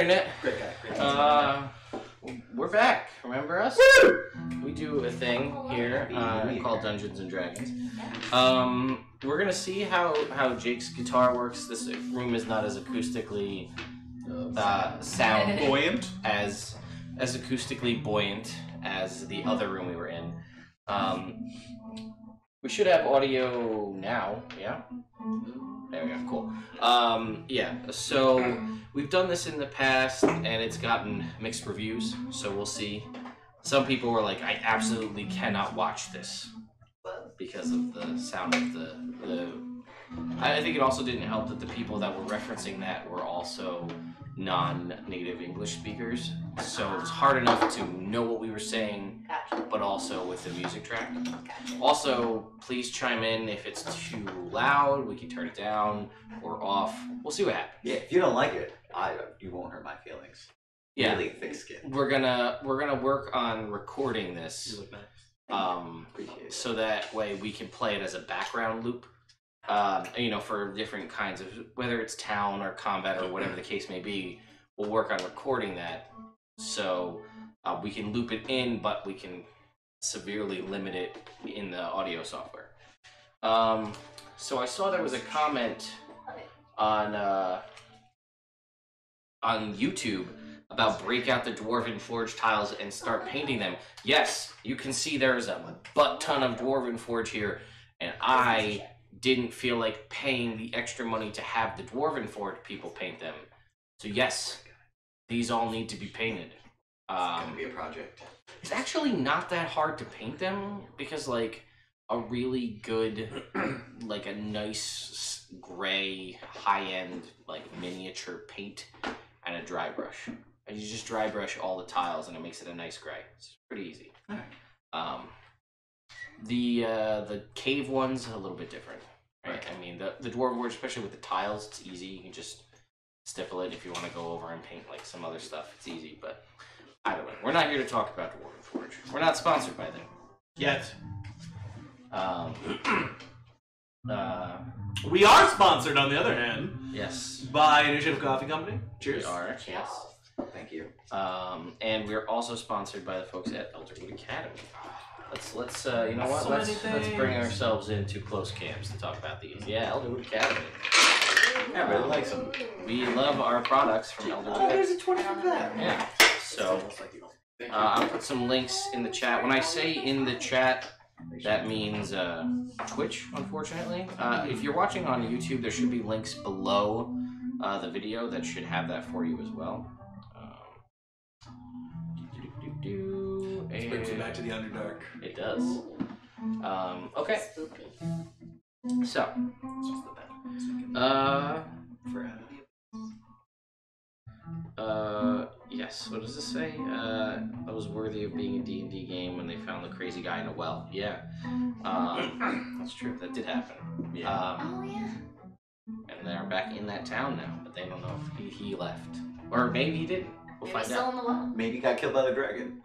internet. Great guy. We're back. Remember us? Woo! We do a thing here called Dungeons and Dragons. We're gonna see how Jake's guitar works. This room is not as acoustically sound buoyant as acoustically buoyant as the other room we were in. We should have audio now. Yeah. There we go. Cool. Yeah. So we've done this in the past, and it's gotten mixed reviews. So we'll see. Some people were like, "I absolutely cannot watch this because of the sound of the." I think it also didn't help that the people that were referencing that were also non-native English speakers, so it was hard enough to know what we were saying, but also with the music track. Also, please chime in if it's too loud. We can turn it down or off. We'll see what happens. Yeah, if you don't like it, you won't hurt my feelings. Yeah, really thick skin. We're gonna work on recording this. You look nice. So that way we can play it as a background loop. For different kinds of, whether it's town or combat or whatever the case may be, we'll work on recording that. So we can loop it in, but we can severely limit it in the audio software. So I saw there was a comment on YouTube about break out the Dwarven Forge tiles and start painting them. Yes, you can see there's a butt ton of Dwarven Forge here, and I didn't feel like paying the extra money to have the Dwarven Forge people paint them. So yes, these all need to be painted. It's gonna be a project. It's actually not that hard to paint them, because like a really good, like a nice gray, high-end, like miniature paint and a dry brush. And you just dry brush all the tiles and it makes it a nice gray. It's pretty easy. The cave one's a little bit different, right? I mean, the Dwarven Forge, especially with the tiles, it's easy. You can just stipple it. If you want to go over and paint like some other stuff, it's easy. But either way, we're not here to talk about Dwarven Forge. We're not sponsored by them yet. We are sponsored, on the other hand. Yes. By Initiative Coffee Company. Cheers. We are. Yes. Thank you. And we're also sponsored by the folks at Elderwood Academy. Let's you know what? Let's bring ourselves into close camps to talk about these. Yeah, Elderwood Academy. Yeah, really likes them. We love our products from Elderwood. Oh, there's a 20 for that. Yeah. So I'll put some links in the chat. When I say in the chat, that means Twitch, unfortunately. If you're watching on YouTube, there should be links below the video that should have that for you as well. This brings me back to the Underdark. It does. Okay. So, yes, what does this say? I was worthy of being a D&D game when they found the crazy guy in a well. Yeah. That's true. That did happen. Yeah. Oh, yeah. And they're back in that town now, but they don't know if he left. Or maybe he didn't. We'll Maybe find still out. in the well. Maybe he got killed by the dragon.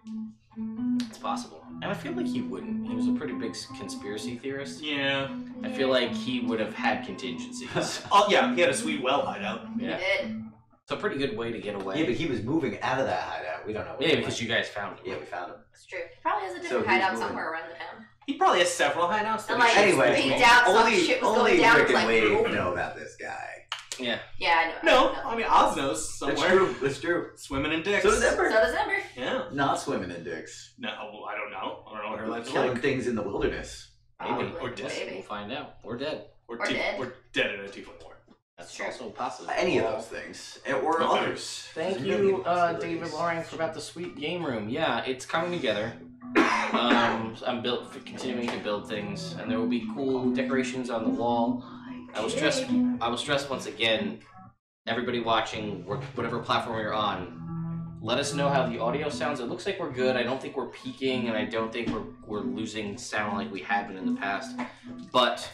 It's possible. And I feel like he wouldn't. He was a pretty big conspiracy theorist. Yeah. I feel like he would have had contingencies. Oh, yeah, he had a sweet well hideout. Yeah. He did. It's a pretty good way to get away. Yeah, but he was moving out of that hideout. We don't know. Yeah, because you guys found him. Yeah, we found him. It's true. He probably has a So different he's hideout moving. somewhere around the town. He probably has several hideouts. And like, Anyway, he doubts some shit was only going down. Rick It's and like, Wade oh. know about this guy. Yeah. Yeah, I know. No, I mean, Oz knows somewhere. That's true. That's true. Swimming in dicks. So does So Ember. does Ember. Yeah. Not swimming in dicks. No, well, I don't know. I don't know what her life's Killing like. things in the wilderness. Maybe. Or dead. Maybe. We'll find out. Or dead. Or dead. We're dead in a tiefling war. That's Sure. also possible. Any of those things. Or Okay. others. Thank There's a you, million possibilities. David Loring, for about the sweet game room. Yeah, it's coming together. I'm continuing to build things, and there will be cool decorations on the wall. I will stress once again, everybody watching, whatever platform you're on, let us know how the audio sounds. It looks like we're good. I don't think we're peaking, and I don't think we're losing sound like we have been in the past. But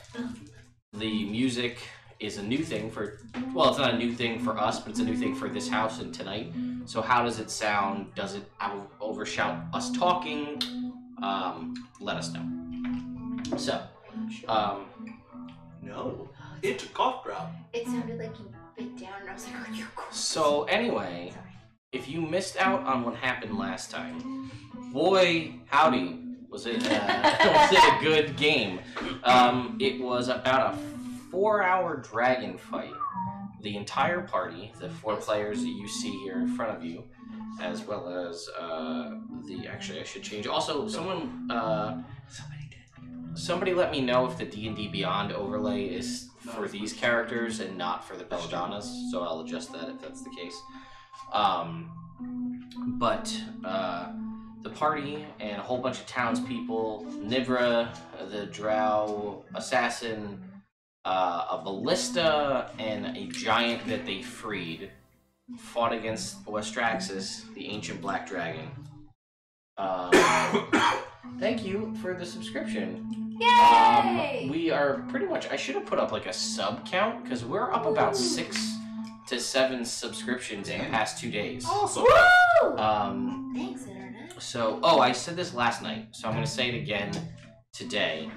the music is a new thing well, it's not a new thing for us, but it's a new thing for this house and tonight. So how does it sound? Does it overshout us talking? Let us know. So, No. It's a cough drop. It sounded like you bit down, and I was like, "Are you cool?" so anyway, if you missed out on what happened last time, boy, howdy, was it was it a good game? It was about a 4-hour dragon fight. The entire party, the 4 players that you see here in front of you, as well as actually I should change. Also, somebody let me know if the D&D Beyond overlay is for these characters and not for the Belladonnas, so I'll adjust that if that's the case. The party and a whole bunch of townspeople, Nivra, the drow assassin, a ballista, and a giant that they freed, fought against Westraxus, the ancient black dragon. Thank you for the subscription. Yay! We are pretty much, I should have put up like a sub count, because we're up about 6 to 7 subscriptions in the past 2 days. Awesome. Woo! Thanks, Internet. So, I said this last night, so I'm going to say it again today.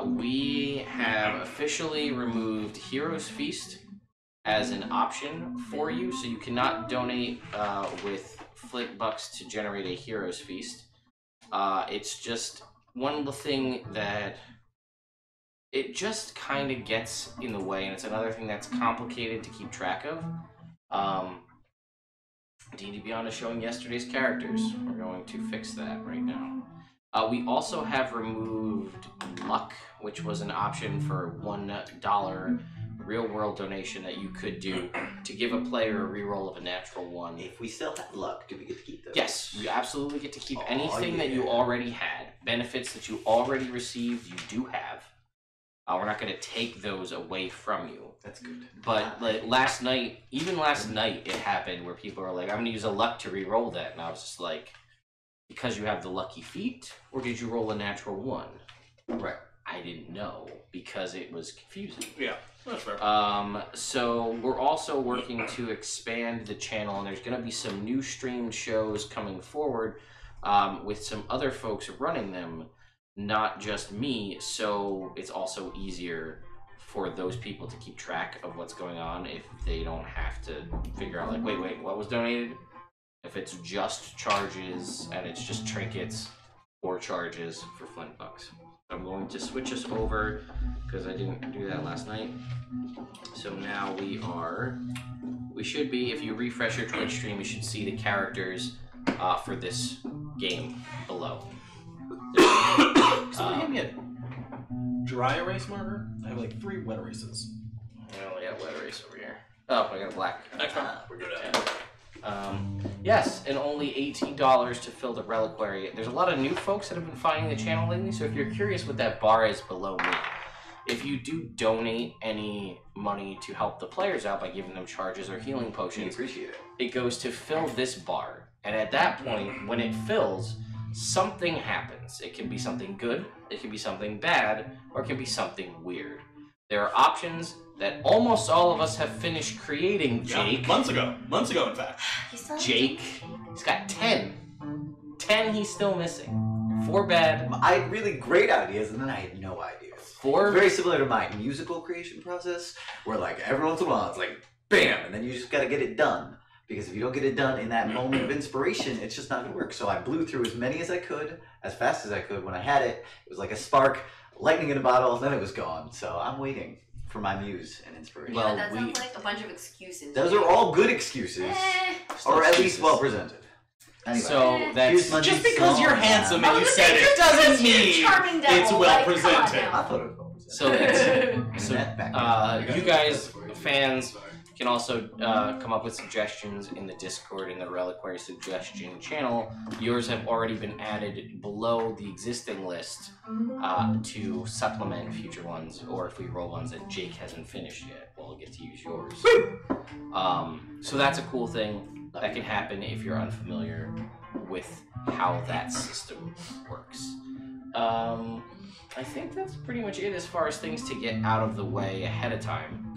We have officially removed Heroes Feast as an option for you, so you cannot donate with Flint Bucks to generate a Heroes Feast. It's just one little thing that it just kind of gets in the way, and it's another thing that's complicated to keep track of. D&D Beyond is showing yesterday's characters. We're going to fix that right now. We also have removed Luck, which was an option for $1 real-world donation that you could do to give a player a reroll of a natural 1. If we still have luck, do we get to keep those? Yes, you absolutely get to keep anything that you already had. Benefits that you already received, you do have. We're not going to take those away from you. That's good. But like last night, it happened where people were like, I'm going to use a luck to re-roll that. And I was just like, because you have the lucky feat, or did you roll a natural 1? Right. I didn't know, because it was confusing. Yeah, that's fair. So we're also working to expand the channel, and there's going to be some new streamed shows coming forward with some other folks running them, not just me, so it's also easier for those people to keep track of what's going on if they don't have to figure out, like, wait, what was donated? If it's just charges and it's just trinkets or charges for Flint Bucks. I'm going to switch us over because I didn't do that last night. So now we should be, if you refresh your Twitch stream, you should see the characters for this game below. Somebody hand me a dry erase marker? I have like 3 wet erases. I only got wet erase over here. Oh, I got a black. Next one. We're good at it. Yes, and only $18 to fill the reliquary. There's a lot of new folks that have been finding the channel lately, so if you're curious what that bar is below me, if you do donate any money to help the players out by giving them charges or healing potions, Appreciate it. it goes to fill this bar. And at that point, when it fills, something happens. It can be something good, it can be something bad, or it can be something weird. There are options that almost all of us have finished creating, Jake. Yeah, months ago in fact. Jake, he's got 10. 10 he's still missing. 4 bad. I had really great ideas, and then I had no ideas. 4 Very similar to my musical creation process, where like every once in a while it's like bam, and then you just gotta get it done. Because if you don't get it done in that moment of inspiration, it's just not gonna work. So I blew through as many as I could, as fast as I could. When I had it, it was like a spark, lightning in a bottle, and then it was gone. So I'm waiting for my muse and inspiration. Well, that sounds like a bunch of excuses. Those are all good excuses, or at least well presented. Anyway, so that's Just because you're handsome and you said it doesn't mean it's well presented. I thought it was well presented. so that's So, you guys, fans, can also come up with suggestions in the Discord in the Reliquary Suggestion channel. Yours have already been added below the existing list to supplement future ones, or if we roll ones that Jake hasn't finished yet, we'll get to use yours. So that's a cool thing that can happen if you're unfamiliar with how that system works. I think that's pretty much it as far as things to get out of the way ahead of time.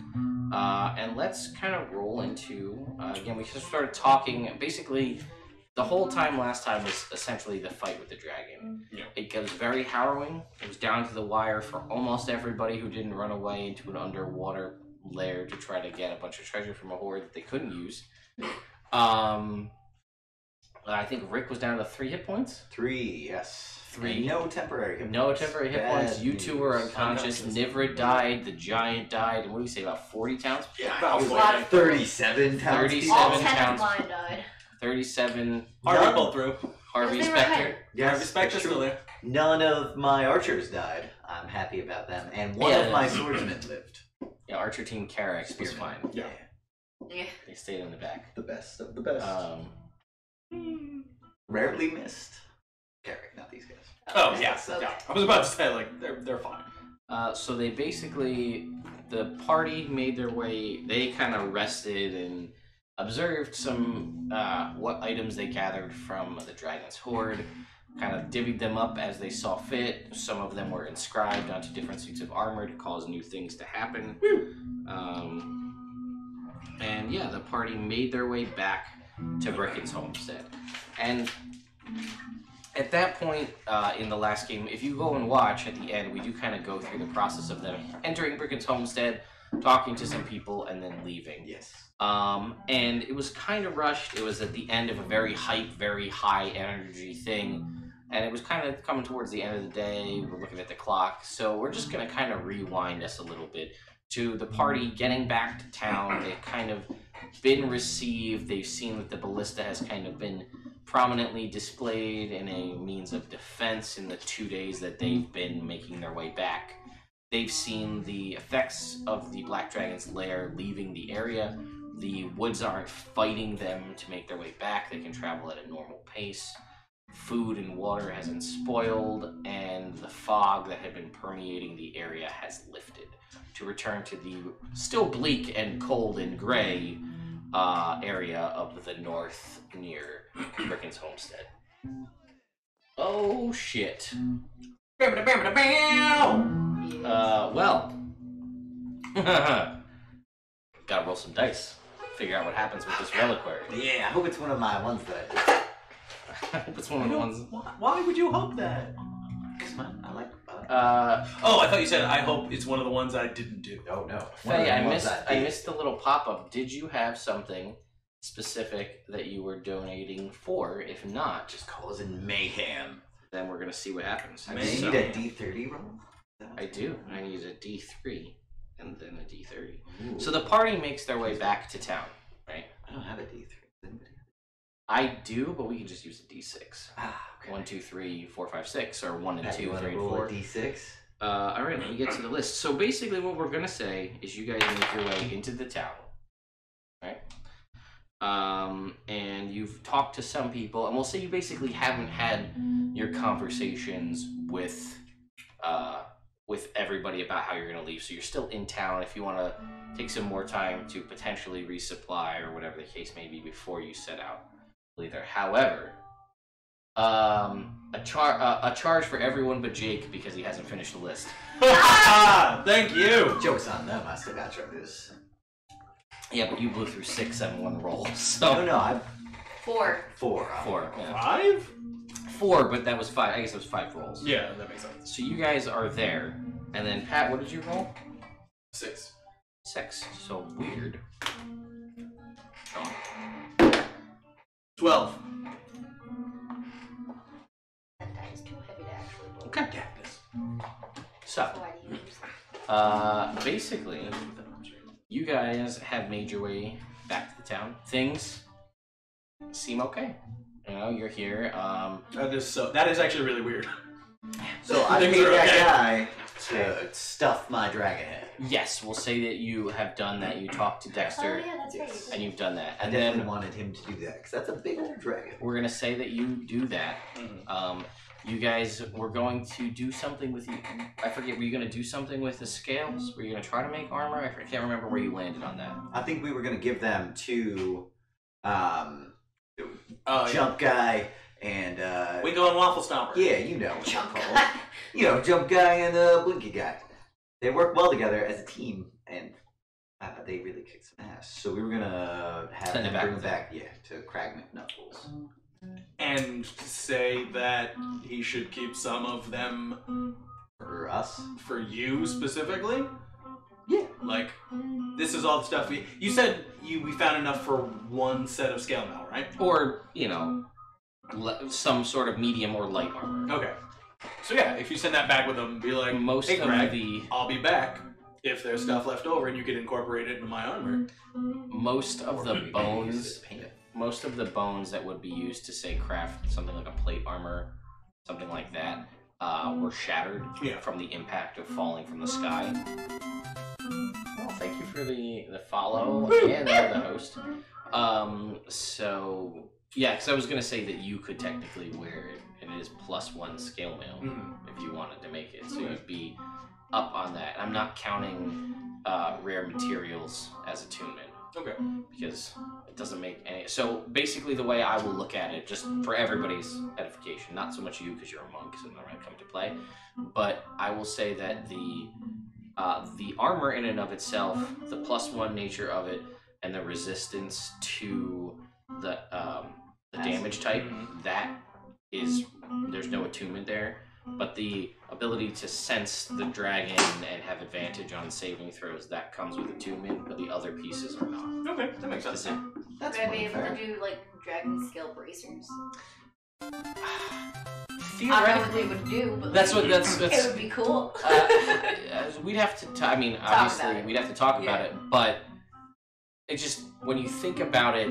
And let's kind of roll into, again, we just started talking, basically, the whole time last time was essentially the fight with the dragon. Yeah. It was very harrowing. It was down to the wire for almost everybody who didn't run away into an underwater lair to try to get a bunch of treasure from a hoard that they couldn't use. I think Rick was down to 3 hit points. 3, yes. 3. And no temporary hit points. No temporary hit points. Bad You two were news. unconscious. Nivra died. The giant died. And what do we say, about 40 townspeople? Yeah, About I was 37 times. 37 All 10 towns. of mine died. 37. Harvey pulled through. Harvey Because they were Specter. ahead. Yes, Harvey Specter's that's still true. there. None of my archers died. I'm happy about them. And one Yeah. of my swordsmen lived. Yeah, Archer Team Carex was Spearman. fine. Yeah. Yeah. They stayed in the back. The best of the best. Rarely missed. Carrick, not these guys. Oh, Okay, yeah. so- Yeah. I was about to say, like, they're fine. So they basically, the party made their way, they kind of rested and observed some, what items they gathered from the dragon's hoard, kind of divvied them up as they saw fit. Some of them were inscribed onto different suits of armor to cause new things to happen. And yeah, the party made their way back to Brickon's homestead. And at that point in the last game, if you go and watch at the end, we do kind of go through the process of them entering Brickon's homestead, talking to some people, and then leaving. Yes. And it was kind of rushed. It was at the end of a very hype, very high energy thing. And it was kind of coming towards the end of the day. We're looking at the clock. So we're just going to kind of rewind us a little bit to the party getting back to town. They've kind of been received. They've seen that the ballista has kind of been prominently displayed in a means of defense in the 2 days that they've been making their way back. They've seen the effects of the Black Dragon's lair leaving the area. The woods aren't fighting them to make their way back. They can travel at a normal pace. Food and water hasn't spoiled, and the fog that had been permeating the area has lifted to return to the still bleak and cold and gray area of the north near Brickon's homestead. Oh shit. Well. Gotta roll some dice. Figure out what happens with this reliquary. Yeah, I hope it's one of my ones that I did. It's one of the ones. Why would you hope that? Because man, I like. Oh, I thought you said I hope it's one of the ones I didn't do. Oh no. Faye, I missed the little pop-up. Did you have something specific that you were donating for? If not, Just causing mayhem. then we're gonna see what happens. I Mayhem. need a D30 roll. I do. I need a D3 and then a D30. Ooh. So the party makes their way back to town, right? I don't have a D3. Does anybody have I do, but we can just use a D6. okay. 1, 2, 3, 4, 5, 6, or 1 and Pat, 2, you wanna 3, and roll 4. a D6? All right, let me get to the list. So basically, what we're gonna say is, you guys make your way into the town, right? And you've talked to some people, and we'll say you basically haven't had your conversations with everybody about how you're gonna leave. So you're still in town. If you want to take some more time to potentially resupply or whatever the case may be before you set out, leave there. However, a charge for everyone but Jake because he hasn't finished the list. Thank you. Joke's on them. I still got charges. Yeah, but you blew through 6 on one roll. So No, I 4. 4. 4. Yeah. 5? 4, but that was 5. I guess it was 5 rolls. Yeah, that makes sense. So you guys are there, and then Pat, what did you roll? 6. 6. So weird. 12. That die is too heavy to actually roll. Okay. Get this. So, So why do you use that? basically, you guys have made your way back to the town. Things seem okay. You know, you're here. That is actually really weird. So I Things paid are that okay. guy to stuff my dragon head. Yes, we'll say that you have done that. You talked to Oh Dexter, yeah, that's right. Yes. and you've done that. I And definitely then wanted him to do that because that's a big old dragon. we're gonna say that you do that. You guys were going to do something with you. I forget. Were you gonna do something with the scales? Were you gonna try to make armor? I can't remember where you landed on that. I think we were gonna give them to Oh, Jump Guy and Wingo and Waffle Stomper. yeah, you know, Jump what they're guy. called. You know, Jump Guy and Blinky Guy. They work well together as a team, and they really kick some ass. So we were gonna have Send it them back bring with them back, yeah, to Crag McNuckles. And say that he should keep some of them For us, for you specifically. yeah. Like, this is all the stuff you said we found enough for one set of scale mail, right? Or, you know, some sort of medium or light armor. Okay. So yeah, if you send that back with them, be like, Most hey, of Greg, the I'll be back if there's stuff left over and you can incorporate it into my armor. most of Or the maybe use it bones, to paint it. most of the bones that would be used to say craft something like a plate armor, something like that, were shattered Yeah. from the impact of falling from the sky. Well, thank you for the follow and the host. So yeah, because I was gonna say that you could technically wear it, and it is +1 scale mail if you wanted to make it, so you'd be up on that. I'm not counting rare materials as attunement. Okay. Because it doesn't make any. So basically, the way I will look at it, just for everybody's edification, not so much you because you're a monk, so not going to come to play, but I will say that the armor in and of itself, the +1 nature of it, and the resistance to the damage type, that is, there's no attunement there. But the ability to sense the dragon and have advantage on saving throws, that comes with attunement, but the other pieces are not. Okay, that makes sense. That's Would I be more able fair. to do like dragon scale bracers? I don't know Theoretically, what they would do, but That's like, what- that's- it would be cool. we'd have to. I mean, Talk obviously, about it. we'd have to talk about Yeah. it. But it just, when you think about it,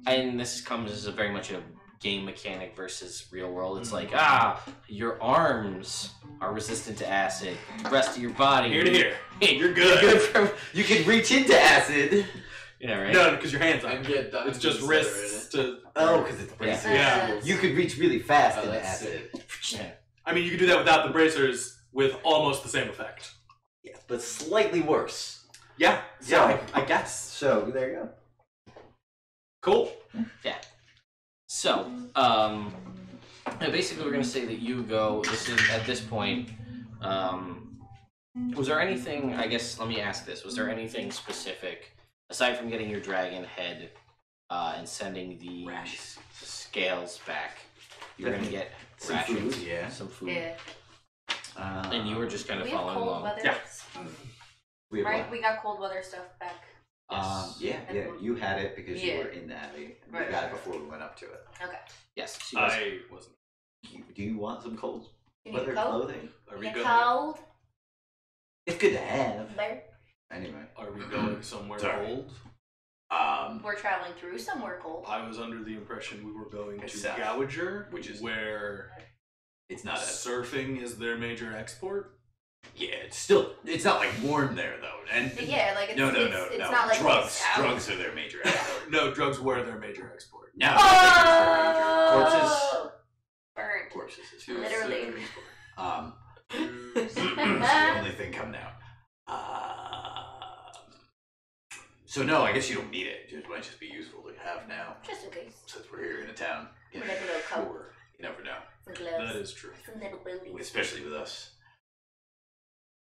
and this comes as a very much a game mechanic versus real world. It's like, your arms are resistant to acid. The rest of your body, Here to here. Hey, You're good. You can reach into acid. Yeah, right. No, because your hands And aren't. get It's just wrists to. Oh, because it's bracers. Yeah. You could reach really fast Oh, into that's acid. Yeah. I mean, you can do that without the bracers with almost the same effect. Yeah, but slightly worse. Yeah, So- I guess. So there you go. Cool. So, basically, we're gonna say that you go. This is at this point. Was there anything? I guess let me ask this: was there anything specific aside from getting your dragon head and sending the scales back? You're gonna get Some rations, food, yeah. some food, Yeah. and you were just kind of We have following cold along. weather. Yeah. We have Right? what? We got cold weather stuff back. Yes. Yeah. You had it because you Yeah. were in the alley. We Right, got right, it before we went up to it. Okay. Yes. She was. I wasn't. Do you want some cold You need weather a coat? clothing? Are we You going? cold? It's good to have. There. Anyway. Are we going somewhere Sorry. cold? We're traveling through somewhere cold. I was under the impression we were going to It's south, Gouager, which is- where It's not a. surfing is their major export. Yeah, it's not like warm there though. And But yeah, like it's, no, it's not like drugs. it's out. Drugs are their major export. No, drugs were their major export. Now Oh! Burnt. corpses is Literally. It's the only thing coming out. So no, I guess you don't need it. It might just be useful to have now Just in case. since we're here in a town. Like a little coat. Sure. You never know, Some gloves. That is true. Some little booties. especially with us.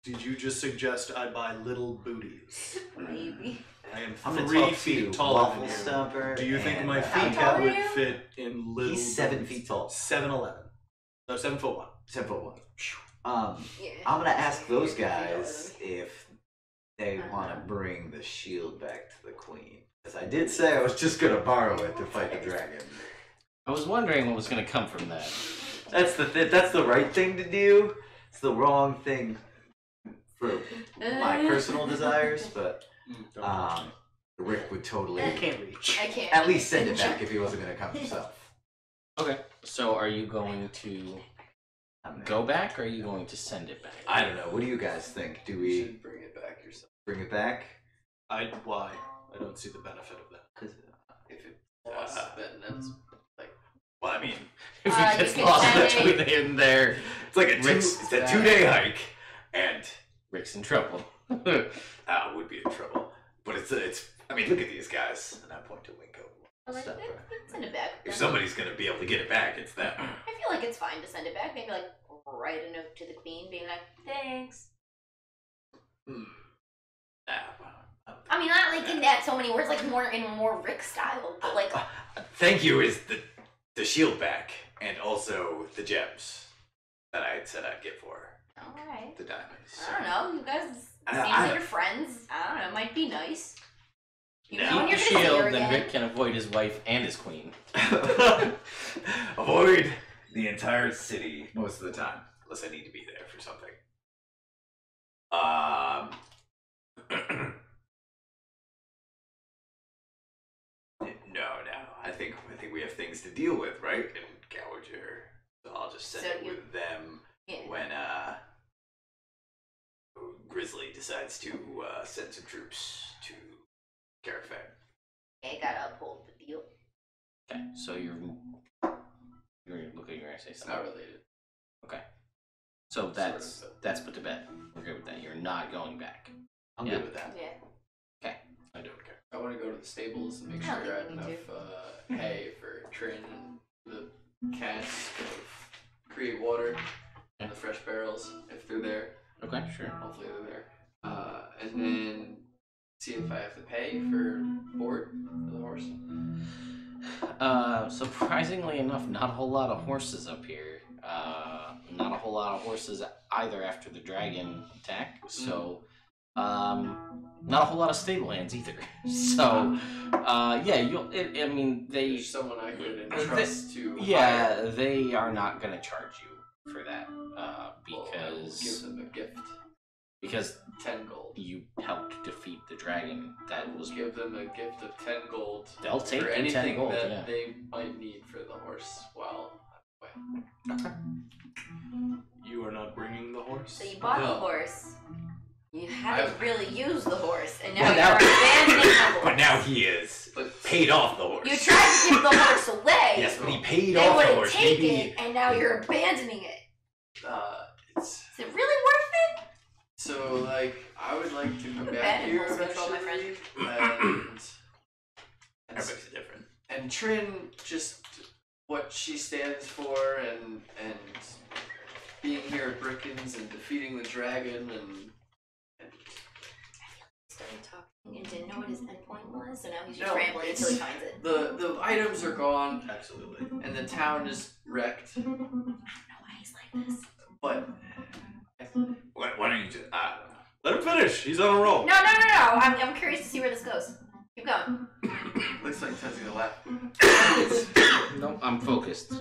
Did you just suggest I buy little booties? Maybe. I am I'm gonna 3 talk feet to taller Waffle than you. Stumper. Do you think and, my How feet tall are would you? fit in little? He's 7 booties? feet tall. 7'11". No, 7'1". 7'1". Yeah. I'm gonna ask those guys if they want to bring the shield back to the queen. As I did say, I was just gonna borrow it to fight the dragon. I was wondering what was gonna come from that. That's the right thing to do. It's the wrong thing for my personal desires, but Rick would totally I can't reach. I can't. at least send it back if he wasn't gonna come himself. Okay. So, are you going to go back, or are you going to send it back? I don't know. What do you guys think? Do You we should bring it back yourself. bring it back? Why? I don't see the benefit of that. Because If it then that's like. Well, I mean, If You it gets can lost send it- between there, it's like Rick's it's a 2-day hike, and Rick's in trouble. would be in trouble. But it's. I mean, look at these guys. And I point to Winko. Like, Stumper. send it back. If somebody's gonna be able to get it back, it's them. I feel like it's fine to send it back. Maybe like write a note to the queen, being like, "Thanks." I mean, not like in that so many words, like more in more Rick style, but like, Thank you is the shield back and also the gems that I had said I'd get for her. all right. The diamonds. I don't know. You guys seem I- like you're friends. I don't know. It might be nice. You No. know when Keep you're the gonna see her shield, then again. Rick can avoid his wife and his queen. Avoid the entire city most of the time, unless I need to be there for something. No. I think we have things to deal with, right? And Gouger. So I'll just send So it you- with them Yeah. when Grizzly decides to send some troops to Carafan. I gotta uphold the deal. Okay, so you're gonna say It's something. not related. Okay, so that's Sort of. that's put to bed. We're good with that. You're not going back. I'm Yeah. good with that. Yeah. I don't care. I want to go to the stables and make I sure don't I got think we enough hay for Trin and the cans of create water and the fresh barrels if they're there. Okay, sure. Hopefully they're there. And then see if I have to pay for board for the horse. Surprisingly enough, not a whole lot of horses up here. Not a whole lot of horses either after the dragon attack. So, not a whole lot of stable hands either. So, yeah, I mean, There's someone I could They- entrust to hire. yeah, they are not gonna charge you for that, Well, I will give because them a gift. 10 gold. you helped defeat the dragon. I That will was give them a gift of 10 gold they'll take for the anything 10 gold. that Yeah. they might need for the horse while I'm away. You are not bringing the horse? So you bought No. the horse. You haven't I've- really used the horse, and now Well, you're now- abandoning the horse. But now he is But paid off the horse. You tried to give the horse away. Yes, but he paid They off the wouldn't horse. take Maybe it, and now you're abandoning it. it's Is it really worth it? so like I would like to come back Abandon here horse control, my eventually, everybody's different. and Trin just what she stands for, and being here at Brickon's and defeating the dragon, and Started talking and didn't know what his endpoint was, so now he's just No, rambling until he finds it. the items are gone, Absolutely. and the town is wrecked. I don't know why he's like this. But Why don't you just? Let him finish. He's on a roll. No. I'm curious to see where this goes. Keep going. looks like Ted's gonna laugh. Nope, I'm focused.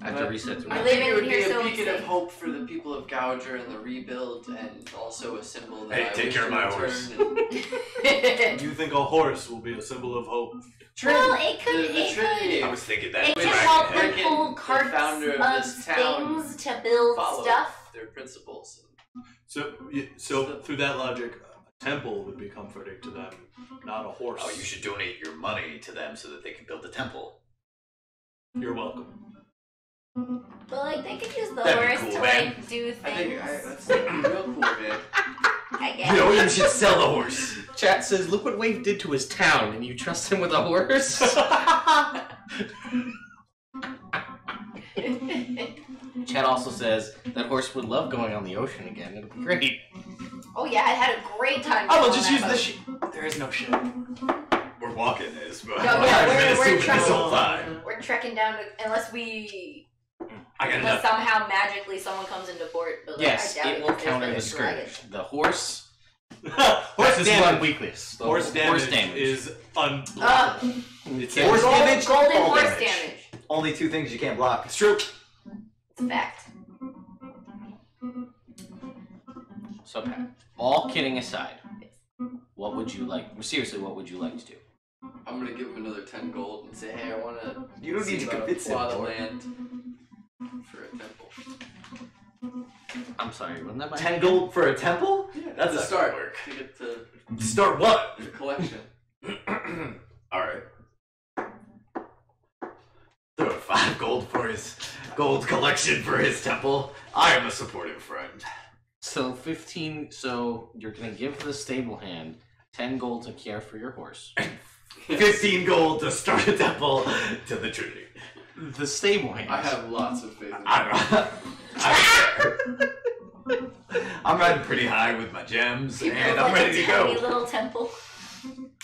I have to reset the I You're room. think living it would here be a so beacon safe. of hope for the people of Gouger and the rebuild, and also a symbol that Hey, I take wish care of to my return horse. and- You think a horse will be a symbol of hope? Well, it could. the It Trinity. I was thinking that. could Wait, help them Brickon, pull the carts founder of of this town, things to build follow stuff. their principles. So through that logic, a temple would be comforting to them, not a horse. Oh, you should donate your money to them so that they can build a temple. You're welcome. But like they could use the That'd be horse cool, to man. like do I think things. that's real cool, man. I You guess. know, you should sell the horse. Chat says, look what Wave did to his town, and you trust him with a horse? Chat also says, that horse would love going on the ocean again. It'd be great. Oh yeah, I had a great time. Oh, on well, just that use the boat. ship. There is no ship. We're walking this, but No, I've we're been assuming trying- this whole time. We're trekking down to unless I got unless enough. somehow magically someone comes into port. But like, Yes, I doubt it will because counter the there's a dragon. scourge. The horse, Horse this is one damage. weakness. The Horse damage is unblockable. It's Horse Gold- damage, golden fall horse damage. damage. Only two things you can't block. It's true. It's a fact. So, Pat, all kidding aside, what would you like, seriously, what would you like to do? I'm gonna give him another 10 gold and say, hey, I wanna You don't see need to about convince a him. plot of Thor. land for a temple. I'm sorry, wasn't that my 10 gold for a temple? That's the not start gonna work. to get the Start what? collection. Alright. Throw 5 gold for his gold collection for his temple. I am a supportive friend. So 15, so you're gonna give the stable hand 10 gold to care for your horse. 15 gold to start a temple to the Trinity. The stable hand. I have lots of faith in I'm riding pretty high with my gems, You and build I'm like ready a to tiny go. little temple.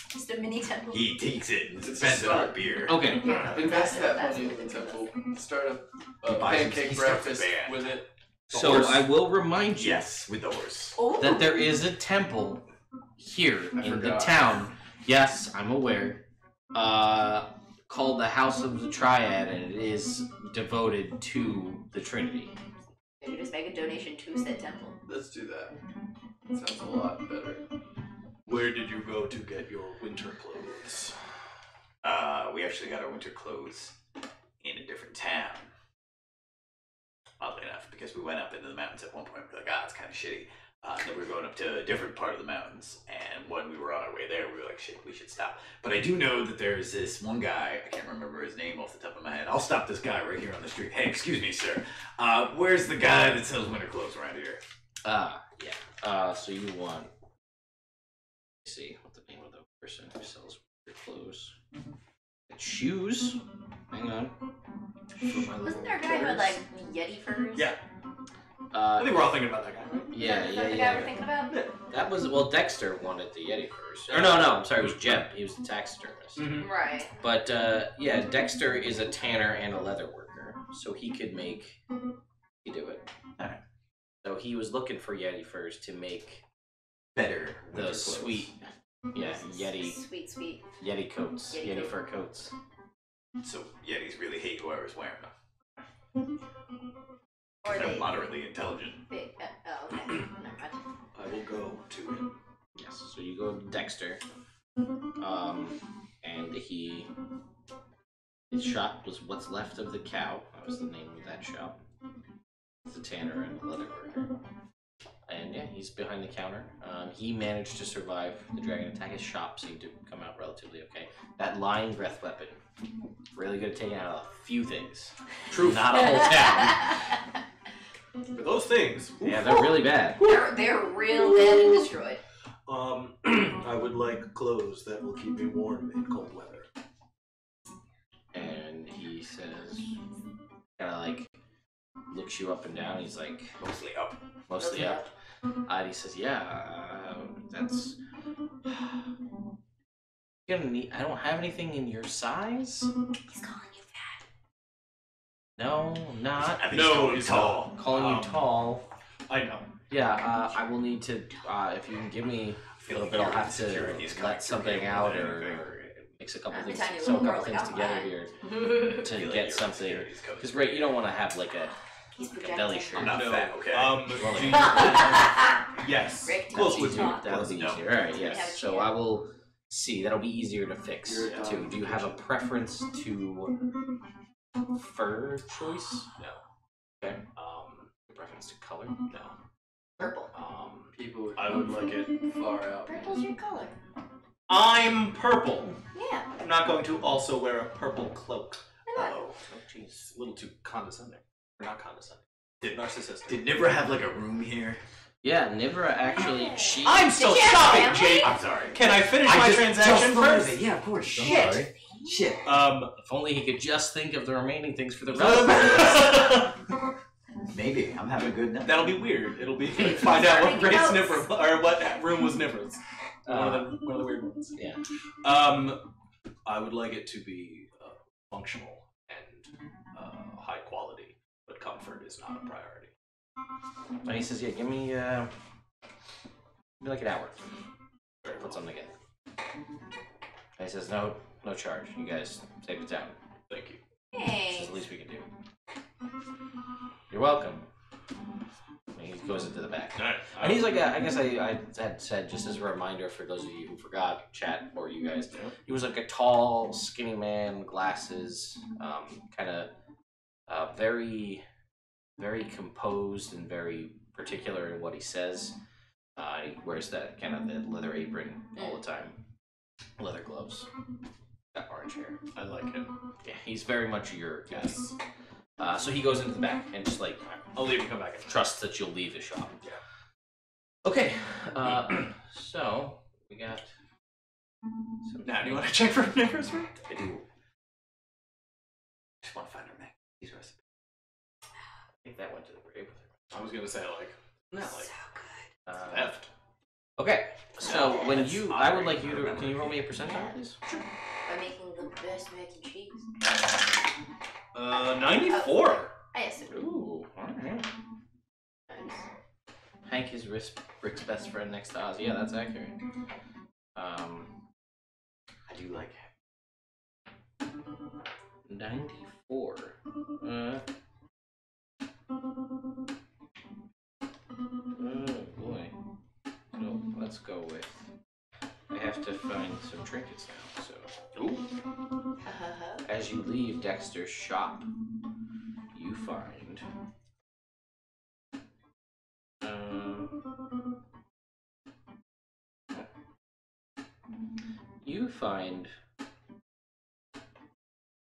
Just a mini temple. He takes it and It's a spends it on start. beer. Okay. Invest that That's money in the temple. Start a He buys it, pancake he starts a breakfast band. with it. So horse? I will remind you Yes, with the horse. Oh. that there is a temple here I in the forgot. town Yes, I'm aware. Called the House of the Triad, and it is devoted to the Trinity. Maybe just make a donation to said temple. Let's do that. Sounds a lot better. Where did you go to get your winter clothes? We actually got our winter clothes in a different town. Oddly enough, because we went up into the mountains at one point, we were like, it's kind of shitty. Then we were going up to a different part of the mountains, and when we were on our way there, we were like, shit, we should stop. But I do know that there's this one guy, I can't remember his name off the top of my head. I'll stop this guy right here on the street. Hey, excuse me, sir. Where's the guy that sells winter clothes around here? Yeah. So you want... Let's see what the name of the person who sells winter clothes. It's shoes. Hang on. Wasn't there a guy who had like Yeti furs? Yeah. I think we're all thinking about that guy, right? Yeah, Is that the guy we're thinking about? That was, well, Dexter wanted the Yeti first. Or no, I'm sorry, it was Jeb. He was the taxidermist. Mm-hmm. Right. But, yeah, Dexter is a tanner and a leather worker, so he could make... You do it. Alright. So he was looking for Yeti furs to make Better. the winter sweet... Yeah, Yeti... Sweet. Yeti coats. Yeti Yeti coat. fur coats. So Yetis really hate whoever's wearing them. Or They're they moderately intelligent. big. Oh, okay. Never mind. I will go to him. Yes, so you go to Dexter. And his shop was What's Left of the Cow. That was the name of that shop. The tanner and the leather worker. And yeah, he's behind the counter. He managed to survive the dragon attack. His shop seemed to come out relatively okay. That lion breath weapon, really good at taking out a few things. True. Not a whole town. For those things. Yeah, they're really bad. They're real dead and destroyed. I would like clothes that will keep me warm in cold weather. And he says, kind of like, looks you up and down. He's like, Mostly up. mostly up. And he says, yeah, that's... You're gonna need... I don't have anything in your size? He's calling you fat. No, not. At least No, going he's tall. Calling you tall. I know. Yeah, I will need to, if you can give me a little bit, I'll have to let something out or mix a couple things, tiny sew a little couple girl's things like, together "I'm here to get something. Because, right, you don't want to have like a belly shirt. I'm not No. fat, okay? Yes. Rick, Close don't with you you. talk. That'll be No. easier. Alright, We have yes. a So chair. I will see. That'll be easier to fix You're a too. dog. Do you have a preference to fur choice? No. Okay. Preference to color? No. Purple. People would I would like it. far out. Purple's your color. I'm purple. Yeah. I'm not going to also wear a purple cloak. Why not? Oh. jeez. It's a little too condescending. Or not condescending. Did Narcissistic. Did Nibra have like a room here? Yeah, Nivra actually, she... I'm still Did you have shopping, family? Jake. I'm sorry. Can I finish my transaction first? Yeah, of course. I'm Shit. sorry. Shit. If only he could just think of the remaining things for the rest. Maybe. I'm having a good night. That'll be weird. It'll be find out what race Nipper or what room was Nipper's. One of the weird ones. Yeah. I would like it to be functional and high quality, but comfort is not a priority. And he says, yeah, give me like an hour. Put something together. And he says, no charge. You guys save the town. Thank you. This Hey. is the least we can do. You're welcome. And he goes into the back. All right. And he's like, I guess I had said, just as a reminder for those of you who forgot, chat, or you guys, he was like a tall, skinny man, glasses, kind of very, very composed and very particular in what he says. He wears that kind of the leather apron all the time, leather gloves, got orange hair. I like him. Yeah, he's very much your guy. Yes. So he goes into the back and just like I'll leave and come back in. trusts that you'll leave the shop. Yeah. Okay. So we got. Now, do you want to check for Nipper's room? I do. Just want to find her Mac. These recipes. I think that went to the grave with her. I was gonna say like No. like Uh, theft. okay. So when That's you, honoring I would like you to. her Can you roll me a percentile, please? By making the best mac and cheese. 94. I assume. Ooh. All right. Nice. Hank is Rick's best friend next to Oz. Yeah, that's accurate. I do like it. 94. Oh boy. So let's go with. I have to find some trinkets now. So, ooh. As you leave Dexter's shop, you find. You find.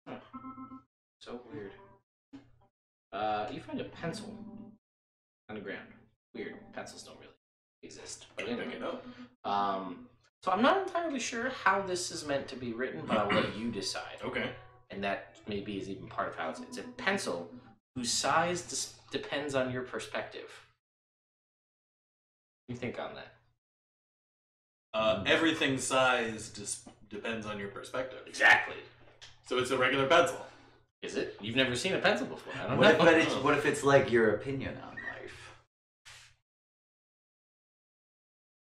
Huh. So weird. You find a pencil on the ground. Weird. Pencils don't really exist. But anyway, so I'm not entirely sure how this is meant to be written, but I'll let you decide. Okay. And that maybe is even part of how it's a pencil whose size depends on your perspective. You think on that? Everything's size just depends on your perspective. Exactly. So it's a regular pencil. Is it? You've never seen a pencil before. I don't What know. what if it's like your opinion on life?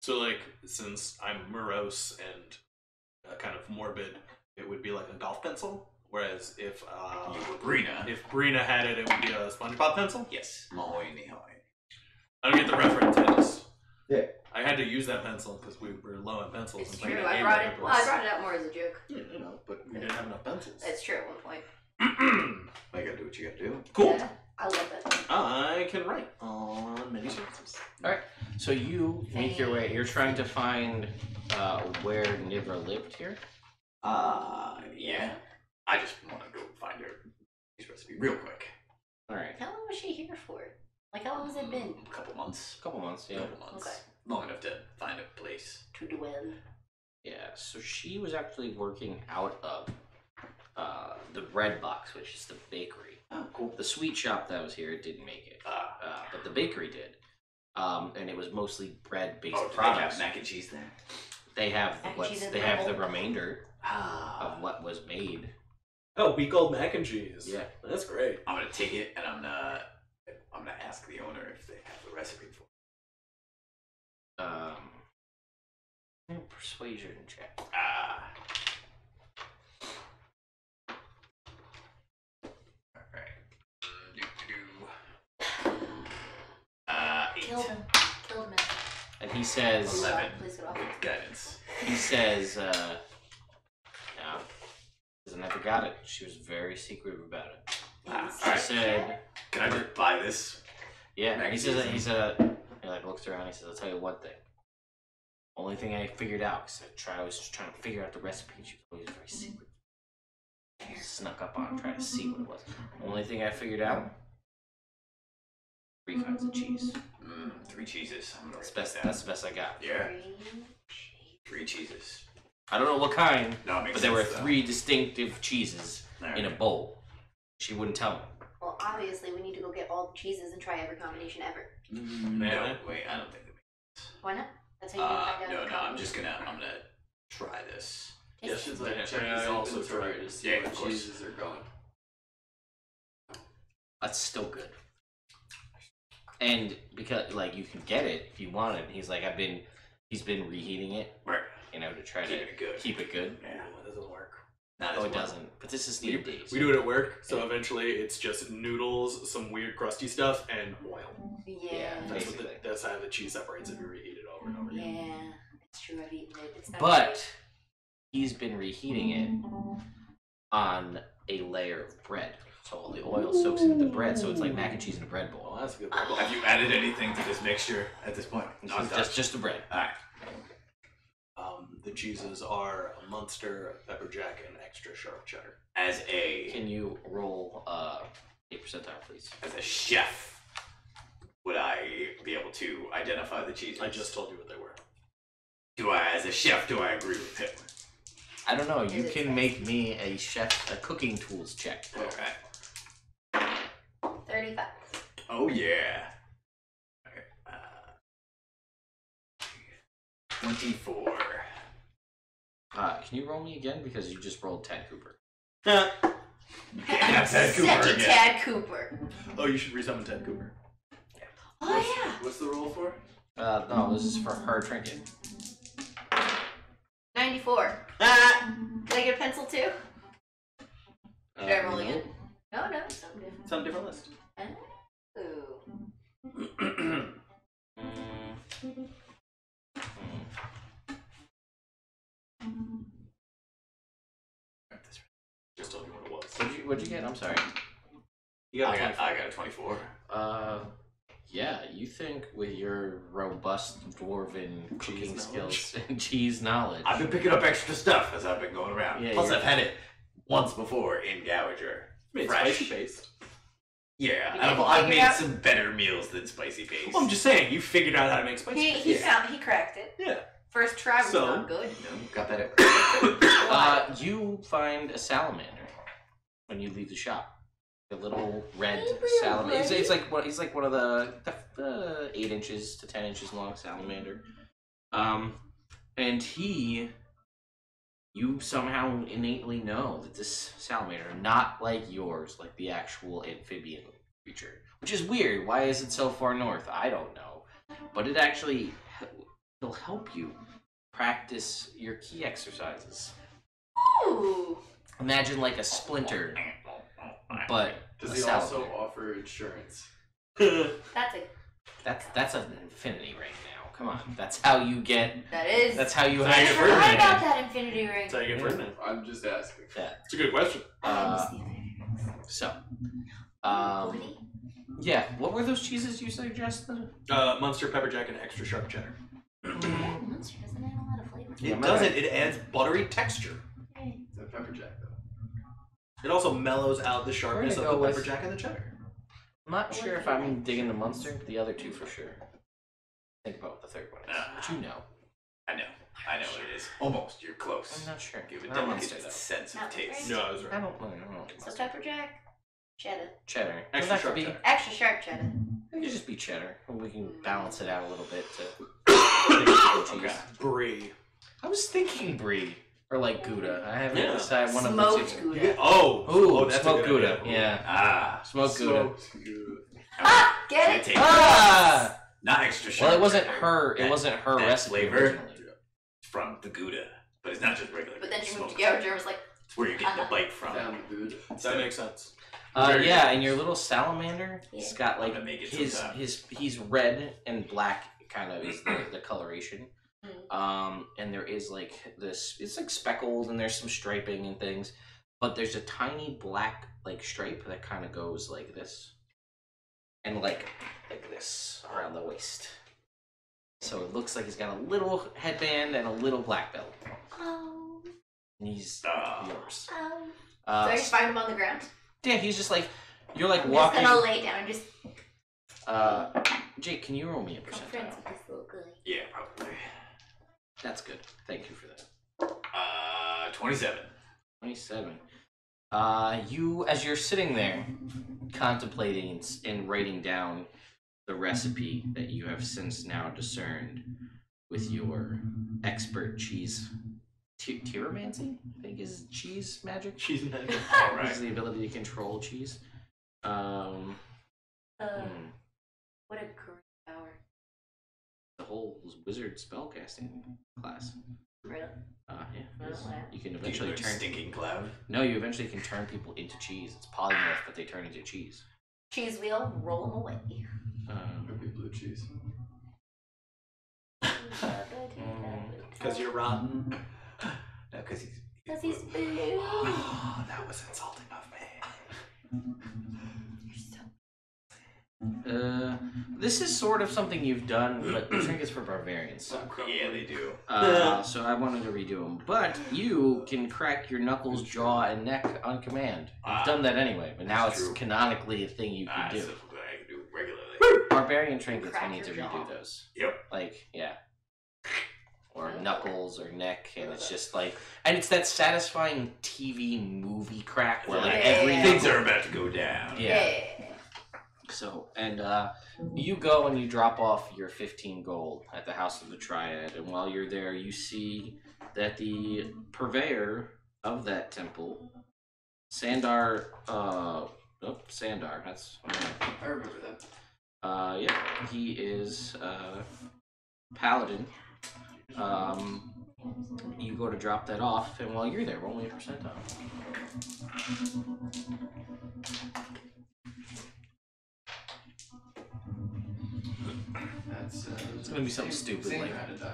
So, like, since I'm morose and kind of morbid, it would be like a golf pencil. Whereas if Brina had it, it would be a SpongeBob pencil. Yes. Mahoney, hoy. I don't get the reference. Yeah. I had to use that pencil because we were low on pencils. It's and true. playing I a game brought with it. people. Well, I brought it out more as a joke. Yeah, you know, but we didn't have enough pencils. That's true at one point. I gotta do what you gotta do. Cool. Yeah, I love that. I can write on many surfaces. Alright, so you make your way. You're trying to find where Nivra lived here? Yeah. I just want to go find her recipe real quick. Alright. How long was she here for? Like, how long has it been? A couple months. Couple months, yeah. Couple months. Okay. Long enough to find a place. To dwell. Yeah, so she was actually working out of the bread box, which is the bakery. Oh, cool. The sweet shop that was here didn't make it, but the bakery did. And it was mostly bread-based Oh, do they products. have mac and cheese there? They have Mac and cheese in they the have the bowl? remainder Ah. of what was made. Oh, week old mac and cheese. Yeah. That's great. I'm gonna take it and I'm gonna ask the owner if they have the recipe for it. Persuasion check. Alright. 8. Killed him. Killed him. And he says, 11. Please get off. With guidance. he says, no. He never got it. She was very secretive about it. She said, Can I just buy this? yeah. Mac He and says, cheese. he like looks around. He says, I'll tell you one thing. Only thing I figured out, because I was just trying to figure out the recipe. She was always very secret. I snuck up on her, trying to see what it was. Only thing I figured out, 3 kinds of cheese. 3 cheeses. I'm gonna That's write best. that That's the best I got. Yeah. 3 cheeses. I don't know what kind, No, it makes but there were sense, though. 3 distinctive cheeses in a bowl. She wouldn't tell me. Well, obviously, we need to go get all the cheeses and try every combination ever. No, wait, I don't think that Why not? That's how you can find out. no, the no, I'm combination. gonna try this. Yeah, she's like Yeah, check I his also inventory tried. to see Yeah, what of course. cheeses are going. That's still good. And because like you can get it if you want it. He's like he's been reheating it, Right. you know, to try Keeping to it good. keep it good. Yeah. That doesn't work. Not Oh, as it well. doesn't. But this is needed days. We do it at work, so eventually it's just noodles, some weird crusty stuff, and oil. Yeah. Basically. That's how the cheese separates if you reheat it over and over again. Yeah. It's true. I've eaten it. It's not But he's been reheating it on a layer of bread. So all the oil soaks into the bread, so it's like mac and cheese in a bread bowl. Well, that's a good Have you added anything to this mixture at this point? This is just the bread. Alright. The cheeses are a Munster, pepper jack, and extra sharp cheddar. As a Can you roll 8 percentile, please? as a chef, would I be able to identify the cheeses? I just told you what they were. As a chef, do I agree with him? I don't know. You Is it can fast? make me a cooking tools check. Alright. 35. Oh yeah. Okay. 24. Can you roll me again because you just rolled Tad Cooper? You can't have Ted Cooper Such a again. Tad Cooper. Oh, you should resummon Ted Cooper. Oh, yeah. What's the roll for? No, this is for her trinket. 94. pencil too? Should I roll no. again? No, it's something different. It's on a different list. Ooh. Just told you what it was. What'd you get? I'm sorry. You got I got a 24. Yeah, you think with your robust dwarven cooking Cheese skills and cheese knowledge. I've been picking up extra stuff as I've been going around. Yeah, Plus, you're- I've had it once before in Gouager. Made Fresh. spicy paste. Yeah, You I've figured made out- some better meals than spicy paste. Well, I'm just saying, you figured out how to make spicy paste. He cracked it. Yeah. First try was So- not good. Got that. You find a salamander when you leave the shop. A little red Hey, salamander. buddy. He's like one of the 8 inches to 10 inches long salamander. And you somehow innately know that this salamander, not like yours, like the actual amphibian creature, which is weird. Why is it so far north? I don't know, but it actually will help you practice your key exercises. Ooh. Imagine like a splinter, but Does a he also salamander. offer insurance? That's a That's an infinity ring now. Come on, that's how you get. that is. That's how you That's have how I you your get forgot Ferdinand. about that infinity ring. That's how you get Ferdinand. I'm just asking. Yeah. It's a good question. So, Bloody. yeah. What were those cheeses you suggested? Munster, pepper jack, and extra sharp cheddar. Munster doesn't add a lot of flavor. It my doesn't. bad. It adds buttery texture. It's a pepper jack though. It also mellows out the sharpness We're of gonna the go pepper with- jack and the cheddar. I'm not sure if I'm digging the Munster. The other two for sure. Think about what the third one is. But you know. I know what it is. Almost. You're close. I'm not sure. Give a Not Munster delicate though. sense of Not taste. No, I was right. I don't know. So pepper jack, cheddar, Cheddar. Extra Doesn't have sharp to be. cheddar. extra sharp cheddar. It could just be cheddar, and we can balance it out a little bit to. Okay. Brie. I was thinking brie or like Gouda. I haven't Yeah. decided one Smoked of the two. Gouda. Ooh, that's a smoked good Gouda. idea. Yeah, Ah. smoked Gouda. Ah, get Can I it? take Ah! Not extra sharp. Well, it wasn't cheddar. her. It That- wasn't her that recipe flavor originally. from the Gouda, but it's not just regular. But then she moved to smoked. Gouager and was like, It's where you're getting the bite from. Found the food. That makes sense. Very Yeah, good. and your little salamander, it's got I'm like gonna make it his sometime. he's red and black kind of is the coloration. And there is like this. It's like speckled, and there's some striping and things, but there's a tiny black like stripe that kind of goes like this, and like this around the waist. So it looks like he's got a little headband and a little black belt, oh, and he's yours. oh. So I just find him on the ground. Yeah, he's just like you're like I'm walking. just gonna lay down and just Jake, can you roll me a come friends percentile? with this little guy. Yeah, probably. That's good. Thank you for that. 27. 27. You, as you're sitting there, contemplating and writing down the recipe that you have since now discerned with your expert cheese tyromancy, I think is cheese magic. Cheese and magic. All right. Is the ability to control cheese. What a great power. The whole wizard spellcasting class. Really? Yeah. Oh, wow. You can Do you eventually learn turn. stinking cloud? No, you eventually can turn people into cheese. It's polymorph, but they turn into cheese. Cheese wheel, roll him away. Maybe blue cheese. Because you're rotten. No, because he's. Because he's blue. Oh, that was insulting of me. This is sort of something you've done, but the trinkets for barbarians. Yeah, they do. So I wanted to redo them. But you can crack your knuckles, jaw, and neck on command. You've done that anyway, but now That's it's true. canonically a thing you can do. So I can do regularly. Barbarian trinkets, I Crack need to your redo jaw. those. Yep. Like, yeah. Or knuckles or neck, and it's just like, and it's that satisfying TV movie crack where like Yeah. every Things are about to go down. Yeah. So, and you go and you drop off your 15 gold at the House of the Triad, and while you're there, you see that the purveyor of that temple, Sandar, Sandar, that's, I remember that. yeah, he is paladin, You go to drop that off, and while you're there, roll me a percentile. It's gonna be something stupid, like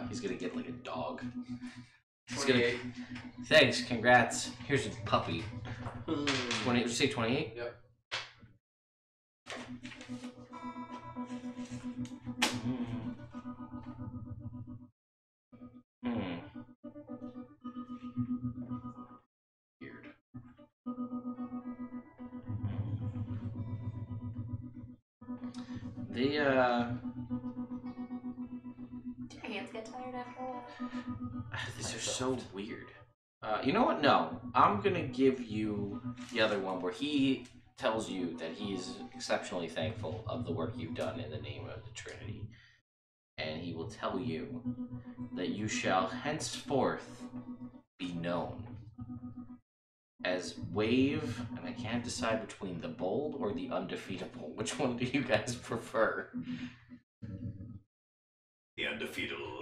he's gonna get like a dog. He's gonna. Thanks, congrats. Here's a puppy. 20. Did you say 28? Yep. Weird. Do your hands get tired after a while? These are so weird. You know what? No. I'm gonna give you the other one where he tells you that he's exceptionally thankful of the work you've done in the name of the Trinity. And he will tell you that you shall henceforth be known as Wave, and I can't decide between the bold or the undefeatable. Which one do you guys prefer? The undefeatable.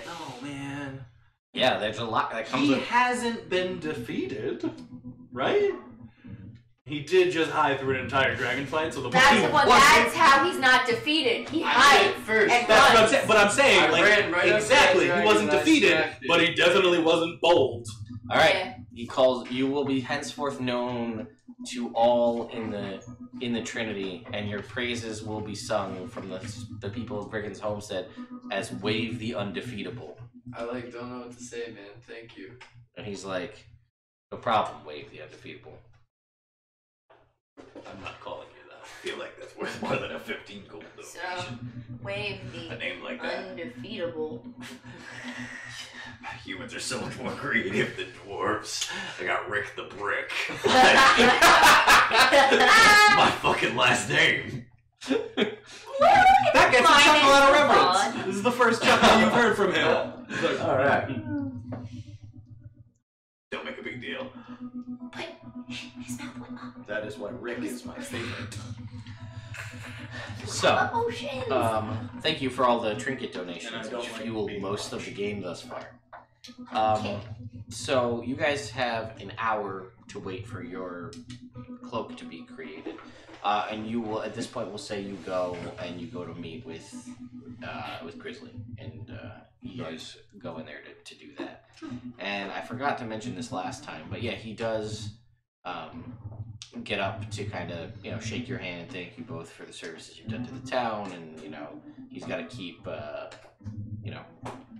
Oh man. Yeah, there's a lot that comes He with... hasn't been defeated, right? He did just hide through an entire dragon fight, so the That's how he's not defeated. He hides first. and That's what I'm runs. saying. But I'm saying, I like, ran right up to exactly, that he wasn't dragon and I defeated, smacked it. but he definitely wasn't bold. All right. Yeah. He calls. You will be henceforth known to all in the Trinity, and your praises will be sung from the people of Brickon's Homestead as Wave the Undefeatable. I don't know what to say, man. Thank you. And he's like, no problem, Wave the Undefeatable. I'm not calling you that. I feel like that's worth more than a 15 gold So, donation. Wave the A name like that. undefeatable. Humans are so much more creative than dwarves. I got Rick the Brick. My fucking last name. That gets a chuckle out of reverence. This is the first chuckle you've heard from him. Alright. Don't make a big deal. But his mouth went up. That is why Rick is my favorite. So, Emotions. thank you for all the trinket donations, And I don't which like fueled being most of the game thus far. Okay. So you guys have an hour to wait for your cloak to be created, and you will at this point we'll say you go to meet with Grizzly, and you guys go in there to do that. And I forgot to mention this last time, but yeah, he does get up to kind of shake your hand and thank you both for the services you've done to the town, and he's got to keep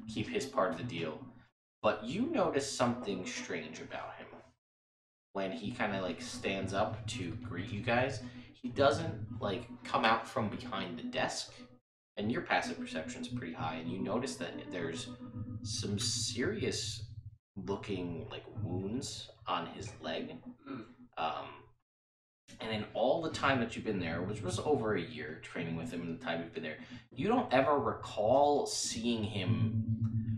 keep his part of the deal. But you notice something strange about him when he kind of stands up to greet you guys. He doesn't come out from behind the desk, and your passive perception's pretty high, and you notice that there's some serious looking wounds on his leg. And in all the time that you've been there, which was over a year training with him, and the time you've been there, you don't ever recall seeing him.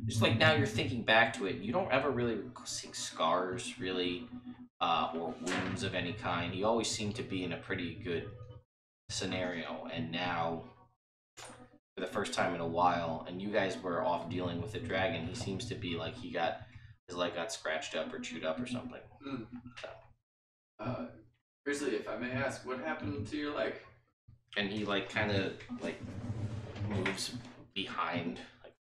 Just now you're thinking back to it, you don't ever really see scars, really, or wounds of any kind. He always seemed to be in a pretty good scenario, and now, for the first time in a while, and you guys were off dealing with the dragon, he seems to be his leg got scratched up or chewed up or something. Grizzly, if I may ask, what happened to your leg? And he kind of moves behind,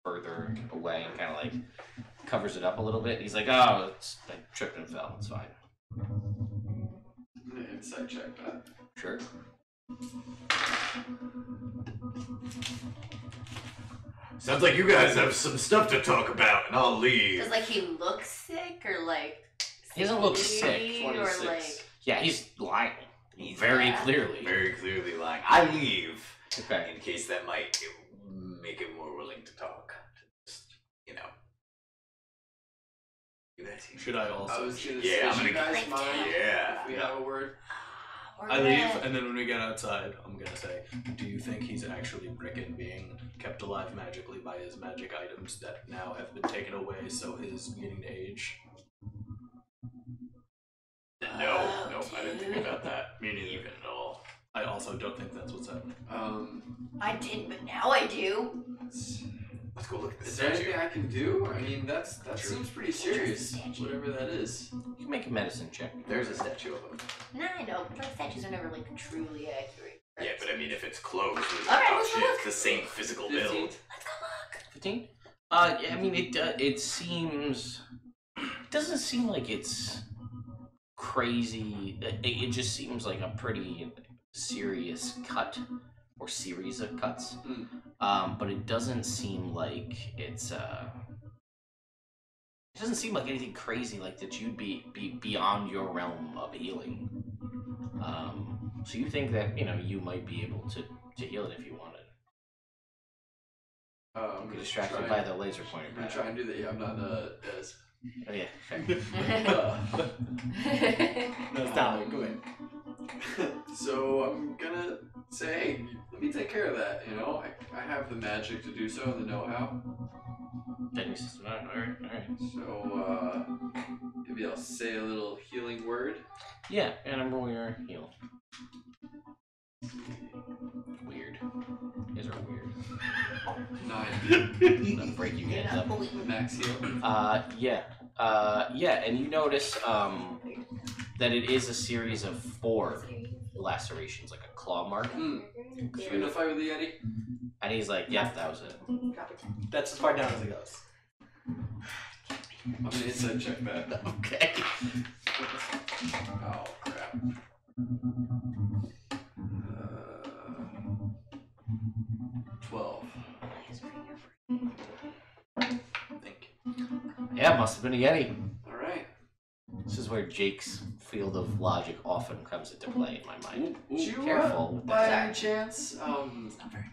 further away, and kind of covers it up a little bit. He's like, oh, it's tripped and fell. It's fine. I'm gonna insight check that. Sure. Sounds like you guys have some stuff to talk about, and I'll leave. Does he look sick or He doesn't look sick. or 26. Yeah, he's lying. He's Very clearly. Very clearly lying. I leave Okay. in case that might make him more willing to talk. Just, You guys hear me? Should I also? I was gonna Yeah, I'm say, gonna you guys get- mind Yeah. if we have a word? I leave, and then when we get outside, I'm gonna say, do you think he's actually Brickon being kept alive magically by his magic items that now have been taken away, so his beginning to age? No, I didn't think about that. Me neither. Even at all. I also don't think that's what's happening. I didn't, but now I do. Let's go look at this Is there statue. anything I can do? I mean, that seems pretty serious. Statue. Whatever that is. You can make a medicine check. There's a statue of him. Nah, I know. Like statues are never like truly accurate. Yeah, but I mean, if it's closed, Alright, let's go look. it's the same physical 15? build. Let's go look. 15? Yeah, I mean, it seems... It doesn't seem like it's crazy. It just seems like a pretty serious cut. Or series of cuts. But it doesn't seem like it's... It doesn't seem like anything crazy like that you'd be beyond your realm of healing. So you think that, you might be able to heal it if you wanted. I'm Get distracted by the laser pointer. I'm gonna try and do that. Yeah, I'm not Des. Oh yeah, fair. Stop. Go ahead. So I'm gonna say, hey, let me take care of that. I have the magic to do so and the know-how. Then he says, alright. So maybe I'll say a little healing word. Yeah, and roll your heal. Weird. You guys are weird. 9. I'll break you guys up. Max heal. Yeah, and you notice that it is a series of 4 lacerations, like a claw mark. You in a fight with the Yeti? And he's like, yeah, that was it. That's as far down as it goes. I'm gonna inside check that. Okay. Oh crap. 12. Thank you. Yeah, must have been a Yeti. Alright. This is where Jake's field of logic often comes into play in my mind. Would you, Careful with by that. any chance,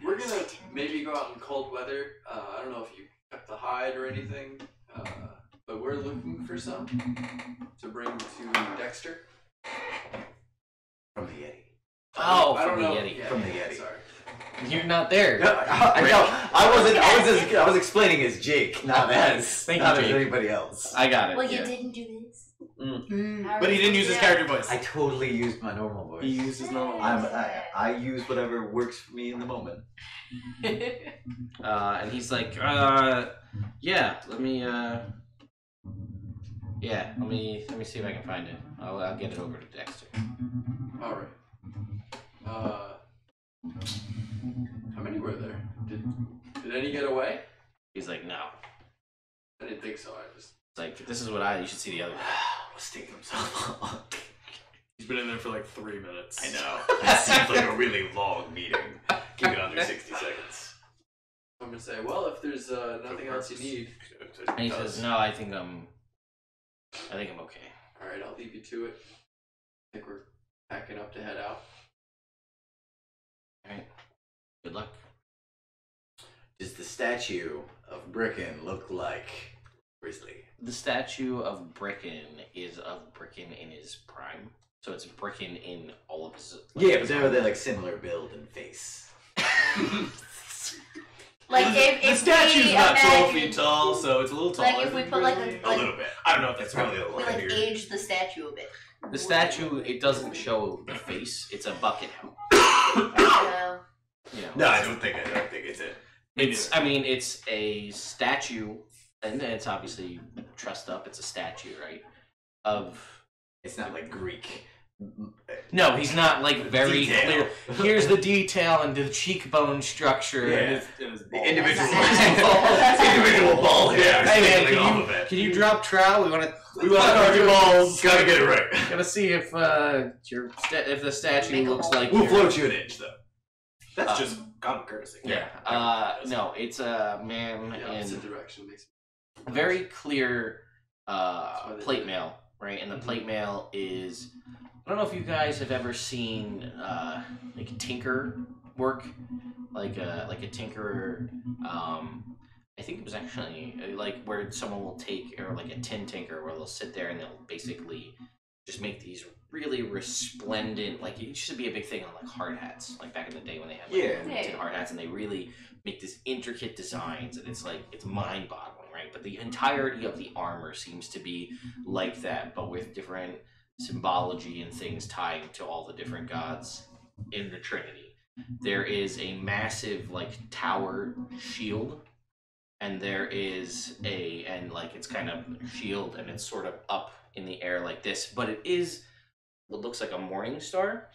we're gonna maybe go out in cold weather. I don't know if you cut the hide or anything, but we're looking for some to bring to Dexter. From the Yeti. Oh, I don't from the know. Yeti. Yeah, From the Yeti. Sorry. You're not there. I was explaining as Jake, not as Thank you, not as Jake. anybody else. I got it. Well, you yeah. didn't do this. But he didn't use his character voice. I totally used my normal voice. He used his normal voice. I use whatever works for me in the moment. And he's like, yeah, let me see if I can find it. I'll get it over to Dexter. All right. How many were there? Did any get away? He's like, no. I didn't think so. I just. It's like, this is what you should see the other. What's taking him so long? He's been in there for like 3 minutes. I know. That seems like a really long meeting. Keep it under 60 seconds. I'm gonna say, well, if there's nothing else you need, And he says, no, I think I'm okay. all right, I'll leave you to it. I think we're packing up to head out. Alright. Good luck. Does the statue of Brickon look like Grizzly? The statue of Brickon is of Brickon in his prime. So it's Brickon in all of his... Yeah, but they're like similar build and face. Like if The we statue's about 12 imagine- feet tall, so it's a little taller. Like if we put like a A little bit. I don't know if It's that's probably a probably little we like heavier. age the statue a bit. The statue, it doesn't show the face. It's a bucket. No, I don't think it's it. It's a statue, and it's obviously trussed up. It's a statue, right? It's not like Greek. No, he's not like very Detail. clear. Here's the detail and the cheekbone structure. Yeah. in his The ball. individual, That's individual ball hair. Hey man, sticking off of it. can you drop trowel? We want to Our balls. Gotta get it right. gotta see if if the statue Make a looks hole. like We'll your- float you an inch, though. That's just common courtesy. Yeah. No, it's a man The opposite in direction makes. very clear why they plate do it. mail, right? And the plate mail is, I don't know if you guys have ever seen like tinker work, like a tinkerer. I think it was actually like where someone will take, or like a tin tinker, where they'll sit there and they'll basically just make these really resplendent, like it used to be a big thing on like hard hats, like back in the day when they had like tin hard hats, and they really make these intricate designs, and it's mind-boggling, right? But the entirety of the armor seems to be like that, but with different symbology and things tying to all the different gods in the Trinity. There is a massive like tower shield, and there is it's kind of shield, and it's sort of up in the air like this, but it is what looks like a morning star.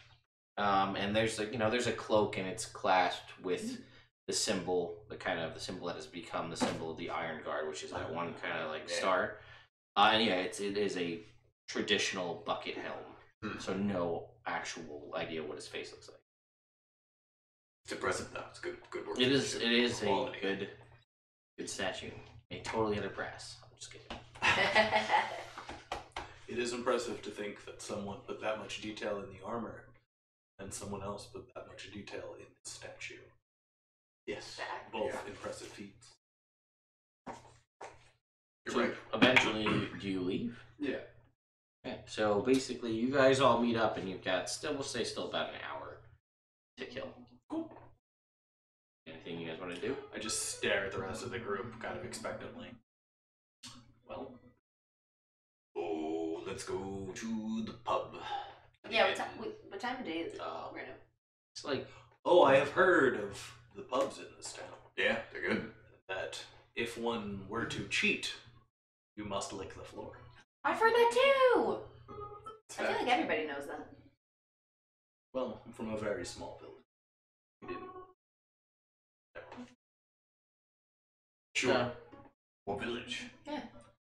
And there's there's a cloak, and it's clasped with the symbol, the symbol that has become the symbol of the Iron Guard, which is that one kind of star. And yeah, it is a traditional bucket helm. So no actual idea what his face looks like. It's impressive though. It's good work. It is a good statue. Made totally out of brass. I'm just kidding. It is impressive to think that someone put that much detail in the armor, and someone else put that much detail in the statue. Yes. Both impressive feats. So eventually, do you leave? Yeah. Okay. So basically, you guys all meet up, and you've got we'll say about an hour to kill. Cool. Anything you guys want to do? I just stare at the rest of the group, kind of expectantly. Well. Oh, let's go to the pub. Yeah, what time of day is it? Random. It's like... Oh, I have heard of the pubs in this town. Yeah, they're good. That if one were to cheat, you must lick the floor. I've heard that too! I feel like everybody knows that. Well, I'm from a very small village. We didn't. Sure. No. What village? Yeah.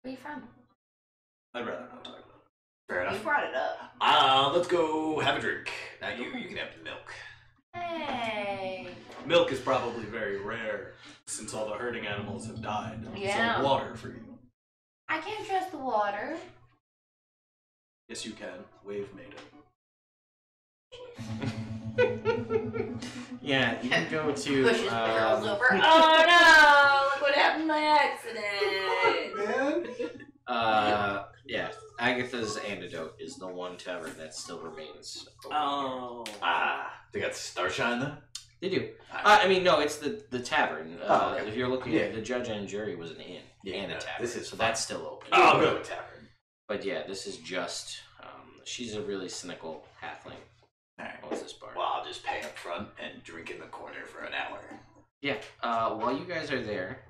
Where are you from? I'd rather not talk about it. Fair You enough. brought it up. Let's go have a drink. Not you can have the milk. Hey. Milk is probably very rare, since all the herding animals have died. Yeah. So water for you. I can't trust the water. Yes, you can. Wave made it. Yeah, you can go to... Pushes barrels over. Oh no! Look what happened by accident! Man. Yeah, Agatha's antidote is the one tavern that still remains open. Oh. They got Starshine though? They do. I mean, no, it's the tavern. Okay. If you're looking at the judge and jury was an inn and a tavern. This is so fun. that's still open. Oh, I'll go with tavern. But yeah, this is just. She's a really cynical halfling. Alright. Owns this bar. Well, I'll just pay up front and drink in the corner for an hour. Yeah. While you guys are there,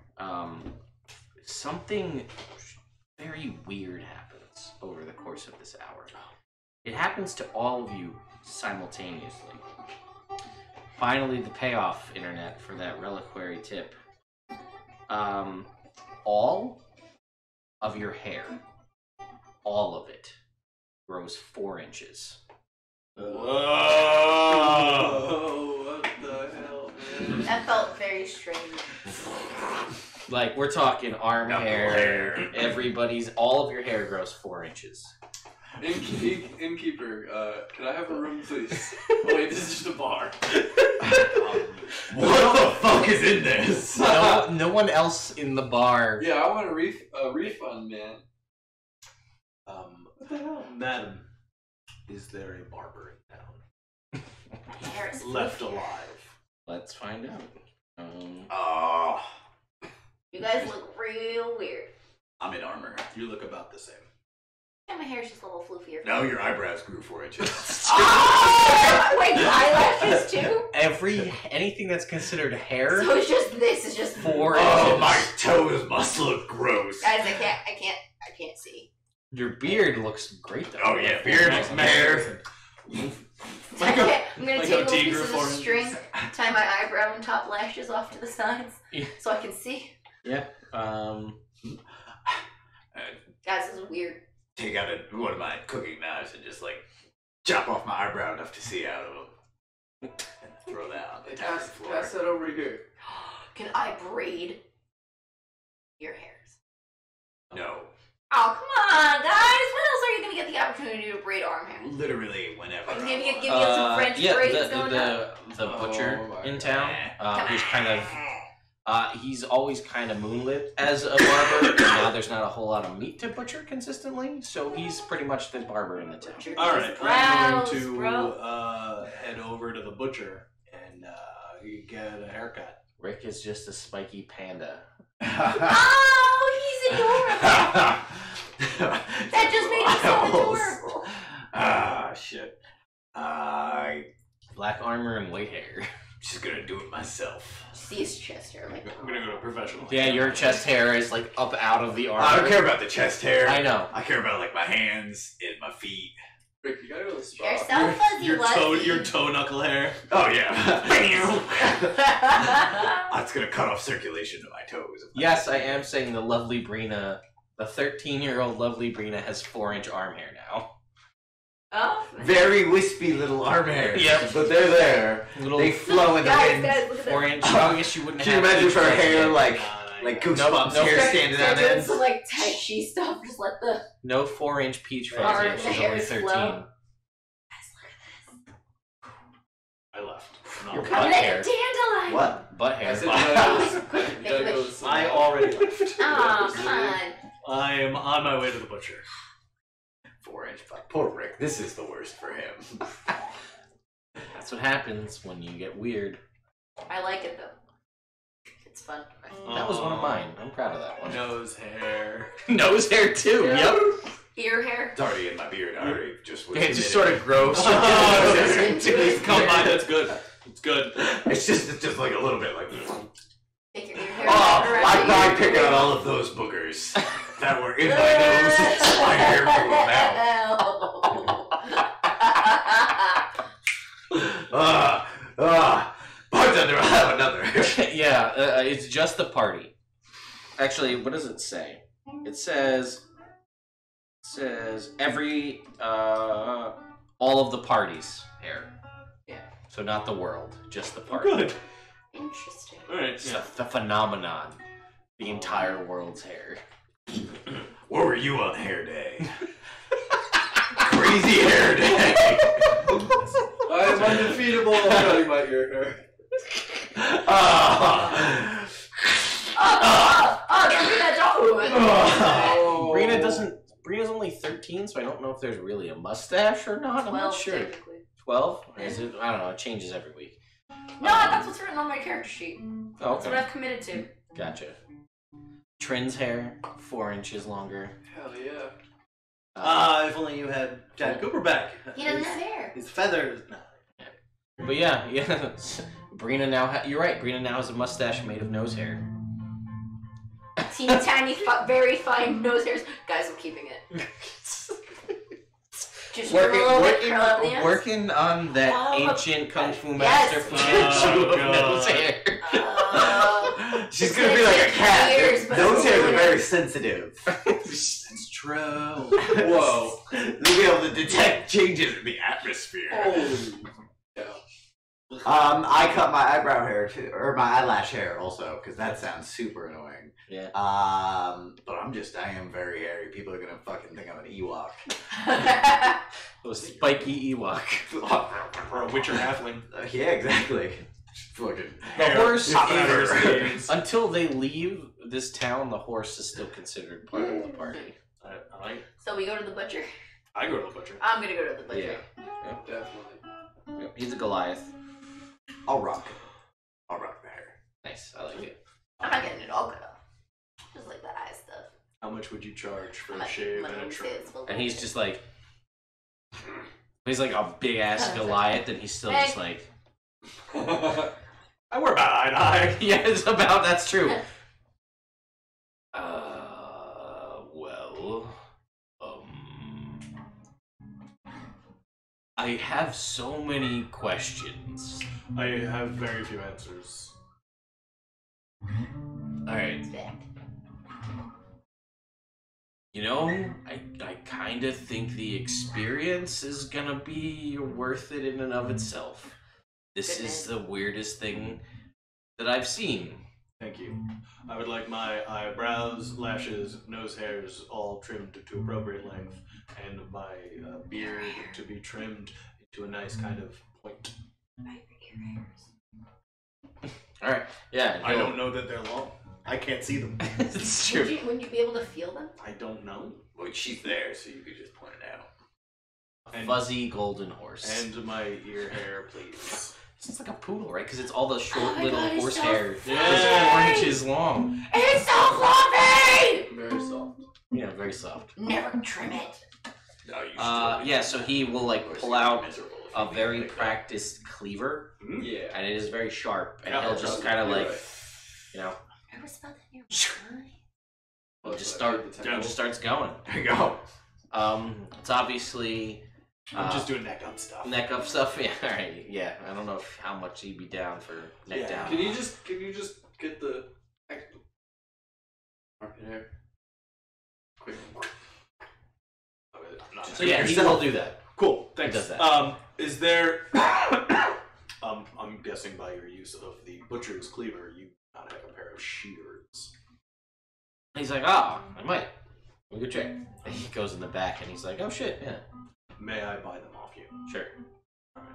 something very weird happens over the course of this hour. It happens to all of you simultaneously. Finally, the payoff, internet, for that reliquary tip. All of your hair, all of it, grows 4 inches. Oh, what the hell, man? That felt very strange. Like, we're talking arm Knuckle hair, all of your hair grows 4 inches. Innkeeper, can I have a room, please? Oh wait, this is just a bar. What the fuck is in this? No one else in the bar. Yeah, I want a refund, man. What the hell? Madam, is there a barber in town? Hair is Left fluffy. alive. Let's find out. Oh, You guys look real weird. I'm in armor. You look about the same. Yeah, my hair's just a little floofier. No, your eyebrows grew 4 inches. Oh! Wait, eyelashes too? Anything that's considered hair. So it's just this is just 4 Oh, inches. my toes must look gross. Guys, I can't see. Your beard looks great though. Oh yeah, beard, hair. I'm gonna like take how a little T piece grew of the 4 inches. string, tie my eyebrow and top lashes off to the sides, Yeah. so I can see. Yeah. Guys, this is weird. Take out one of my cooking knives and just like chop off my eyebrow enough to see out of them. And throw that on the tavern floor. Pass that over here. Can I braid your hairs? No. Oh, come on, guys! When else are you gonna get the opportunity to braid arm hair? Literally whenever. Give me I want. some French braids going on. the butcher Oh my in God. town, Come who's on. kind of he's always kind of moonlit as a barber. And now there's not a whole lot of meat to butcher consistently, so he's pretty much the barber in the town. All right, I'm Grouse, going to bro. head over to the butcher and get a haircut. Rick is just a spiky panda. Oh, he's adorable! That just made me so adorable. Ah, shit. Black armor and white hair. just gonna do it myself. See his chest hair like. I'm gonna go to a professional. Yeah, your chest hair is like up out of the armor. I don't care about the chest hair. I know. I care about like my hands and my feet. Rick, you gotta go to the spa. You're so fuzzy, Your toe knuckle hair. Oh yeah. That's gonna cut off circulation to my toes. Yes, I am saying the lovely Brina, the 13-year-old lovely Brina has 4-inch arm hair now. Oh. Very wispy little arm hairs. Yep. But they're there. Little They flow in the wind. Guys, look at 4-inch. I guess you wouldn't Can you have imagine each her one hair yet. like Goosebumps no, hair standing Start on doing end? some like Tai Chi stuff. Just let the. No 4-inch peach fuzz Arm yet. She's only hairs 13. flow. I left. Your No. butt I'm hair. like a dandelion. What? Butt I hair. said you gotta go to the spa. I already left. Oh, come on. I am on my way to the butcher. 4-inch butt. Poor Rick. This is the worst for him. That's what happens when you get weird. I like it though. It's fun. That was one of mine. I'm proud of that one. Nose hair. Nose hair too. Yep. Ear hair. It's already in my beard. I already just was It just admitted. sort of grows. Come on, that's good. It's good. It's just like a little bit like. Take your ear hair. Oh, I tried picking out all of those boogers that were in my nose. So my hair grew out. Bartender, I'll have another. Yeah, it's just the party. Actually, what does it say? It says every all of the parties hair. Yeah. So not the world, just the party. Good. Interesting. Alright, It's yeah. the phenomenon. The entire world's hair. Where were you on hair day? Crazy hair day. I am undefeatable. I'm cutting my ear hair. Don't do that, don't. Oh. Brina's only 13, so I don't know if there's really a mustache or not. I'm not sure. Technically. 12? Or is it? I don't know. It changes every week. No, that's what's written on my character sheet. Oh, That's what okay. I've committed to. Gotcha. Trin's hair, 4 inches longer. Hell yeah. If only you had Jack Cooper back. He doesn't have hair. His feathers. No. But yeah. Brina now, you're right, Brina now has a mustache made of nose hair. Teeny tiny, very fine nose hairs. Guys, I'm keeping it. Just a little bit curl up the ends. Working on that Oh, ancient kung fu yes. master Fumanchu of God. nose hair. She's gonna be like a cat. Years, but Those hairs are it's very sensitive. That's true. Whoa. They'll be able to detect changes in the atmosphere. Holy. Yeah. I cut my eyebrow hair too, or my eyelash hair also, because that sounds super annoying. Yeah. But I am very hairy. People are gonna fucking think I'm an Ewok. A spiky Ewok. Or a Witcher halfling. Yeah, exactly. Fucking The horse popping out of is, her ears. until they leave this town, the horse is still considered part of the party. So we go to the butcher. I go to the butcher. I'm gonna go to the butcher. Definitely. Yep, he's a Goliath. I'll rock. I'll rock the hair. Nice, I like it. I'm not getting it all cut off. Just like the eye stuff. How much would you charge for I'm a not- shave I'm and a gonna trim? say it's a little And he's bit. just like, he's like a big ass Goliath, and he's still Hey. just like, I wear about eye to eye. yeah, it's about, that's true. Well, I have so many questions. I have very few answers. Alright, It's back. you know, I kind of think the experience is gonna be worth it in and of itself. This is the weirdest thing that I've seen. Thank you. I would like my eyebrows, lashes, nose hairs all trimmed to appropriate length, and my beard to be trimmed to a nice kind of point. Alright, yeah. I don't know that they're long. I can't see them. It's true. Wouldn't you be able to feel them? I don't know. Well, she's there, so you could just point it out. A fuzzy golden horse. And my ear hair, please. It's like a poodle, right? Because it's all the short my little God, it's horse so hair. Yeah. It's 4 inches long. It's so fluffy! Very soft. Yeah, very soft. Never trim it. No, you Yeah, so he will like pull out a very practiced cleaver, Yeah. and it is very sharp, and Yeah, he'll just kind of like, right. you know, I was about that in your mind. it just starts going. There you go. It's obviously I'm just doing neck up stuff. neck up stuff. Yeah, all right. Yeah, I don't know how much he'd be down for neck Yeah. down. Can you just get the armpit hair? Quick. So yeah, he will do that. Cool. Thanks. He does that. Is there? I'm guessing by your use of the butcher's cleaver, you not have a pair of shears. He's like, I might. We go check. And he goes in the back, and he's like, oh shit, yeah, May I buy them off you? sure. All right.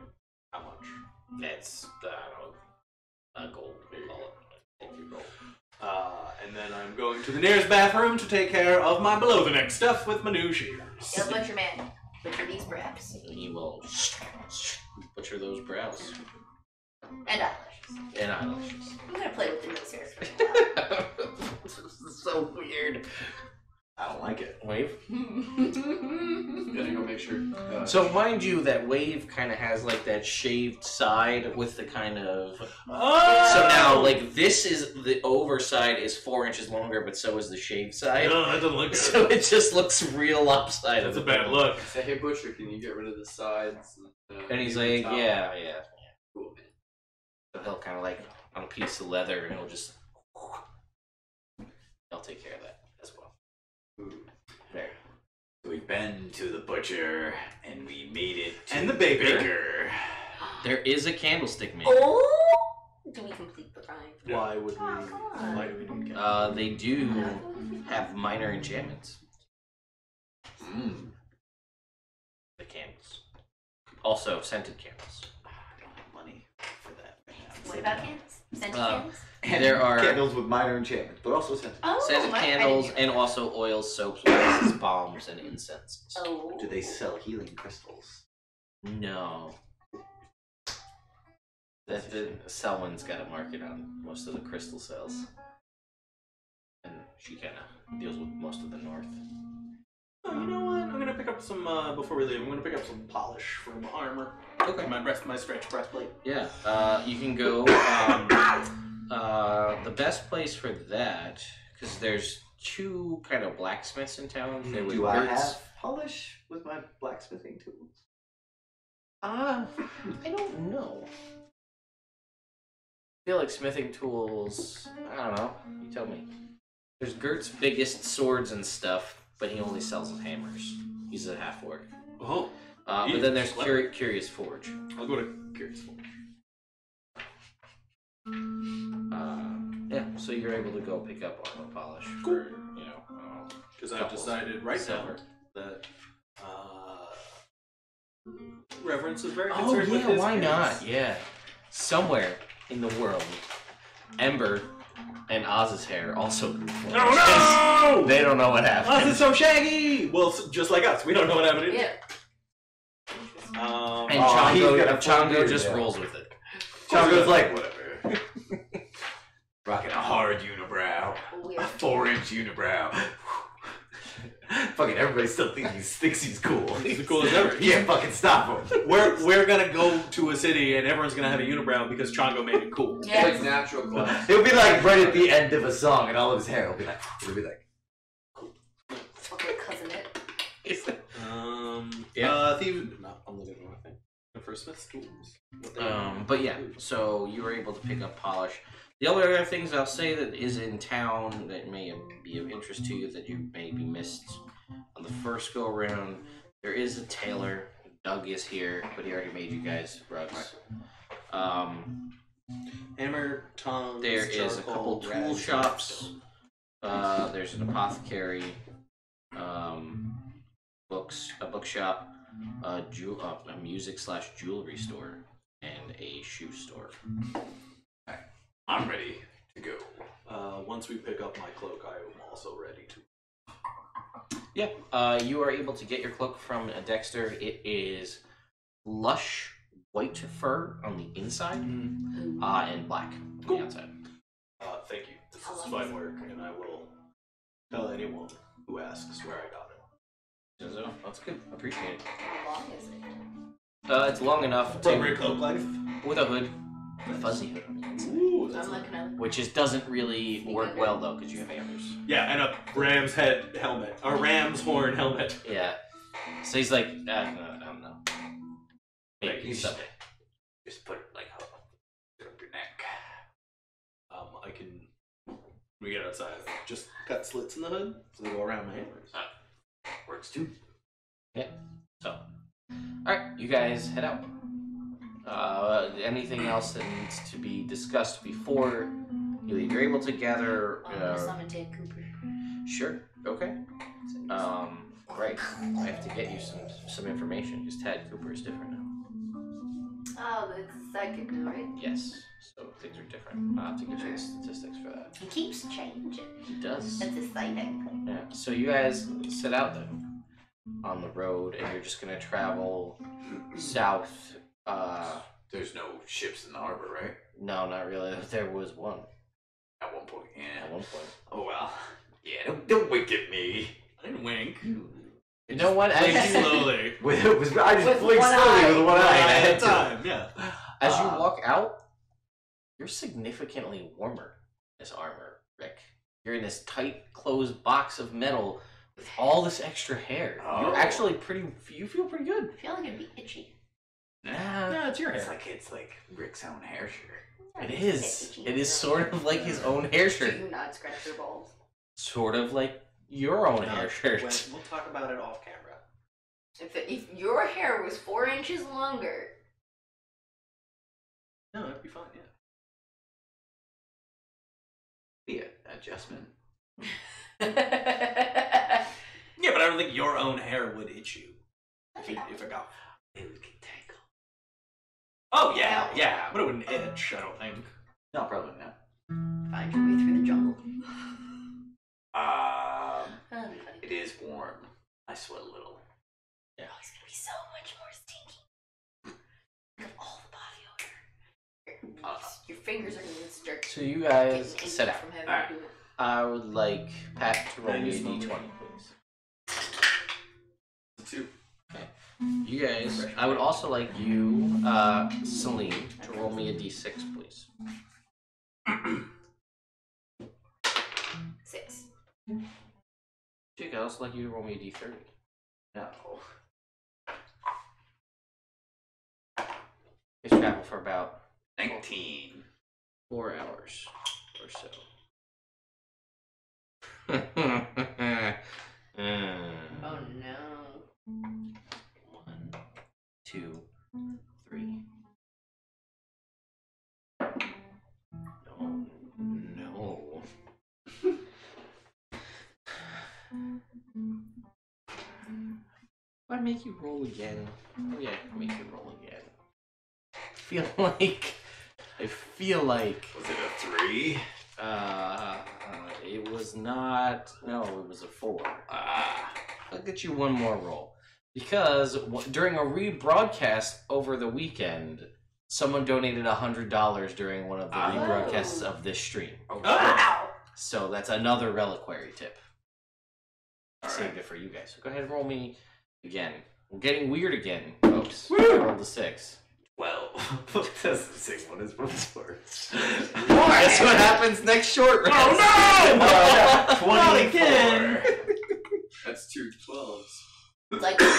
How much? That's a gold. We call it. Take your gold. And then I'm going to the nearest bathroom to take care of my below the neck stuff with my new shears. Yeah, butcher man. Butcher these brows. And he will butcher those brows And eyelashes. and eyelashes. I'm gonna play with the nose hairs for a while. This is so weird. I don't like it. Wave. Gotta go make sure. So mind you, that Wave kind of has like that shaved side with the kind of. Oh! So now, like this is the overside is 4 inches longer, but so is the shaved side. No, that doesn't look good. So it just looks real lopsided. That's a bad look. Say, hey butcher, can you get rid of the sides? And he's leave the like, top? yeah. Cool, man. So he'll kind of like on a piece of leather, and he'll just. I'll take care of that as well. Ooh. There. We've been to the butcher and we made it to And the baker. There is a candlestick man. Oh! Do we complete the rhyme? Why would we? Oh, come on. Why do we need candles? They do have minor enchantments. The candles. Also, scented candles. I don't have money for that right now. What about candles? Scented Um, candles? And There are- candles with minor enchantments, but also scented. Oh, Scented I candles didn't and hear also oils, soaps, waxes, balms, and incenses. that. Oh. Do they sell healing crystals? No. The Selwyn's got a market on most of the crystal sales. And she kind of deals with most of the north. Oh, you know what? I'm gonna pick up some before we leave. I'm gonna pick up some polish for my armor. Okay. My stretch breastplate. Yeah, you can go. The best place for that, because there's 2 kind of blacksmiths in town. There Do I have polish with my blacksmithing tools? I don't know. I feel like smithing tools. I don't know. You tell me. There's Gert's biggest swords and stuff, but he only sells hammers. He's a half orc. Oh. But then there's Curious Forge. I'll go to Curious Forge. Yeah, so you're able to go pick up armor polish for, you know, Because I've couple decided right silver. now that Reverence is very Oh concerned with yeah, his why appearance. not? Yeah, somewhere in the world, Ember and Oz's hair also grew forage. Oh no! They don't know what Oz happened. is so shaggy! Well, just like us. We don't know what happened. Yeah. And Oh, he's got a Chongo full just beard, yeah. rolls with it. Chongo's like, Whatever. Rocking a hard unibrow. Weird. A 4-inch unibrow. fucking everybody still thinks he's cool. He's the coolest ever. You can't fucking stop him. We're gonna go to a city and everyone's gonna have a unibrow because Chongo made it cool. It's Yeah. like natural glass. It'll be like right at the end of a song, and all of his hair will be like, Fucking cousin it. Thieves. No, I'm looking at one thing. For Smith's tools. What they- But yeah, so you were able to pick up polish. The other things I'll say that is in town that may be of interest to you that you maybe missed on the first go around. There is a tailor. Doug is here, but he already made you guys rugs. Hammer, tongs, There is a couple charcoal, tool rags, shops. There's an apothecary, a bookshop, a music/jewelry store, and a shoe store. I'm ready to go. Once we pick up my cloak, I am also ready to. Yeah, you are able to get your cloak from Dexter. It is lush white fur on the inside, and black on the outside. Thank you. This is fine work, and I will tell anyone who asks where I got it. So, that's good. Appreciate it. How long is it? It's long enough to Appropriate cloak life. with a hood, a fuzzy hood on the inside, Ooh, I'm looking at which doesn't really work well though because you have antlers. yeah, and a ram's head helmet, a ram's horn helmet. Yeah. So he's like, I don't know. Maybe You someday. Just put it like up your neck. I can. We get outside. Just cut slits in the hood so they go around my antlers. Works too. Yeah. So, all right, you guys head out. Anything else that needs to be discussed before you leave? You're able to gather. I'm gonna summon Ted Cooper. Sure. Okay. Right. I have to get you some information because Tad Cooper is different now. Oh, but it's psychic now, right? Yes. So things are different. I'll have to get you the statistics for that. He keeps changing. He does. That's exciting. Yeah. So you guys set out then on the road, and you're just gonna travel south. There's no ships in the harbor, right? No, not really. There was one At one point, yeah. at one point. Oh well. Yeah, don't wink at me. I didn't wink. You know what? Blink As, slowly. I just With blinked one slowly eye. with one eye. And I At had a to. time, yeah. as you walk out, you're significantly warmer in this armor, Rick. You're in this tight, closed box of metal with all this extra hair. You're Oh. actually you feel pretty good. I feel like it'd be itchy. Nah, Yeah, it's your It's hair. like Rick's own hair shirt. it is. It is sort of like his own hair Do shirt. you not scratch your balls? Sort of like your own hair shirt. We'll talk about it off camera. If your hair was 4 inches longer, No, it'd be fine, yeah. Be an adjustment. yeah, Yeah, but I don't think your own hair would itch you if it got. It would get tangled. Oh yeah, but it wouldn't itch. I don't think. No, probably not. find your way through the jungle. That'd be funny. It is warm. I sweat a little. Yeah. Oh, he's gonna be so much more stinky. Look at all the body odor. Your fingers are gonna start. So you guys getting set itchy out. from having Alright. to do it. I would like Pat to roll Can I me a use d20, mine? please. 2. You guys, I would also like you, Celine, to roll me a d6, please. 6. Jake, I'd also like you to roll me a d30. No. You guys travel for about 19. 4 hours or so. Oh no. 1, 2, 3. Oh no. Why make you roll again? Oh yeah, make you roll again. I feel like Was it a 3? it was not. No, it was a 4. I'll get you one more roll because during a rebroadcast over the weekend, someone donated $100 during one of the rebroadcasts of this stream. Wow. So that's another reliquary tip. I All saved right. it for you guys. So go ahead and roll me again. We're getting weird again, folks. I rolled a 6. 12. That's the same one as before. Guess what happens next short rest? Oh no! 24. That's 2 12s. It's like, guys,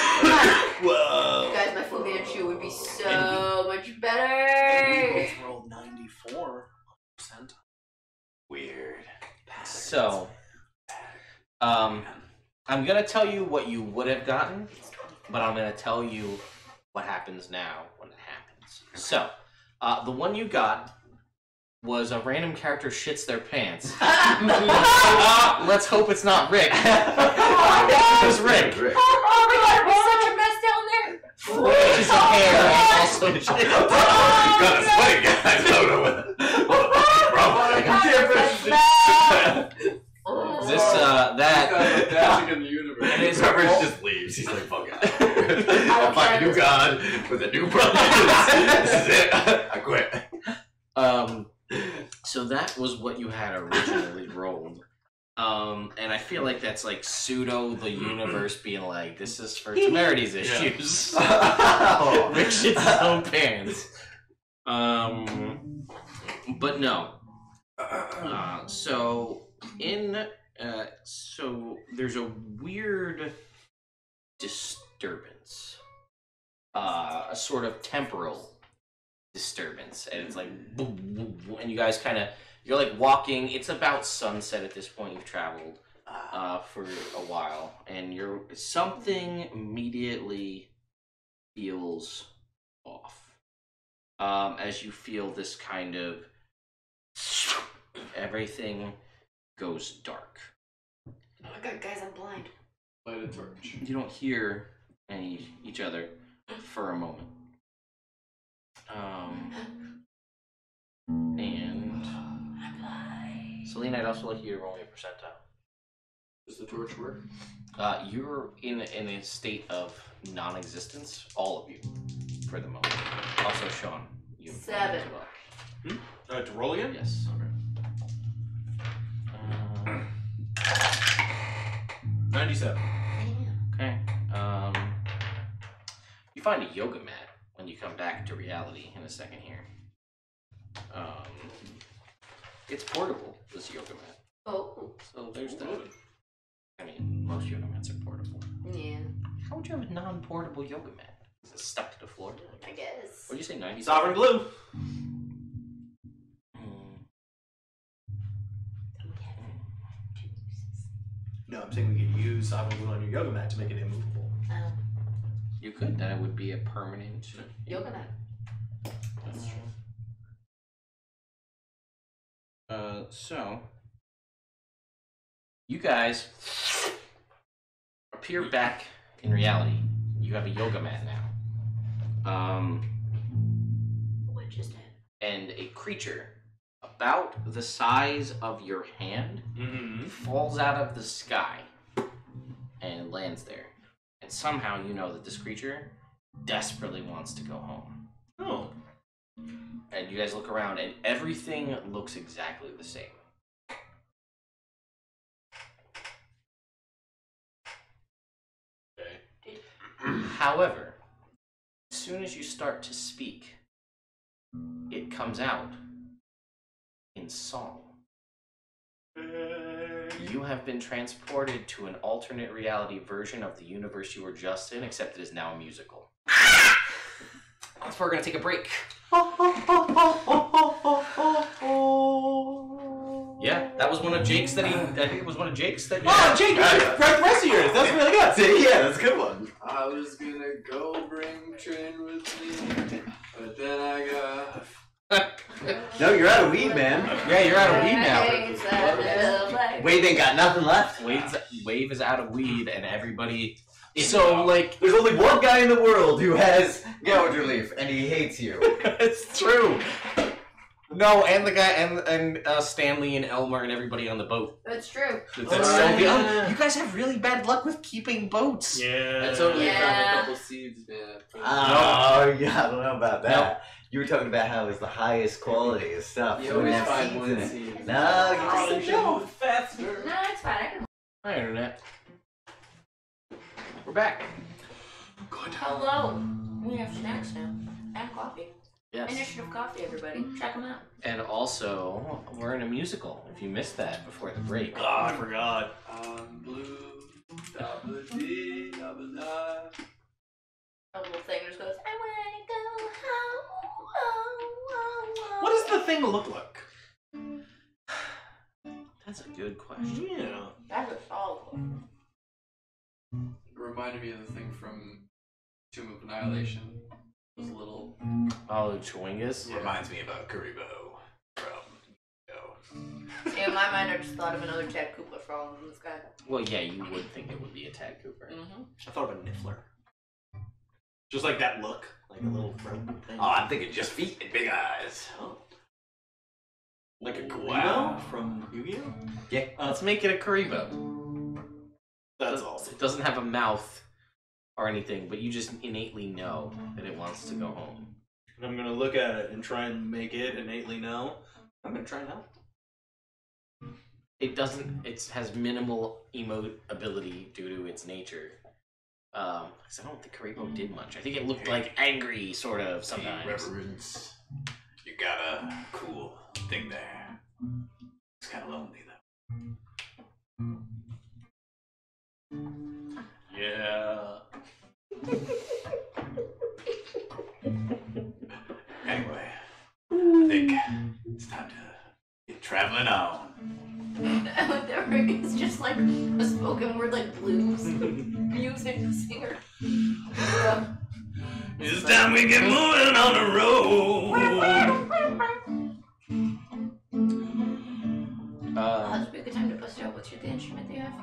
Whoa. my Fu Manchu would be so much We better. both rolled 94%. Weird. So, I'm gonna tell you what you would have gotten, but I'm gonna tell you what happens now when it happens. So, the one you got was a random character shits their pants. Let's hope it's not Rick. It was Rick. Oh my god, it was such a mess down there. 4 inches of hair and also shit. God, it's funny, guys. I don't know what the fuck is wrong with it. This, that. Magic in the universe. It is Trevor all- just leaves. He's like, fuck it. I'll find a new god with a new purpose. This is it. I quit. So that was what you had originally rolled. And I feel like that's like pseudo the universe being like, this is for Temerity's issues. Rick shits his own pants. But no. So there's a weird disturbance. A sort of temporal disturbance. And it's like, boom, boom, boom, and you guys you're like walking. It's about sunset at this point. You've traveled for a while, and something immediately feels off as you feel this kind of everything goes dark. Oh my god, guys, I'm blind. Light a torch. You don't hear each other for a moment. And Selena, I'd also like you to roll me a percentile. Does the torch work? You're in a state of non-existence, all of you, for the moment. Also, Sean, you 7. as well. To roll again? Yes. Okay. 97. Okay. You find a yoga mat when you come back to reality in a second here. It's portable, this yoga mat. Oh. So there's that. I mean, most yoga mats are portable. Yeah. How would you have a non-portable yoga mat? Is it stuck to the floor? I guess. What did you say, 90? Sovereign Blue. No, I'm saying we could use Sovereign Blue on your yoga mat to make it immovable. You could. Then it would be a permanent Yoga mat. That's true. So you guys appear back in reality. You have a yoga mat now. What just happened? And a creature about the size of your hand falls out of the sky and lands there. And somehow you know that this creature desperately wants to go home. Oh. And you guys look around and everything looks exactly the same. Okay. However, as soon as you start to speak, it comes out in song. You have been transported to an alternate reality version of the universe you were just in, except it is now a musical. That's where we're gonna take a break. Yeah, that was one of Jake's that I think it was one of Jake's that Oh, Jake, you should write the rest of yours. That's really good. Yeah, that's a good one. I was gonna go bring Trin with me, but then I got. No, you're out of weed, man. Yeah, you're out of weed now. Wade ain't got nothing left. Wave is out of weed, and everybody. So, like, there's only one guy in the world who has gout relief, and he hates you. It's true. No, and the guy, and Stanley and Elmer and everybody on the boat. That's true. You guys have really bad luck with keeping boats. Yeah. I totally found a Yeah. couple seeds, man. Oh, yeah, I don't know about that. You were talking about how it was the highest quality of stuff. You So we always have find seeds one in it. seed. No, you just don't know. faster. No, it's fine. I can. Hi, Internet. We're back. Hello. We have snacks now. And coffee. Yes. Initiative Coffee, everybody. Check them out. And also, we're in a musical, if you missed that before the break. Oh, I forgot. Blue, dabba-dee, dabba-da. A little thing just goes, I wanna go home. Oh. What does the thing look like? That's a good question. Yeah. That's a solid one. It reminded me of the thing from Tomb of Annihilation. It was a little. Oh, Chewingus? Yeah. Reminds me of a Karibo from. See, in my mind, I just thought of another Tad Koopa falling from the sky. Well, yeah, you would think it would be a Tad Cooper. Mm-hmm. I thought of a Niffler. Just like that look. Like a little throat thing. Oh, I'm thinking just feet and big eyes. Like a Karibo Wow. from Yu-Gi-Oh? Yeah, let's make it a Karibo. That's awesome. It doesn't have a mouth or anything, but you just innately know that it wants to go home. And I'm gonna look at it and try and make it innately know. I'm gonna try and help. it doesn't. It has minimal emote ability due to its nature. Because I don't think Karibo did much. I think it looked like angry, sort of, sometimes. Reverence. You got a cool thing there. It's kind of lonely, though. Yeah. Anyway, I think it's time to get traveling on. It's just like a spoken word, like blues music singer. It's time we get moving on the road. This would be a good time to bust out. What's the instrument they have?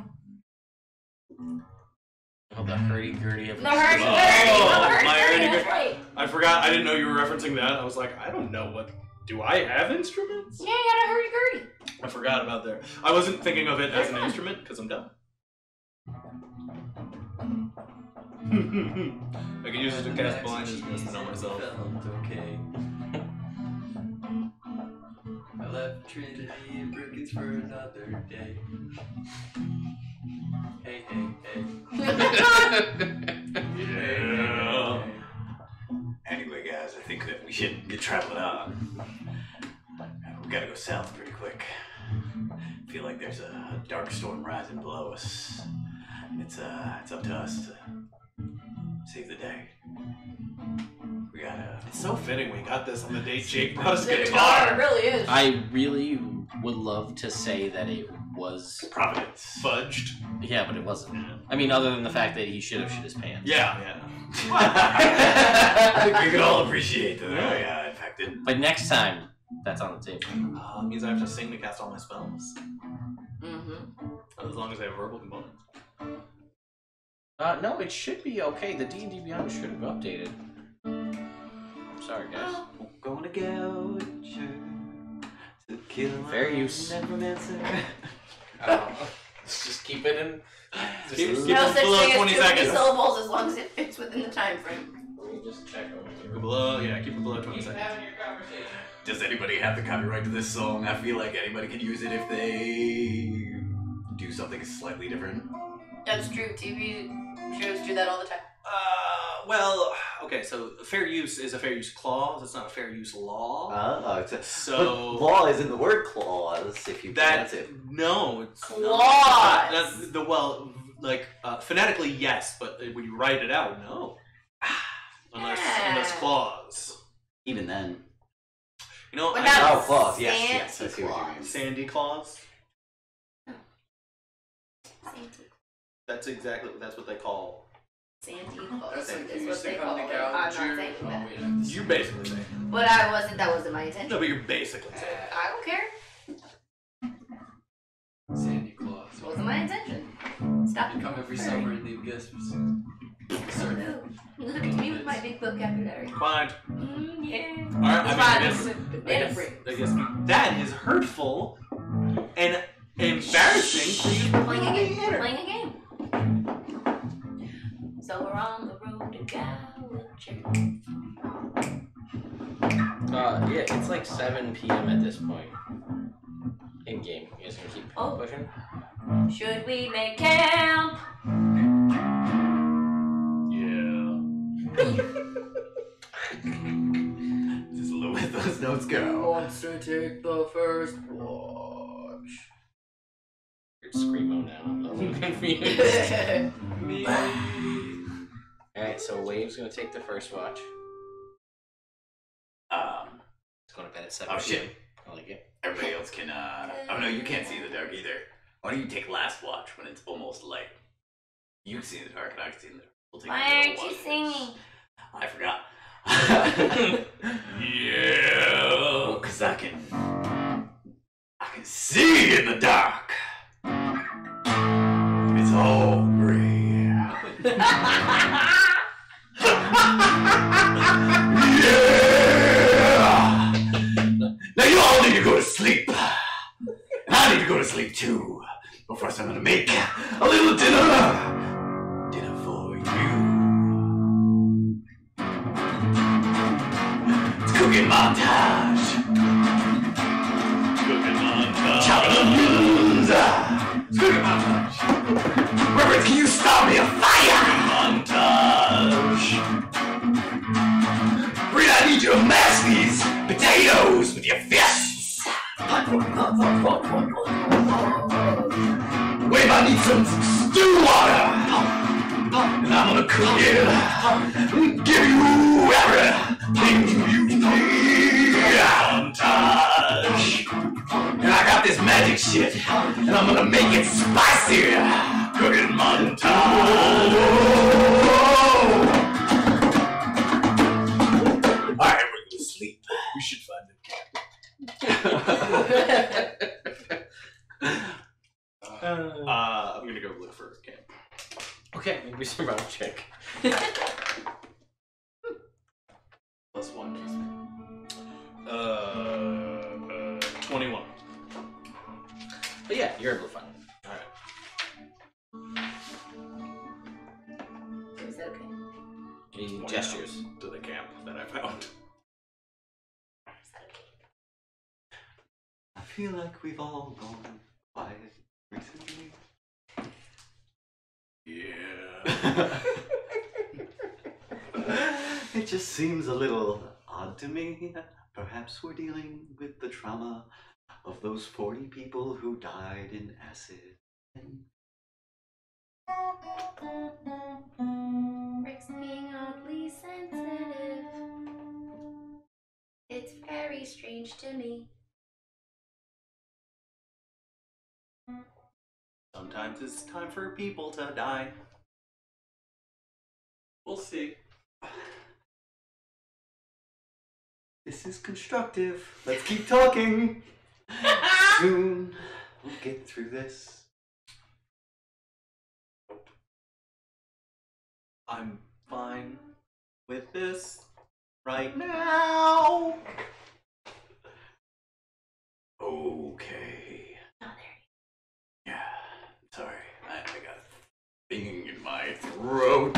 Oh, the hurdy-gurdy of The hurdy-gurdy! my hurdy-gurdy. That's right. I forgot. I didn't know you were referencing that. I was like, I don't know what. Do I have instruments? Yeah, you got a hurdy-gurdy. I forgot about that. I wasn't thinking of it as an instrument because I'm dumb. I can use it to cast blindness to know myself. Felt okay. I left Trinity and Brickon's for another day. Hey, hey, hey. Yeah. Anyway, guys, I think that we should get traveling on. We gotta go south pretty quick. I feel like there's a dark storm rising below us. It's up to us to save the day. We gotta. It's so fitting we got this on the day Jake brought us It guitar. really is. I really would love to say that it was Providence. Fudged. Yeah, but it wasn't. I mean, other than the fact that he should have shit his pants. Yeah. I think we can all appreciate that. Yeah, in fact, it. But next time, that's on the table. Means I have to sing to cast all my spells. Mm-hmm. As long as I have verbal components. No, it should be okay. The D&D Beyond should have updated. Sorry, guys. Gonna go to church to kill Fair use. necromancer. Let's just keep it in. Keep No it such below thing 20 as too many seconds. syllables as long as it fits within the time frame. Let me just check over Keep here. it below, keep it below 20 seconds. having your conversation. Does anybody have the copyright to this song? I feel like anybody can use it if they do something slightly different. That's true. TV shows do that all the time. Well, okay, so fair use is a fair use clause. It's not a fair use law. It's a, So- but law is in the word clause if you pronounce it. No, it's Clause. phonetically yes, but when you write it out, no. Unless clause. Even then. You know, What I about Oh, clause. Yes, Santa yes, I see what you mean. Claus? Sandy clause. Santa. That's what they call. Sandy Claus. That's like Is you what used to they come call to it. I'm not Gouger. saying Oh, that. we have to You basically say. But I wasn't. That wasn't my intention. No, but you're basically saying. I don't care. Sandy Claus. It wasn't my intention. Stop. You come every summer and leave gifts. No. Look at me with my big vocabulary. Fine. Yeah. Alright, That's I why mean, this is a banana free. I guess that is hurtful and embarrassing for you to be Playing a game. here. Playing a game. So we're on the road to Gouger. Yeah, it's like 7 p.m. at this point. In game. You guys gonna keep pushing? Should we make camp? Yeah. Just let those notes go. Wants to take the first watch. You're screamo now. I'm a little confused. Me. Alright, so Wave's gonna take the first watch. It's going to bed at 7 Oh p.m. shit. I like it. Everybody else can, oh no, you can't see in the dark either. Why don't you take last watch when it's almost light? You can see in the dark and I can see in the dark. We'll take Why the middle aren't you watches. singing? I forgot. Yeah, cause I can see in the dark. It's all gray. Yeah! Now you all need to go to sleep. And I need to go to sleep too. But first I'm gonna make a little dinner. Dinner for you. It's cooking montage. Cooking montage. Chopping onions. montage. Reverend, can you stop me? A fire montage. Brina, I need you to mash these potatoes with your fists. Wait, I need some stew water. And I'm gonna cook it and give you everything you need. Montage. And I got this magic shit, and I'm gonna make it spicy. Cooking montage. Alright, we're gonna sleep. We should find a camp. I'm gonna go look for a camp. Okay, make me survival check. +1. 21. But yeah, you're able to find it. Alright. Is that okay? He gestures. To the camp that I found. Is that okay? I feel like we've all gone quiet recently. Yeah. It just seems a little odd to me. Perhaps we're dealing with the trauma of those 40 people who died in acid. Rick's being oddly sensitive. It's very strange to me. Sometimes it's time for people to die. We'll see. This is constructive. Let's keep talking. Soon we'll get through this. I'm fine with this right now. Okay. Not there. Yeah, sorry. I got a thing in my throat.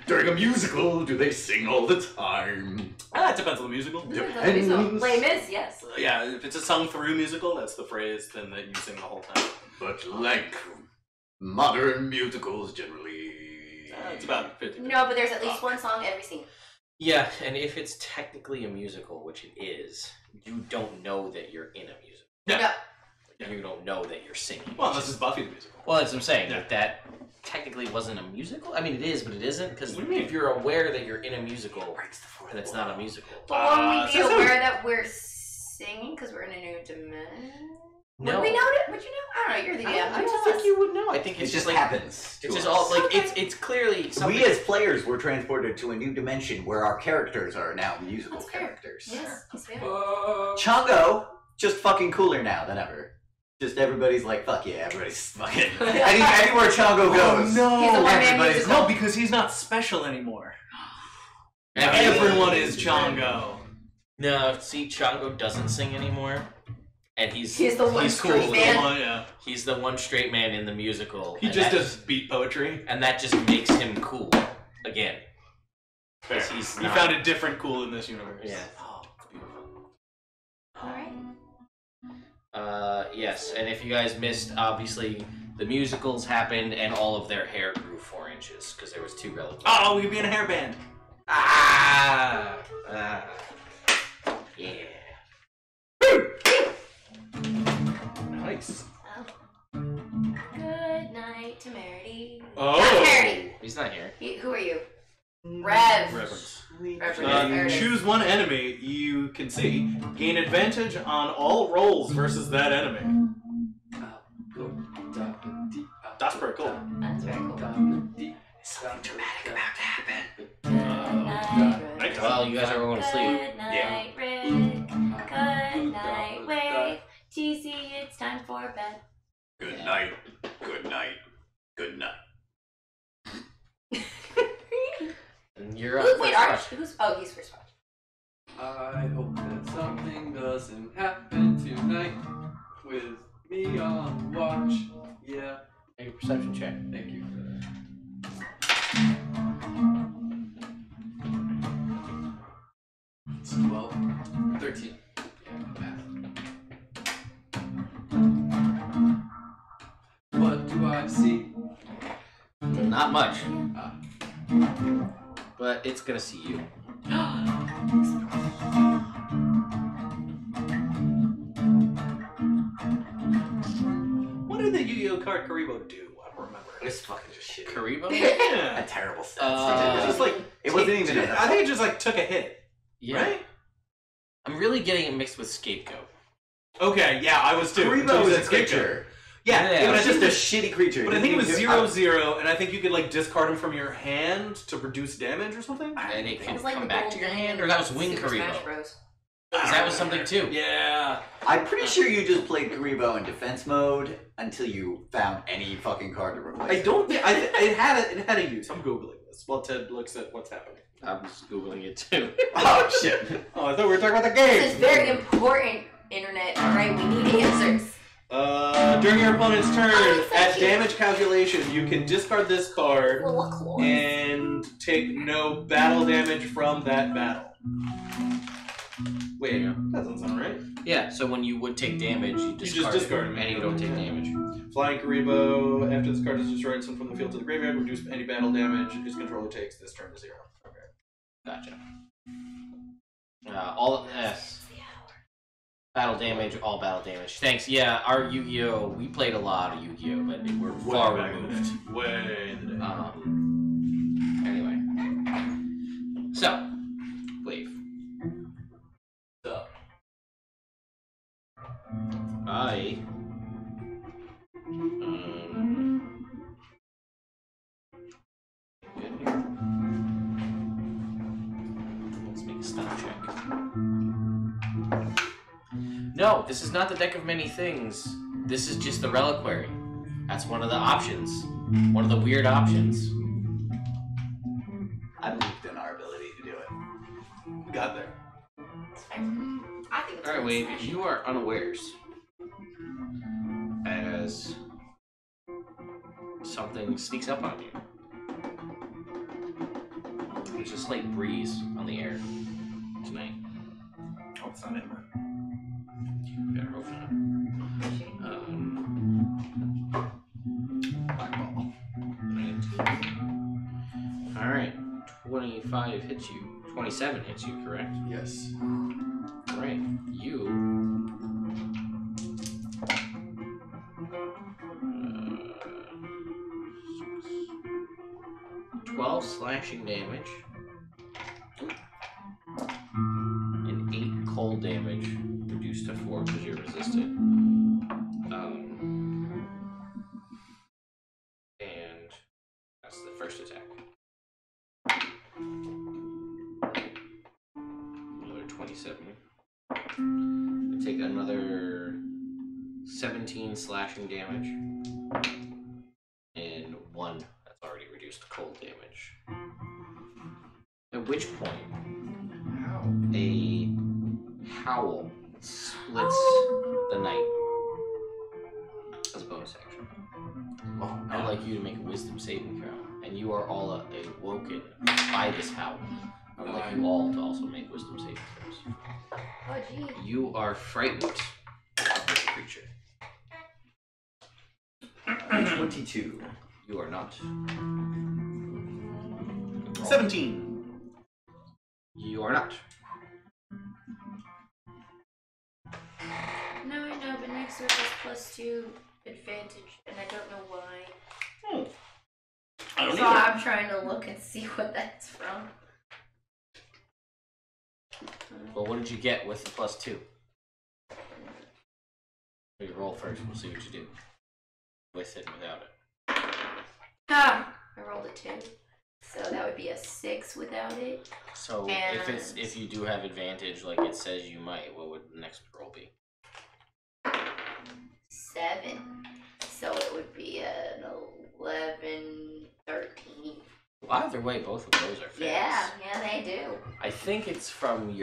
During a musical, do they sing all the time? It depends on the musical. Depends. Les Mis, yes. Yeah, if it's a sung-through musical, that's the phrase, then that you sing the whole time. But like modern musicals generally. It's about 50. No, but there's at least one song every scene. Yeah, and if it's technically a musical, which it is, you don't know that you're in a musical. Yeah. No. You don't know that you're singing. Well, this is Buffy the musical. Well, that's what I'm saying. Yeah. That technically wasn't a musical. I mean, it is, but it isn't. Because What do you mean? if you're aware that you're in a musical, then it's not a musical. But won't we be so- aware that we're singing because we're in a new dimension? No. Would we know it? Would you know? I don't know. You're the I DM. don't think you would know. I think It it's just like happens. It's to just us. all like Okay. it's clearly something. We as players were transported to a new dimension where our characters are now musical That's fair. characters. Yes, that's fair. Chongo, just fucking cooler now than ever. Just everybody's like, fuck yeah, everybody's fucking. Anywhere Chongo goes. He's a one-man everybody's musical. No, because he's not special anymore. Yeah, Everyone is Chongo. No, see, Chongo doesn't sing anymore, and He's the one he's straight cool. man. Oh, yeah. He's the one straight man in the musical. He and just that- does beat poetry. and that just makes him cool again. Fair. He's He not- found a different cool in this universe. Yeah. Oh, beautiful. Alright. Yes, and if you guys missed, obviously the musicals happened, and all of their hair grew 4 inches because there was 2 relatives. Oh, we'd be in a hairband. Yeah. Nice. Oh. Good night, Temerity. Oh. Not Temerity. He's not here. Who are you? Rev. Reverence. Reverend. Choose one enemy you can see. Gain advantage on all rolls versus that enemy. That's pretty cool. That's very cool. Something dramatic about to happen. Good night, Rick. Night. Well, you guys are going to sleep. Good night, Rick. Good night, Wake. TC, it's time for bed. Good night. Good night. Good night. And you're up. Wait, Arch? Who's? Oh, he's first watch. I hope that something doesn't happen tonight with me on watch. Yeah, Make a perception check. thank you for that. It's 12, 13. Yeah, math. do I see? Not much. But it's gonna see you. What did the Yu-Gi-Oh card Karibo do? I don't remember. It's fucking just shit. Karibo? Yeah. A terrible stats. Uh, It's just like it wasn't even. I think it just like took a hit. Yeah. Right? I'm really getting it mixed with Scapegoat. Okay, yeah, I was too. Karibo is a Scapegoat. creature. Yeah, Yeah, but I It's think just a shitty creature. But I think it was Didn't 0/0, and I think you could like discard him from your hand to reduce damage or something. And it can It's like come the back to your golden hand, or that was Wing Super Smash Karibo? Bros. Because that was something too. Yeah. I'm pretty sure you just played Karibo in defense mode until you found any fucking card to replace. I don't think it had a use. I'm googling this while Ted looks at what's happening. I was googling it too. Oh shit! Oh, I thought we were talking about the This is game. very important, internet. Alright, we need answers. During your opponent's turn, Oh, thank at you. damage calculation, you can discard this card Little claws. and take no battle damage from that battle. Wait, Yeah. that doesn't sound right. Yeah, so when you would take damage, you just discard, discard it, him. and you don't take damage. Flying Karibo, after this card is destroyed, sent from the field to the graveyard, reduce any battle damage his controller takes this turn to 0. Okay. Gotcha. All battle damage, all battle damage. Thanks. Yeah, our Yu-Gi-Oh! We played a lot of Yu-Gi-Oh! But we're far back in the removed. day. Way in the day. Anyway. So, wave. So, I good here. Let's make a stun check. No, this is not the deck of many things. This is just the reliquary. That's one of the options. One of the weird options. I believed in our ability to do it. Got there. I think it's Alright, really Wave, smash. you are unawares. As something sneaks up on you. There's a slight breeze on the air tonight. Oh, it's not in there. Better hope not. Blackball. Alright, 25 hits you. 27 hits you, correct? yes. Alright, you... 12 slashing damage. And 8 cold damage, reduced to 4 because you're resisted. And that's the first attack. Another 27. I take another 17 slashing damage. And 1 that's already reduced to cold damage. At which point, a howl splits the night as a bonus action. I would like you to make a wisdom saving throw, and you are all awoken by this howl. I would like you all to also make wisdom saving throws. Oh, gee. You are frightened of this creature. 22. You are not. 17. You are not. No, I know, but next one is +2 advantage, and I don't know why. I don't So either. I'm trying to look and see what that's from. Well, what did you get with the +2? You roll first. We'll see what you do. With it and without it. Ah! I rolled a 2. So that would be a 6 without it. So And- if you do have advantage, like it says you might, what would the next roll be? 7. So it would be an 11, 13. Well, either way, both of those are fails. Yeah, they do. I think it's from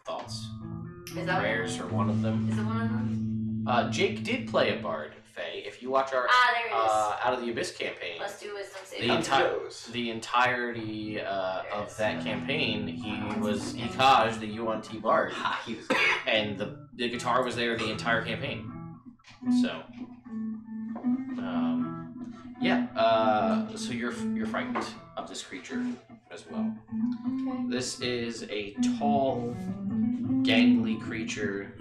thoughts, Is that prayers, or one of them. Is it one of them? Jake did play a bard, Faye. If you watch our There it is. Out of the Abyss campaign, +2 wisdom the saving. the entirety of that campaign, he caged the UNT bard, Ha, he was and the guitar was there the entire campaign. So, so you're frightened of this creature as well. Okay. This is a tall, gangly creature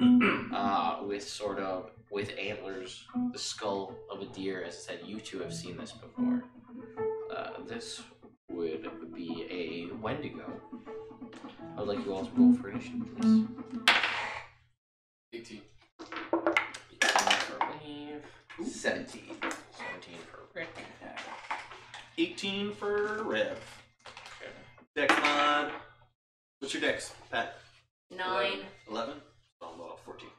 with antlers, the skull of a deer. As I said, you two have seen this before. This would be a Wendigo. I would like you all to roll for initiative, please. 18. 18 for Wave. 17. 17 for Rick. 18 for Rev. Okay. Dex mod. What's your dex, Pat? 9. 11? Oh, 14.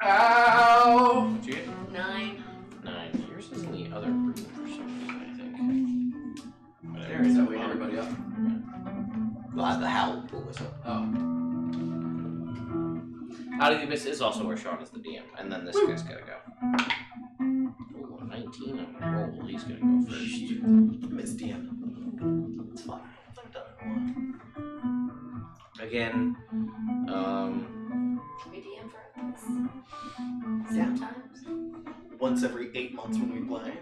Ow! What'd you get? 9. 9. Yours is in the other room for some reason, I think. There is that way everybody up. Well, the howl pull us up. Oh. Out of the Abyss is also where Sean is the DM, and then this guy's gotta go. Ooh, 19 on the roll. He's gonna go first. Miss DM. It's fine. I've done it a Again, We DM for this? Sometimes? Once every 8 months when we play.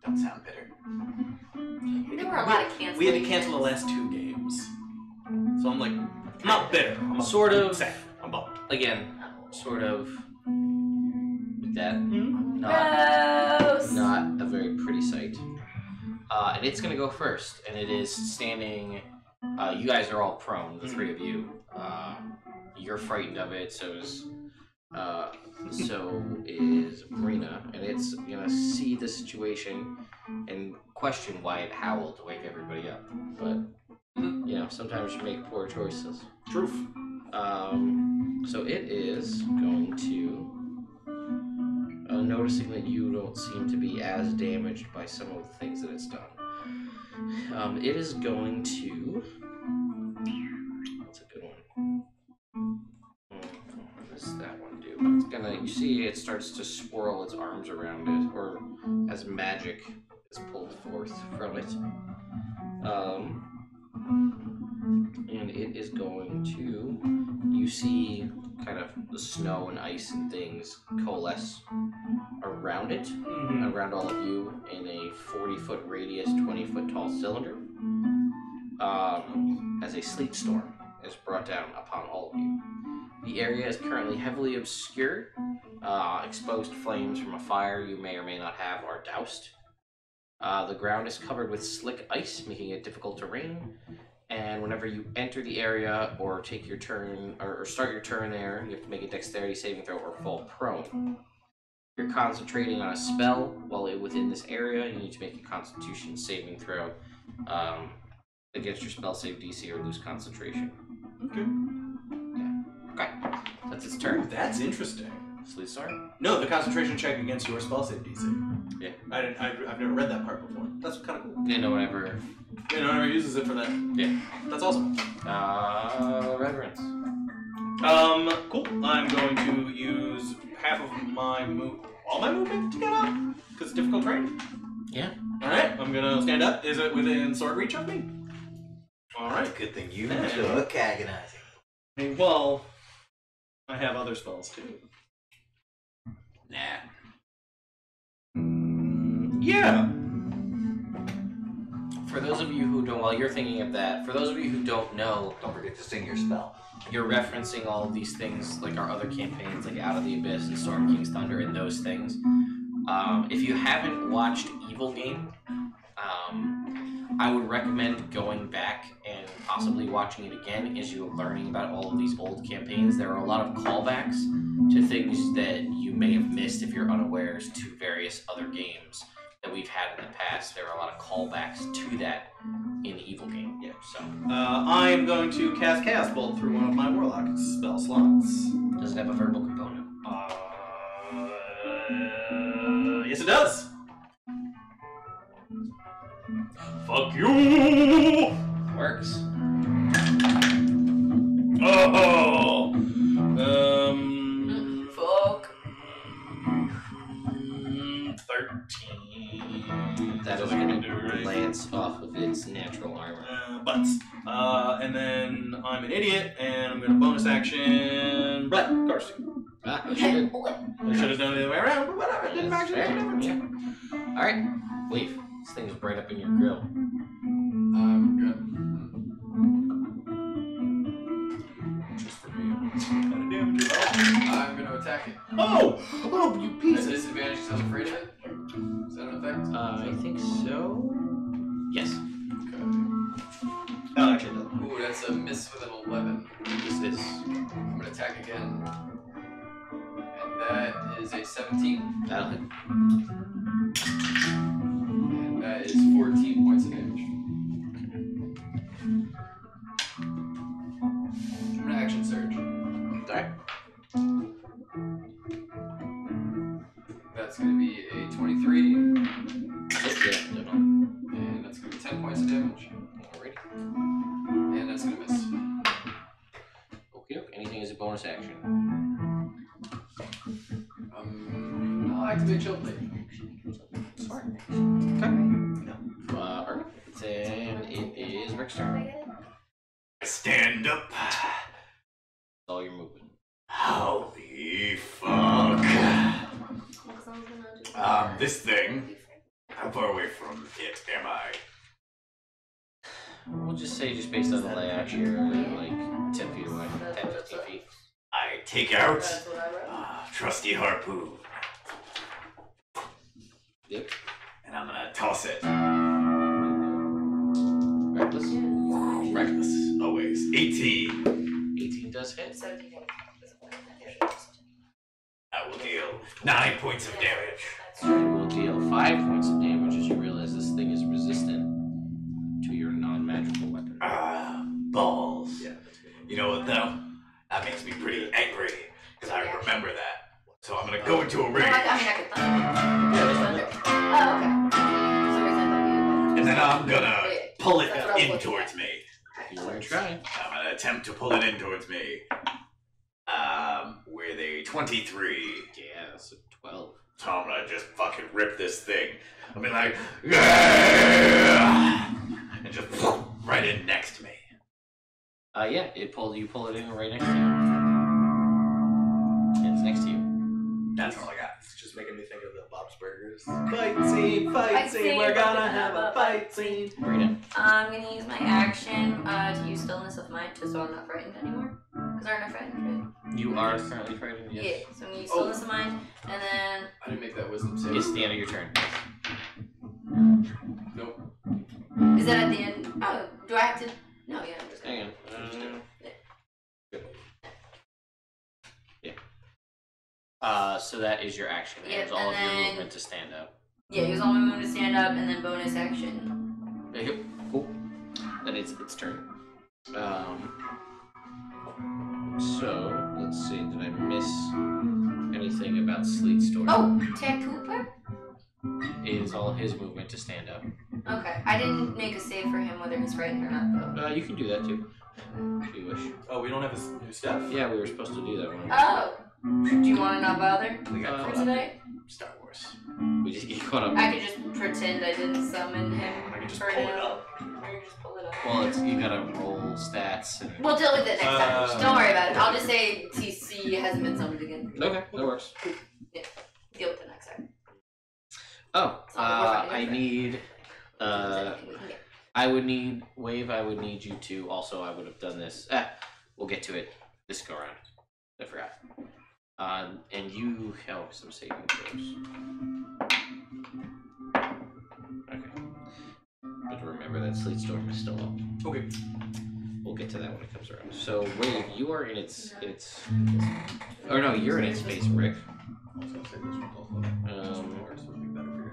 Don't sound bitter. There were a lot of cancellations. We had to cancel the last 2 games. So I'm like, I'm not bitter. I'm sort of, sad. I'm bummed. again, sort of, with that, Gross. not a very pretty sight. And it's gonna go first, and it is standing, you guys are all prone, the 3 of you. You're frightened of it, so is Brina, and it's gonna see the situation and question why it howled to wake everybody up. But sometimes you make poor choices. Truth. So it is going to, noticing that you don't seem to be as damaged by some of the things that it's done. It is going to. That's a good one. What does that one do? It's gonna. You see, it starts to swirl its arms around it, or as magic is pulled forth from it. And it is going to. You see, kind of the snow and ice and things coalesce around it, around all of you, in a 40-foot radius, 20-foot tall cylinder. As a sleet storm is brought down upon all of you. The area is currently heavily obscured. Exposed flames from a fire you may or may not have are doused. The ground is covered with slick ice, making it difficult to terrain. And whenever you enter the area or take your turn or start your turn there, you have to make a dexterity saving throw or fall prone. If you're concentrating on a spell while within this area, you need to make a Constitution saving throw against your spell save DC or lose concentration. Okay. Yeah. Okay. That's its turn. That's interesting. Sleep Storm? No, the concentration check against your spell save DC. Yeah. I've never read that part before. That's kind of cool. Yeah, no one ever. Yeah, no one ever uses it for that. Yeah. That's awesome. Reverence. Cool. I'm going to use half of my all my movement to get up because it's difficult terrain. Yeah. All right. I'm gonna stand up. Is it within sword reach of me? All right. Good thing you took agonizing. Well, I have other spells too. Nah. Yeah. For those of you who don't, while you're thinking of that, for those of you who don't know, Don't forget to sing your spell. you're referencing all of these things, like our other campaigns, like Out of the Abyss and Storm King's Thunder and those things. If you haven't watched Evil Game, I would recommend going back and possibly watching it again as you're learning about all of these old campaigns. There are a lot of callbacks to things that you may have missed if you're unawares to various other games that we've had in the past. There are a lot of callbacks to that in Evil Game. Yeah. So I am going to cast Chaos Bolt through one of my Warlock spell slots. does it have a verbal component? Yes, it does. Fuck you! Works. Oh! Fuck. 13. That is going to lance off of its natural armor. Butts. And then I'm an idiot, and I'm going to bonus action. Black Garcia. Ah, You she did. had bullet. I should have done it the other way around, but whatever. It didn't That's actually make a fair. difference. Yeah. All right, Leaf. This thing is right up in your grill. I'm good. Just for me. Kind of damage it. I'm gonna attack it. Oh! Oh, you At piece of... disadvantage because I'm afraid of it? Is that an effect? I think so. Yes. Okay. Oh, actually, no. Ooh, that's a miss with an 11. This is. I'm gonna attack again. And that is a 17. That'll hit. And that is 14 points of damage. I'm gonna action surge. Alright. That's gonna be a 23. Yeah, no. And that's gonna be 10 points of damage. Alrighty. And that's gonna miss. Okay, anything is a bonus action. I'll activate Chill Blade. Smart. Okay. And it is Rick's turn. Stand up. All your movement. Holy fuck. This thing. How far away from it am I? We'll just say, just based on the layout, you're like 10 feet away. 10, 15 feet. I take out That's what I wrote. trusty harpoon. Yep. And I'm gonna toss it. Reckless. Reckless, always. 18. 18 does hit. 17. I will deal 9 points of damage. You will deal 5 points of damage as you realize this thing is resistant to your non-magical weapon. Balls. Yeah, that's good. You know what though? That makes me pretty angry because I remember that. So I'm gonna go into a rage. I could thunder. Oh, okay. For some reason I thought you And then I'm gonna pull it That's what I was in looking towards at. me. You want to try? I'm gonna attempt to pull it in towards me. With a 23. Yeah, so 12. So I'm gonna just fucking rip this thing. I'll be like, "Yeah!" and just right in next to me. Yeah, you pull it in right next to you. It's next to you. That's all I got. It's just making me think of the Bob's Burgers. Fight scene, we're gonna have a fight scene. Bring it. I'm gonna use my action to use stillness of mind just so I'm not frightened anymore. Because aren't I frightened, right? You are currently frightened, yes. Yeah, so I'm gonna use stillness of mind, and then... I didn't make that wisdom save. It's the end of your turn. Nope. Is that at the end? Oh, do I have to... No, yeah, I'm just gonna... Hang on. Yeah. So that is your action. Yeah, It's all and of your then- movement to stand up. Yeah, use all my movement to stand up, and then bonus action. There you go. Cool. Then it's its turn. So, let's see, did I miss anything about Sleet Storm? Oh, Ted Cooper? It is all his movement to stand up. Okay, I didn't make a save for him whether he's frightened or not, though. You can do that too, if you wish. Oh, we don't have his new stuff? Yeah, we were supposed to do that one. Oh! Do you want to not bother We got Uh, for caught up today? in Star Wars. We just get caught up. I could just pretend I didn't summon him. I can just for pull it now. up. Or you just pull it up. Well, you gotta roll stats and... We'll deal with it next time. Don't worry about it. I'll just okay. say TC hasn't been summoned again. Okay, that works. Deal with it next time. Oh, It's not worth I anything. need... Anything we can get. I would need... Wave, I would need you to... Also, I would have done this... we'll get to it this go around. I forgot. And you help some saving throws. Okay. But remember that Sleet Storm is still up. Okay. We'll get to that when it comes around. So, Wave, you are in its... Or no, you're in its space, Rick. I was gonna say this one's also this would be better for your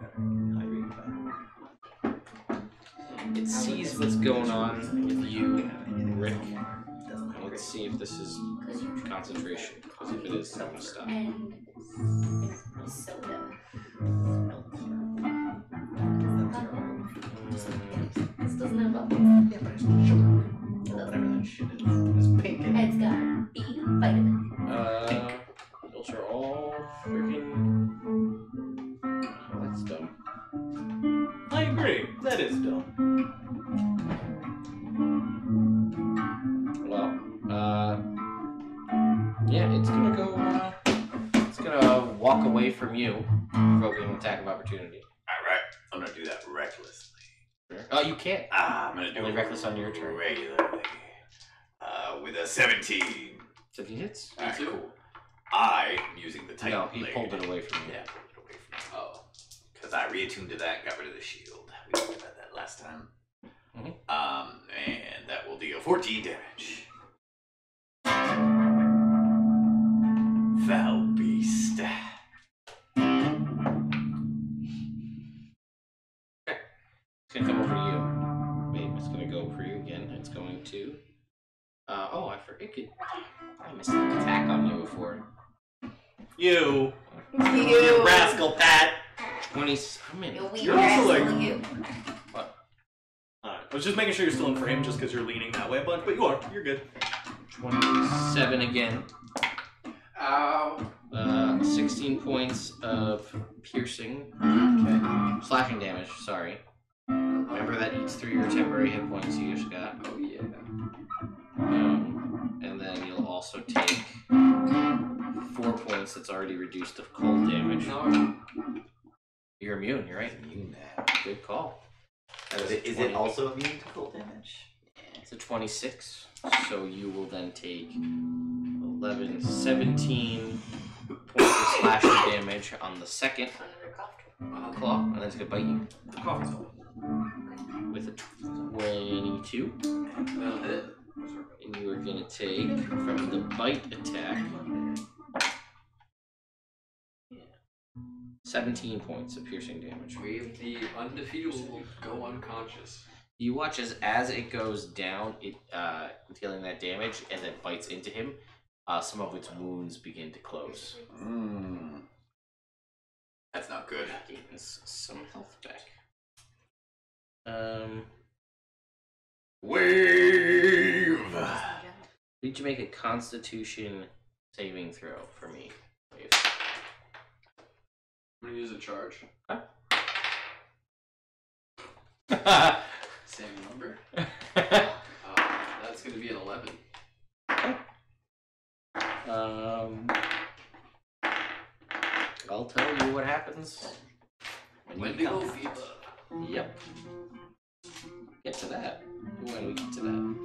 head. It sees what's going on with you, Rick. Let's see if this is concentration. Because if it is, I'm gonna stop. And soda. This doesn't have bubbles. Yeah, but it's sugar. Whatever that shit is. It's pink and It's got B vitamin. Those are all freaking... Oh, that's dumb. I agree. That is dumb. Well, yeah, it's gonna go, from you, provoking an attack of opportunity. Alright, I'm gonna do that recklessly. Oh, you can't. I'm gonna do Only it reckless on your turn. regularly. With a 17. 17 hits? Alright, cool. I am using the Titan No, he blade. pulled it away from you. Yeah, pulled it away from me. Oh. Because I reattuned to that and got rid of the shield. We talked about that last time. And that will deal 14 damage. Foul beast. It's gonna come over to you. Wait, it's gonna go for you again. It's going to. Oh, I forget. I missed an attack on you before. You You rascal Pat. 20. I'm in. You're also like. you. What? I was just making sure you're still in frame just because you're leaning that way a bunch, but you are. You're good. 27 again. Ow. 16 points of piercing. Okay. Slashing damage, sorry. Remember that eats through your temporary hit points you just got. Oh yeah. And then you'll also take 4 points that's already reduced of cold damage. No. You're immune, you're right. Immune now. Good call. Is it also immune to cold damage? It's a 26, so you will then take 11, 17 points of slashing damage on the second claw, and then it's gonna bite you The coffee's cold. with a 22. That'll hit. And you are gonna take from the bite attack 17 points of piercing damage. Wave the undefeatable go unconscious. You watch as it goes down, it dealing that damage, and then bites into him. Some of its wounds begin to close. That's not good. Gains some health back. Wave! Need you make a Constitution saving throw for me, please? I'm gonna use a charge. Same number. That's gonna be an 11. I'll tell you what happens when you Wendigo come. fever. Yep. Get to that when we get to that.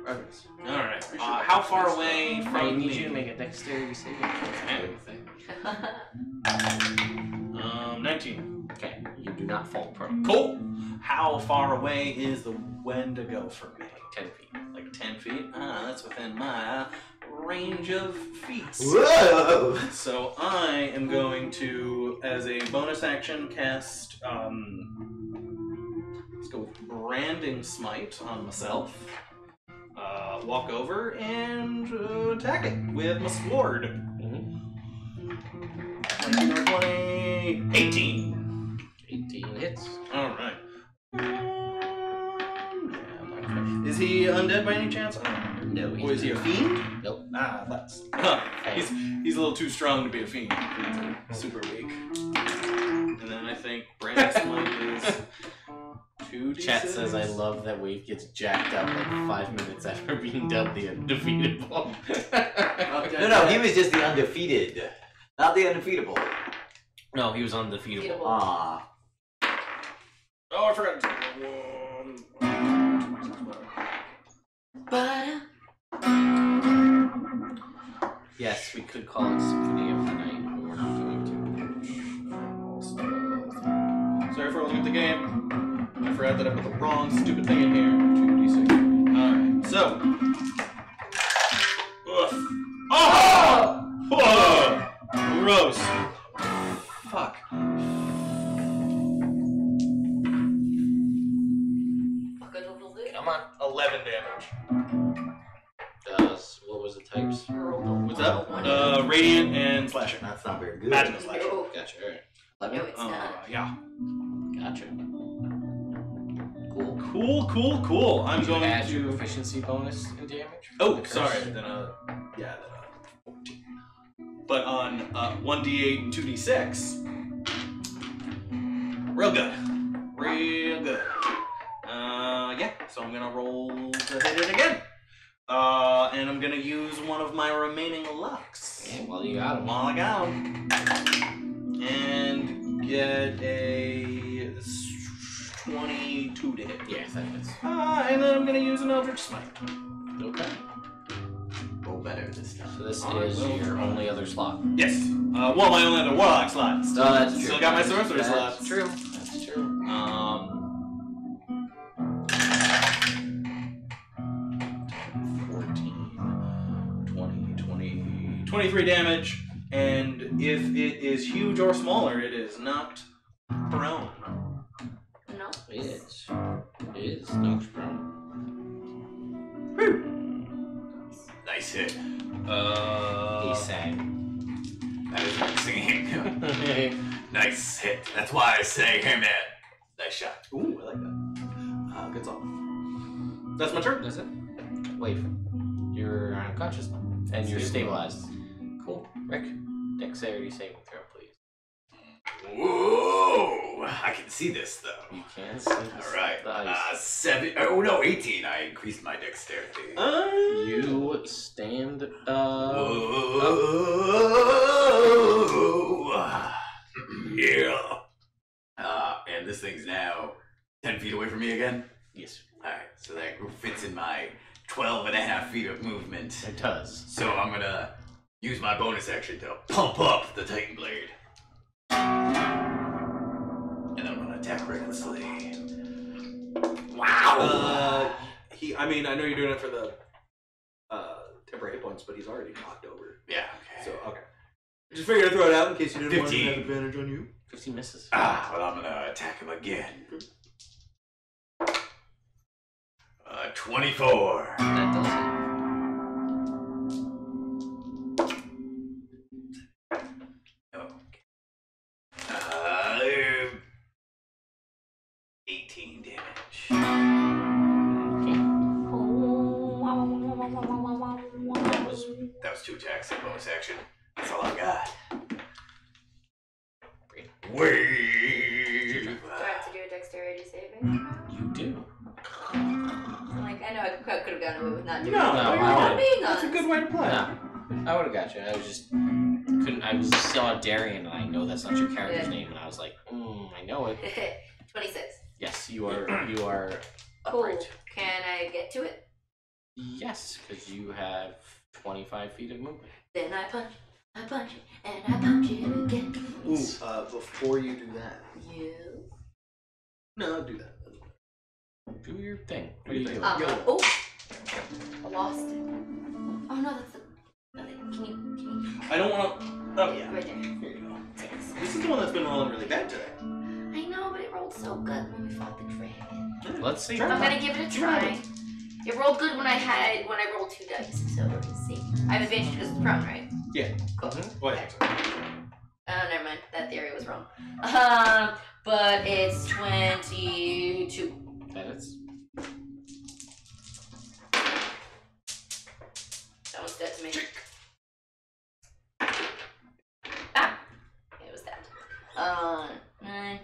Reverence. Alright. How far away I from need me? you to make a dexterity saving throw. Thing. 19. Okay, you do not fall prone. Cool. How far away is the Wendigo from me? 10 feet. Like 10 feet? That's within my range of feats. Whoa! So I am going to, as a bonus action, cast, let's go with Branding Smite on myself. Walk over and attack it with my sword. 19 or 20, 18. 18 hits. Alright. Is he undead by any chance? No, Or is he a fiend? Nope. That's he's a little too strong to be a fiend. Super weak. And then I think Brandon Smite is 2d6. Chat says I love that Wave gets jacked up like 5 minutes after being dubbed the undefeatable. No, he was just the undefeated, not the undefeatable. No, he was undefeatable. Ah. Oh, I forgot. Yes, we could call it Symphony of the Night, but we're not going to. Sorry for looking at the game. I forgot that I put the wrong stupid thing in here. 2d6. Alright, so. Oof. Oh! Oh! Gross. Fuck. Come on. 11 damage. What was the types? What's up? Radiant and slashing. That's not very good. Magical slashing. No. Gotcha, alright. No, it's not. Yeah. Gotcha. Cool. I'm Did you going add to. your efficiency bonus in damage? Oh, The curse? sorry. Then, 14. But on 1d8 and 2d6, real good. Yeah. So I'm gonna roll to hit it again. And I'm gonna use one of my remaining lucks. Yeah, well, you got him. While I got 'em. get a 22 to hit. Yes, that is. And then I'm gonna use an Eldritch Smite. Okay. Roll better this time. So this Alright, is well. your only other slot. Yes. Well, my only other Warlock slot. That's true. Still got my sorcerer slot. That's true. That's true. 23 damage, and if it is huge or smaller, it is knocked prone. No. It is knocked prone. Nice hit. He sang. That is like singing. Nice hit. That's why I say, hey man, nice shot. Ooh, I like that. Good song. That's my turn. Is it? Wait. You're unconscious and you're stabilized. Cool. Rick, dexterity saving throw, please. Whoa! I can see this though. You can see this. All right. The ice. 7. Oh no, 18. I increased my dexterity. You stand. Whoa! Yeah. And this thing's now 10 feet away from me again. Yes, Alright, so that fits in my 12.5 feet of movement. it does. So I'm gonna use my bonus action to pump up the Titan Blade. And I'm gonna attack recklessly. Wow! I mean, I know you're doing it for the temporary hit points, but he's already knocked over. Yeah, okay. So, okay. Just figured I'd throw it out in case you didn't want to 15. have advantage on you. 15 misses. Well, I'm gonna attack him again. 24. That does Okay. 18 damage. it. That was 2 attacks and bonus action. That's all I got. Wait. Do I have to do a dexterity saving? You do. I'm like, I know I could have gotten away with not doing No, it. no, You're I not wouldn't. being That's a good way to play. No, I would have got you. I was just couldn't. I was saw Darian, and I know that's not your character's Yeah. name, and I was like, I know it. 26. Yes, you are. You are Cool. upright. Can I get to it? Yes, because you have 25 feet of movement. Then I punch it, and I punch it again. Ooh, before you do that. You. No, do that. Do your thing. What do you do? Yo. Oh! I lost it. Oh no, that's the. Can you. I don't want to. Oh, yeah. Right there. Here you go. Thanks. This is the one that's been rolling really bad today. I know, but it rolled so good when we fought the dragon. Let's see. I'm gonna give it a try. It rolled good when I rolled 2 dice, so let's see. I have advantage because it's prone, right? Yeah. Cool. What? Oh, never mind. That theory was wrong. But it's 22. That is. That one's dead to me. Ah! It was that. 9,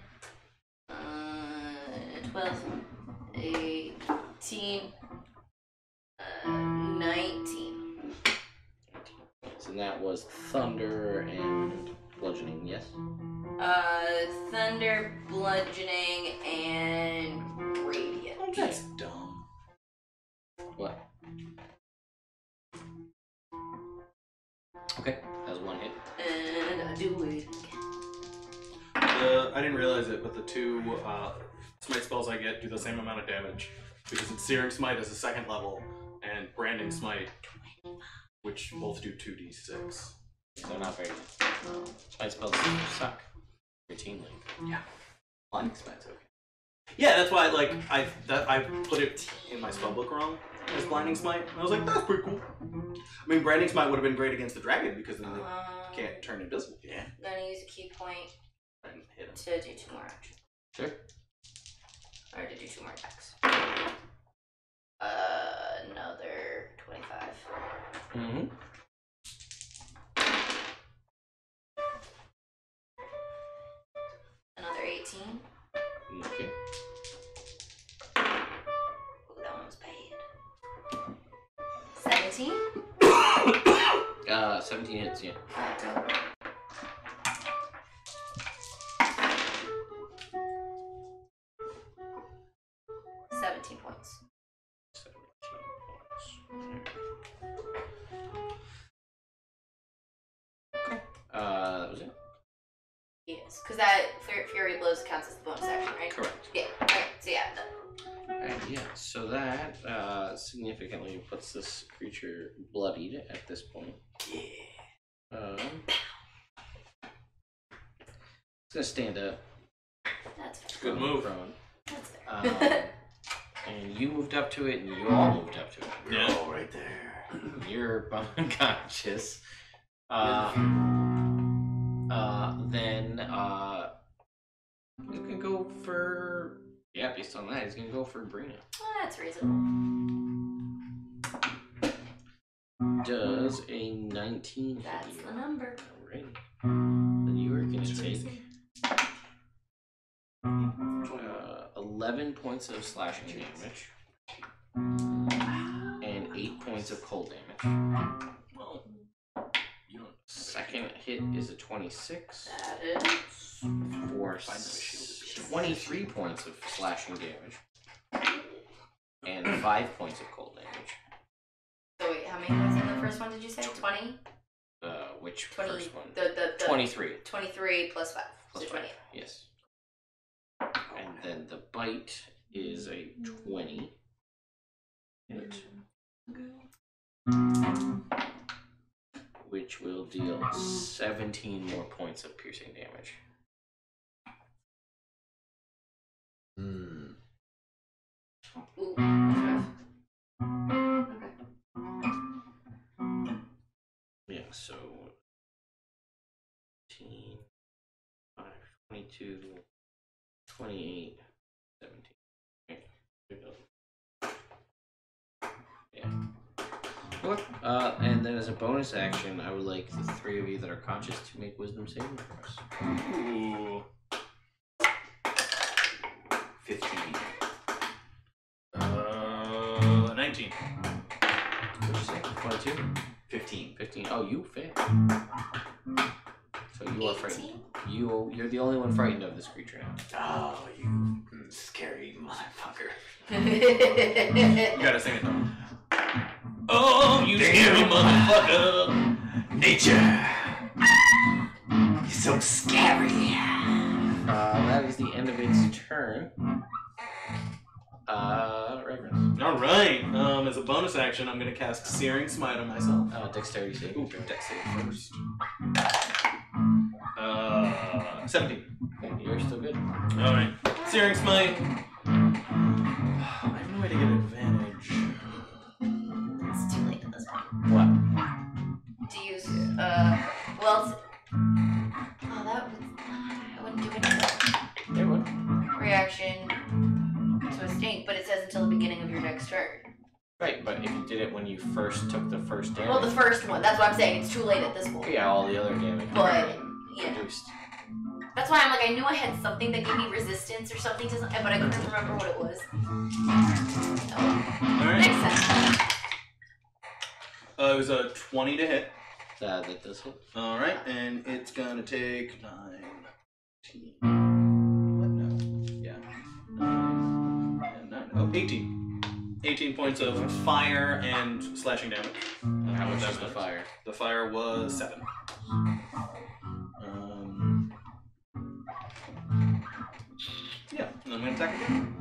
12, 18, 19. So that was thunder and bludgeoning. Yes. Thunder, bludgeoning, and radiant. That's dumb. What? Okay, that's one hit. And I do it again. I didn't realize it, but the 2 smite spells I get do the same amount of damage because it's Searing Smite as a 2nd level and Branding Smite, which both do 2d6. They're not very good. Spite spells suck routinely. Yeah. Blinding Smite's okay. Yeah, that's why I put it in my spellbook wrong as Blinding Smite. And I was like, that's pretty cool. I mean, Branding Smite would have been great against the dragon because then they can't turn invisible. Yeah. I'm gonna use a key point And hit him. to do 2 more actions. Sure. Or to do 2 more attacks. Another 25. Mm-hmm. Another 18. Okay. Ooh, that one was bad. 17. 17 hits, yeah. 17 points. 17 points. Okay. That was it? Yes, because that Fury Blows counts as the bonus action, right? Correct. Yeah, okay, so yeah. And yeah, so that significantly puts this creature bloodied at this point. Yeah. It's gonna stand up. That's fair. Good move. Prone. That's fair. And you moved up to it, and you all moved up to it. We're all right there. You're unconscious. Then you can go for based on that, he's gonna go for Brina. That's reasonable. Does a 19 hit That's you? the number. Alright. Then you are gonna take 11 points of slashing damage and 8 points of cold damage. Second hit is a 26 That is. for 23 points of slashing damage and 5 points of cold damage. So wait, how many points in the first one did you say? 20? Which 20, first one? The 23. 23 plus 5. Plus So 5. 28. Yes. And then the bite is a 20. Hit. Which will deal 17 more points of piercing damage. Ooh, that's rough. Okay. Yeah, so 15, 5, 22, 28, 17. Okay. Yeah. Okay. And then as a bonus action, I would like the three of you that are conscious to make wisdom saving throws. Ooh. 15. 19. What'd you say? 22? 15. 15. Oh, you failed. So you are frightened. You're the only one frightened of this creature now. Oh, you scary motherfucker. You gotta sing it though. Oh, you scary motherfucker! Nature! You're so scary. That is the end of its turn. Reverend. Alright, as a bonus action, I'm gonna cast Searing Smite on myself. Dexterity save. Ooh, dex save first. 17. Okay, you're still good. Alright. Searing Smite. I have no way to get advantage. It's too late at this point. What? To use, well, oh, that would, I wouldn't do anything. There would. Reaction to a stink, but it says until the beginning of your next turn. Right, but if you did it when you first took the first damage. Well, the first one, that's what I'm saying, it's too late at this point. Yeah, all the other damage. But, yeah. Reduced. That's why I'm like, I knew I had something that gave me resistance or something to something, but I couldn't remember what it was. So, Alright. makes sense. It was a 20 to hit. That does hit. Alright, and it's gonna take 9, 10. What? No. Yeah. 9 and 9. Oh, 18. 18 points of fire and slashing damage. How much is the fire? The fire was 7. Yeah, and I'm gonna attack again.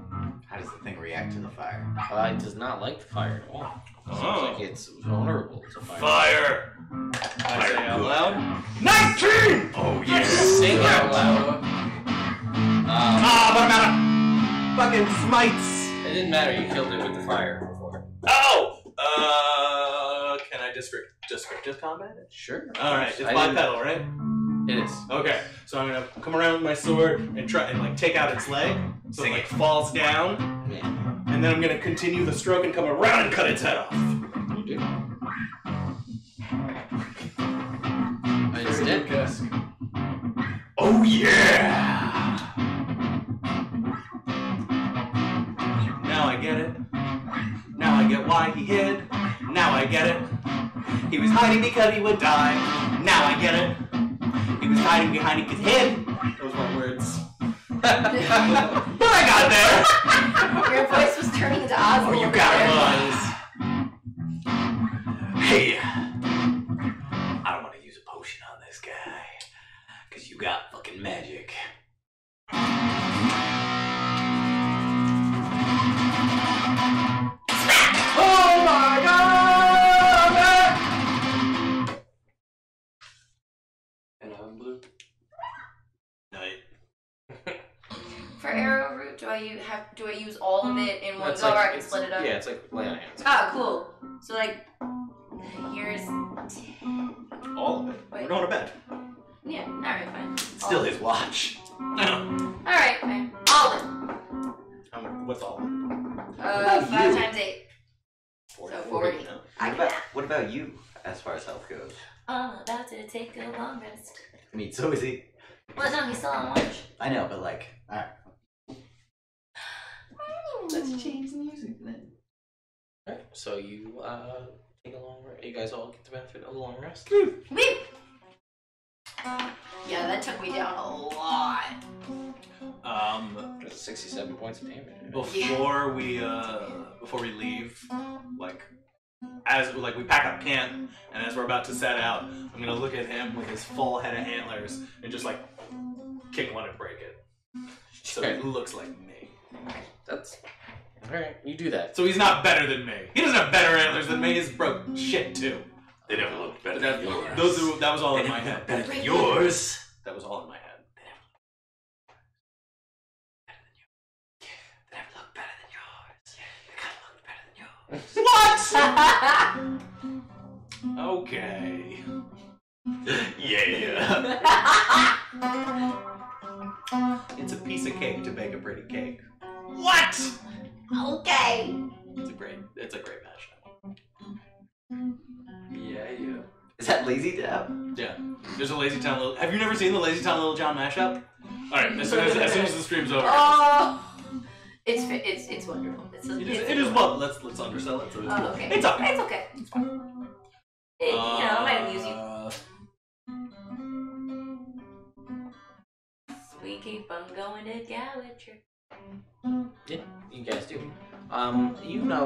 How does the thing react to the fire? It does not like the fire at all. Seems like it's vulnerable to fire. Fire! I say out loud. 19! Oh, yeah. Sing out loud. But I'm out of fucking smites. It didn't matter. You killed it with the fire before. Oh! Can I descriptive combat it? Sure. Alright, it's bipedal, right? It is. Okay, so I'm gonna come around with my sword and try and like take out its leg, so it like falls down, Yeah. and then I'm gonna continue the stroke and come around and cut its head off. You do. It's dead. Guess. Oh, yeah. Now I get it. Now I get why he hid. Now I get it. He was hiding because he would die. Now I get it. He was hiding behind his head. Those weren't words. But I got there! Your voice was turning into Oz. Oh, you got it, Hey, I don't want to use a potion on this guy, because you got fucking magic. Oh my god! And I'm blue. Night. For arrowroot, do I use all of it in one That's go, or I like, can it's, split it up? yeah, it's like lay on hands. Ah, cool. So like, here's 10. All of it. Wait. We're going to bed. Yeah. All right, fine. Still his watch. All right, fine. All of it. What's all of it? 5 times 8. 40. So 40. No. What about you, as far as health goes? I'm about to take a long rest. I mean, so is he. Well, no, he's still on lunch. I know, but like, alright. Let's change the music then. Alright, so you take a long rest. You guys all get the benefit of a long rest. Woo! Yeah, that took me down a lot. That's 67 points of damage. Before we leave, like we pack up camp, and as we're about to set out, I'm gonna look at him with his full head of antlers and just like kick one and break it, so he looks like me. That's alright. You do that. So he's not better than me. He doesn't have better antlers than me. He's broke shit too. They never looked better That, than yours. that was all in my head. Better than yours. That was all in my head. They never looked better than yours. They kind of looked better than yours. What? Okay. Yeah. It's a piece of cake to bake a pretty cake. What? Okay. It's a great mashup. Yeah. Is that Lazy Dab? Yeah. There's a Lazy Town Little. Have you never seen the Lazy Town Little John mashup? All right. As soon as the stream's over. Oh, it's wonderful. It is what? Let's undersell it. So it's cool. Okay. It's okay. It's okay. It's fine. It might amuse you. We keep on going to Gallagher. Yeah, you guys do.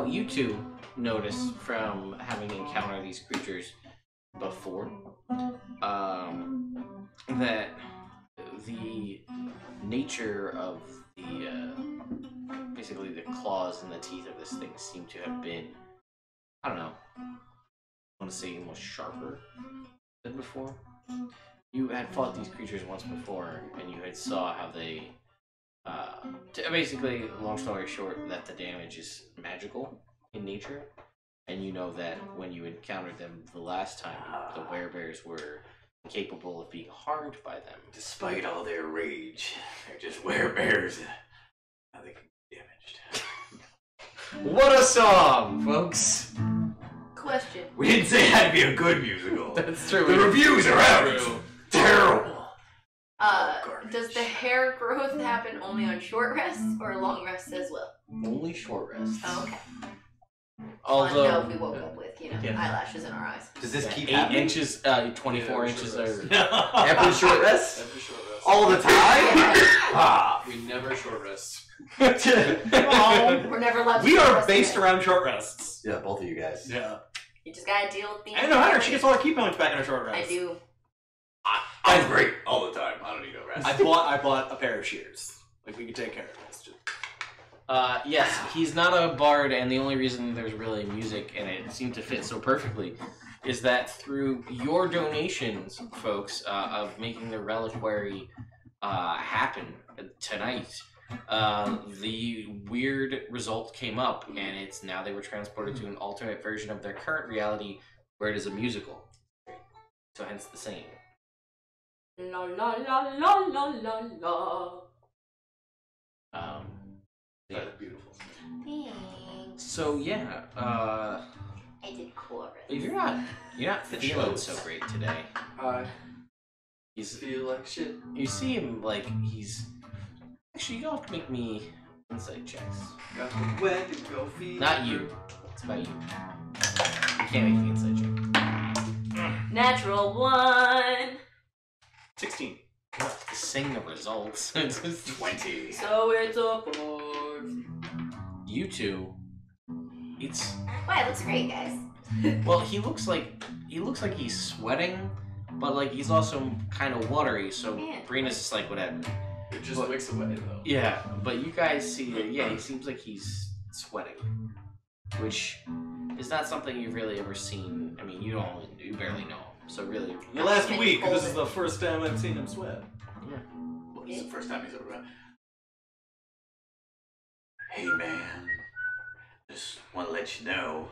You two notice from having encountered these creatures before, that the nature of the, basically the claws and the teeth of this thing seem to have been, I don't know, I want to say almost sharper than before. You had fought these creatures once before, and you had saw how they, basically, long story short, that the damage is magical in nature, and you know that when you encountered them the last time, the werebears were incapable of being harmed by them. Despite all their rage, they're just werebears. Now they can be damaged. What a song, folks! Question. We didn't say it had to be a good musical. That's true. The reviews are out. It's terrible. Does the hair growth happen only on short rests or long rests as well? Only short rests. Oh, okay. Although, Well, I know if we woke up with, eyelashes in our eyes. Does this keep 8 happening? inches, 24 inches are... Every short rest? Every short rest. All the time? We never short rest. We're never allowed to We short are rest based today. around short rests. Yeah, both of you guys. Yeah. You just gotta deal with being. I know Hunter. She gets all her key points back in her short rest. I do. I'm great all the time. I don't need no rest. I bought a pair of shears. Like we could take care of this. Just... Yes, he's not a bard, and the only reason there's really music, and it seemed to fit so perfectly, is that through your donations, folks, of making the reliquary happen tonight, the weird result came up, and it's now they were transported to an alternate version of their current reality, where it is a musical. So hence the saying. La la la la la la la. Yeah. Beautiful. Thanks. So yeah, I did chorus. you're not feeling so great today. I He's feel like shit. You see him like he's actually you don't make me insight checks. Got nowhere to go feel. Not you. It's about you. You can't make the insight check. Natural 1. 16. The sing the results. It's just 20. So it's a 4. you two. It's Wow, it looks great, guys. well, he looks like he's sweating, but like he's also kind of watery. So Yeah. Brina's just like whatever. It just But- wicks away though. Yeah, but you guys see that, yeah, he seems like he's sweating, which is not something you've really ever seen. I mean, you barely know him, so really. The last Been week, this is cold. the first time I've seen him sweat. Well, this is the first time he's ever been. Hey man, just want to let you know.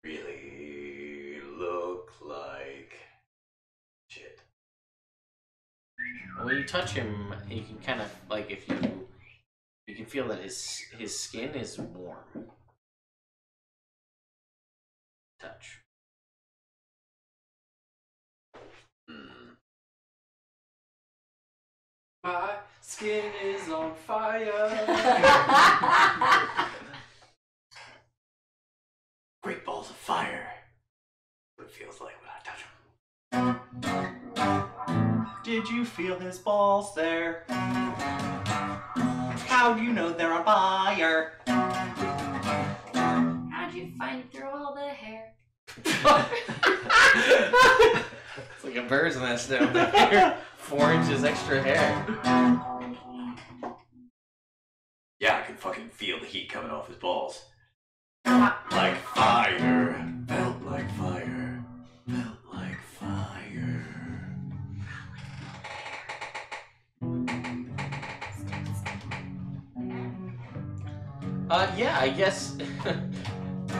Really look like shit. When you touch him, you can kind of like if you can feel that his skin is warm. Touch. Hmm. My skin is on fire. Great balls of fire. What it feels like when I touch him. Did you feel his balls there? How do you know they're on fire? How'd you find through all the hair? It's like a bird's nest down there. 4 inches extra hair. Yeah, I can fucking feel the heat coming off his balls. Like fire. Felt like fire. Felt like fire. Yeah, I guess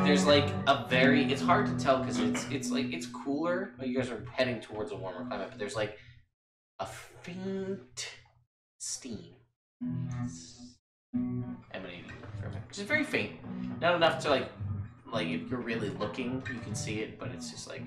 there's like a very. It's hard to tell because it's cooler. You guys are heading towards a warmer climate, but there's like a faint steam emanating from it, which is very faint. Not enough to like if you're really looking, you can see it, but it's just like.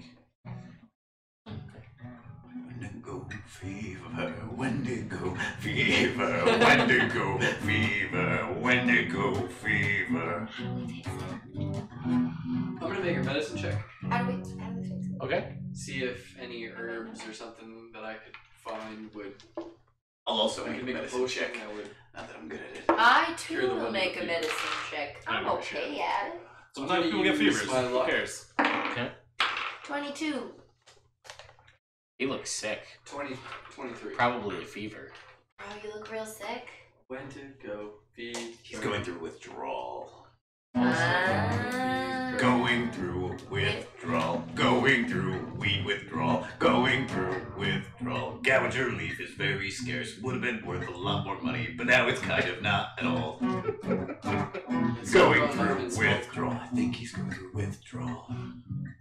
Wendigo fever, Wendigo fever, Wendigo fever, Wendigo fever. I'm gonna make a medicine check. How do we fix it? Okay. See if any herbs or something that I could find would. I'll also I make a can make a medicine potion check. that would. Not that I'm good at it. I Cure too the will Wendigo make a fever. medicine check. I'm I okay at it. Sometimes I'm people gonna get use fevers. my Who luck. cares? 22. He looks sick. 23. Probably a fever. Bro, you look real sick. Wendigo fever. He's going through withdrawal. Ah. Going through withdrawal. Going through weed withdrawal. Going through withdrawal. Gouger leaf is very scarce. Would have been worth a lot more money, but now it's kind of not at all. Going through withdrawal. I think he's going through withdrawal.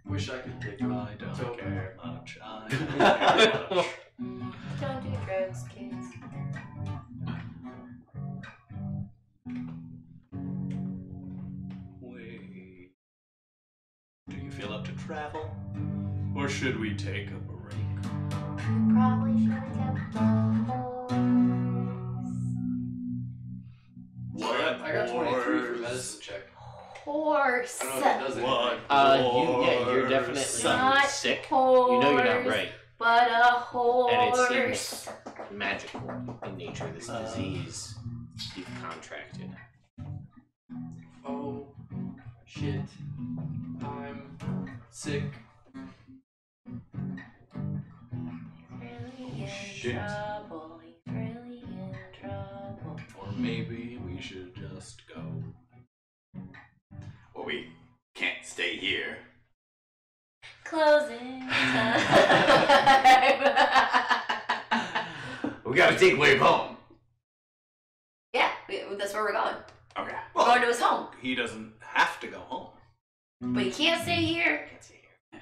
Wish I could take I don't Dope. care much. I don't care much. Don't do drugs, kids. Wait. Do you feel up to travel? Or should we take a break? Probably should have kept my horse. I got 23 for medicine check. Horse. I don't know if it does anything. You're definitely Not sick. horse. You know you're not right. But a horse. And it seems magical in nature, this disease you've contracted. Oh, shit. I'm sick. Really in Shit. trouble. He's really in trouble. Or maybe we should just go. Well, we can't stay here. Closing time. We gotta take Wave home. Yeah, that's where we're going. Okay. We're going to his home. He doesn't have to go home. But you can't stay here. Can't stay here.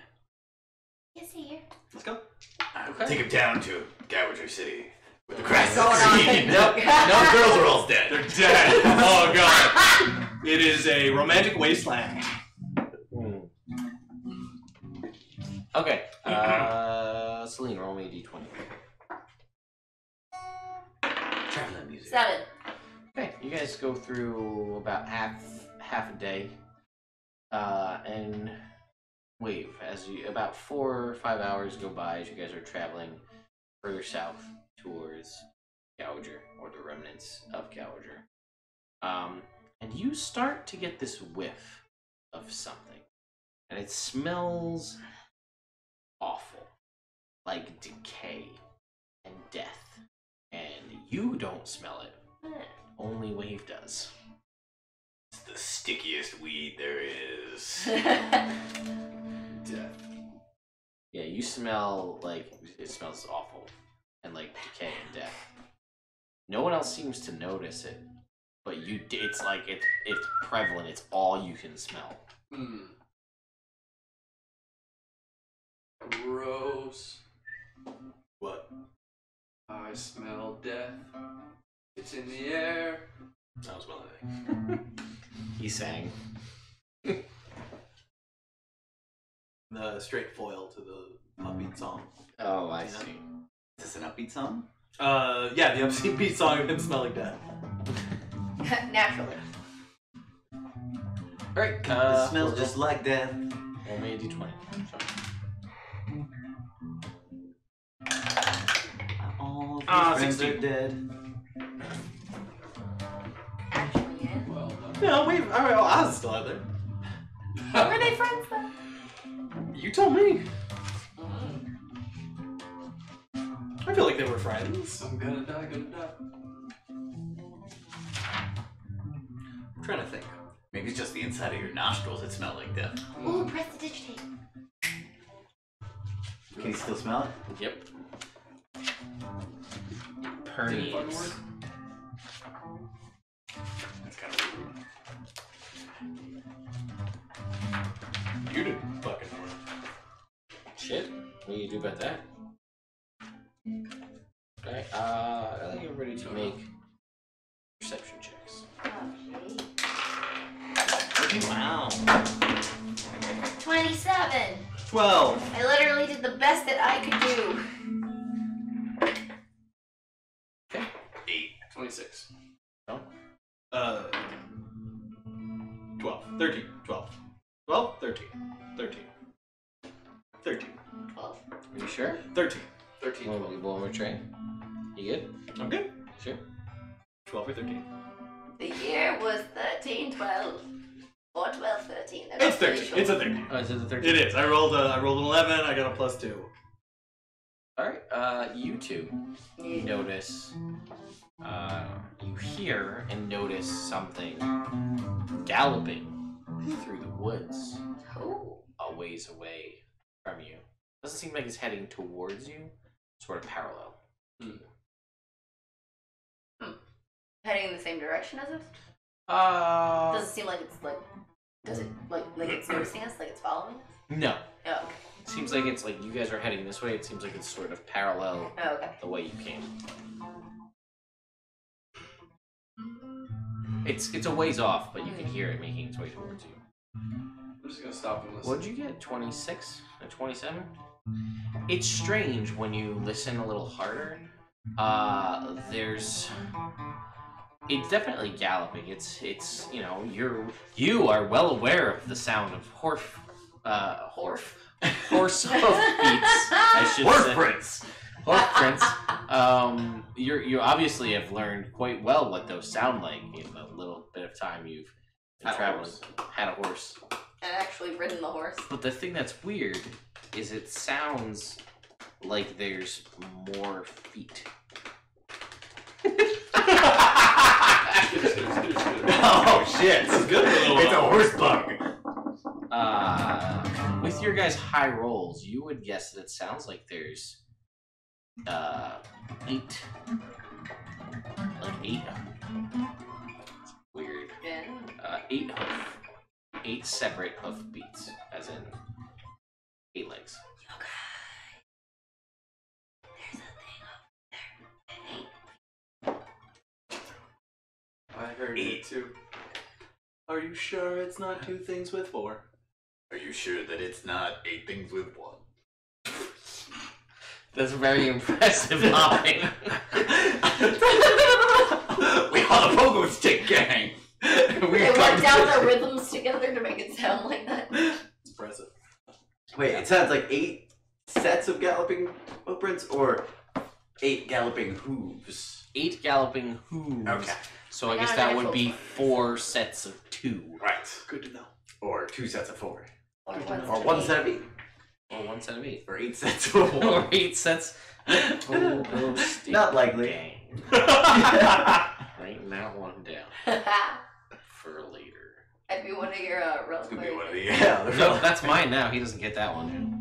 Can't stay here. Let's go. We'll take him down to Gouger City with the cracks Going on. scene. No, girls are all dead. They're dead. Oh god. It is a romantic wasteland. Okay. Celine, roll me a d20. Traveling music. 7. Okay, you guys go through about half a day, and wait, about 4 or 5 hours go by as you guys are traveling further south towards Gouger, or the remnants of Gouger. And you start to get this whiff of something. And it smells awful. Like decay and death. And you don't smell it. Only Wave does. It's the stickiest weed there is. Death. Yeah, you smell like it smells awful. And like decay and death. No one else seems to notice it. But it's like, it's prevalent. It's all you can smell. Gross. What? I smell death. It's in the air. I don't smell anything. He sang. The straight foil to the upbeat song. Oh, I see. Is this an upbeat song? Yeah, the upbeat song of him smelling death. Naturally. Alright, It smells just like death. Roll me a d20. All of your friends 16. are dead. Actually, yeah. Well done. No, wait, alright, well, I was still out there. Were they friends then? You told me. I feel like they were friends. I'm gonna die, gonna die. I'm trying to think. Maybe it's just the inside of your nostrils that smell like death. Ooh, press the digitate. Can you still smell it? Yep. Did it fucking Permeates. work? That's kind of rude. You didn't fucking know. Shit. What do you do about that? Okay, I'd like everybody to make perception checks. Okay. Wow. 27. 12. I literally did the best that I could do. 26. No? 12. 13. 12. 12? 13. 13. 13. 12. Are you sure? 13. 13, One 12. more train. You good? I'm good. Sure. 12 or 13. The year was 1312. Or 1213. It's 13. It's a 13. Oh, is it the 13? It is. I rolled an 11. I got a +2. Alright, you two notice, you hear and notice something galloping through the woods Oh. a ways away from you. Doesn't seem like it's heading towards you, sort of parallel. Heading in the same direction as us? Does it seem like it's like... Does it like it's noticing us? Like it's following us? No. Oh, okay. Seems like it's like you guys are heading this way. It seems like it's sort of parallel Oh, okay. the way you came. It's a ways off, but you can hear it making its way towards you. I'm just gonna stop and listen. What'd you get? 26 or 27? It's strange when you listen a little harder. It's definitely galloping. It's you know, you are well aware of the sound of horse hoof beats. I should Horse say. prints! Hoof prints. You obviously have learned quite well what those sound like in the little bit of time you've been Had a traveling. horse. Had a horse. And actually ridden the horse. But the thing that's weird is it sounds like there's more feet. Oh shit! This is good for a little It's a while. horse bug! With your guys' high rolls, you would guess that it sounds like there's 8. Like 8. Weird. Yeah. 8 separate hoof beats, as in 8 legs. Okay. There's a thing over there. I heard it too. Are you sure it's not 2 things with 4? Are you sure that it's not 8 things with 1? That's very impressive hopping. We are the Pogo Stick Gang! They went down the rhythms together to make it sound like that. It's impressive. Wait, it sounds like 8 sets of galloping footprints, or 8 galloping hooves. 8 galloping hooves. Okay. So I I guess got that an would actual be one. 4 sets of 2. Right. Good to know. Or 2 sets of 4. Or Or 1 set of 8. Or 1 set of 8. Or 8 sets of 4. Or 8 sets. Not likely. Gang. Writing that one down for later. I'd be one of your It's gonna be one of the. No, that's mine now. He doesn't get that one.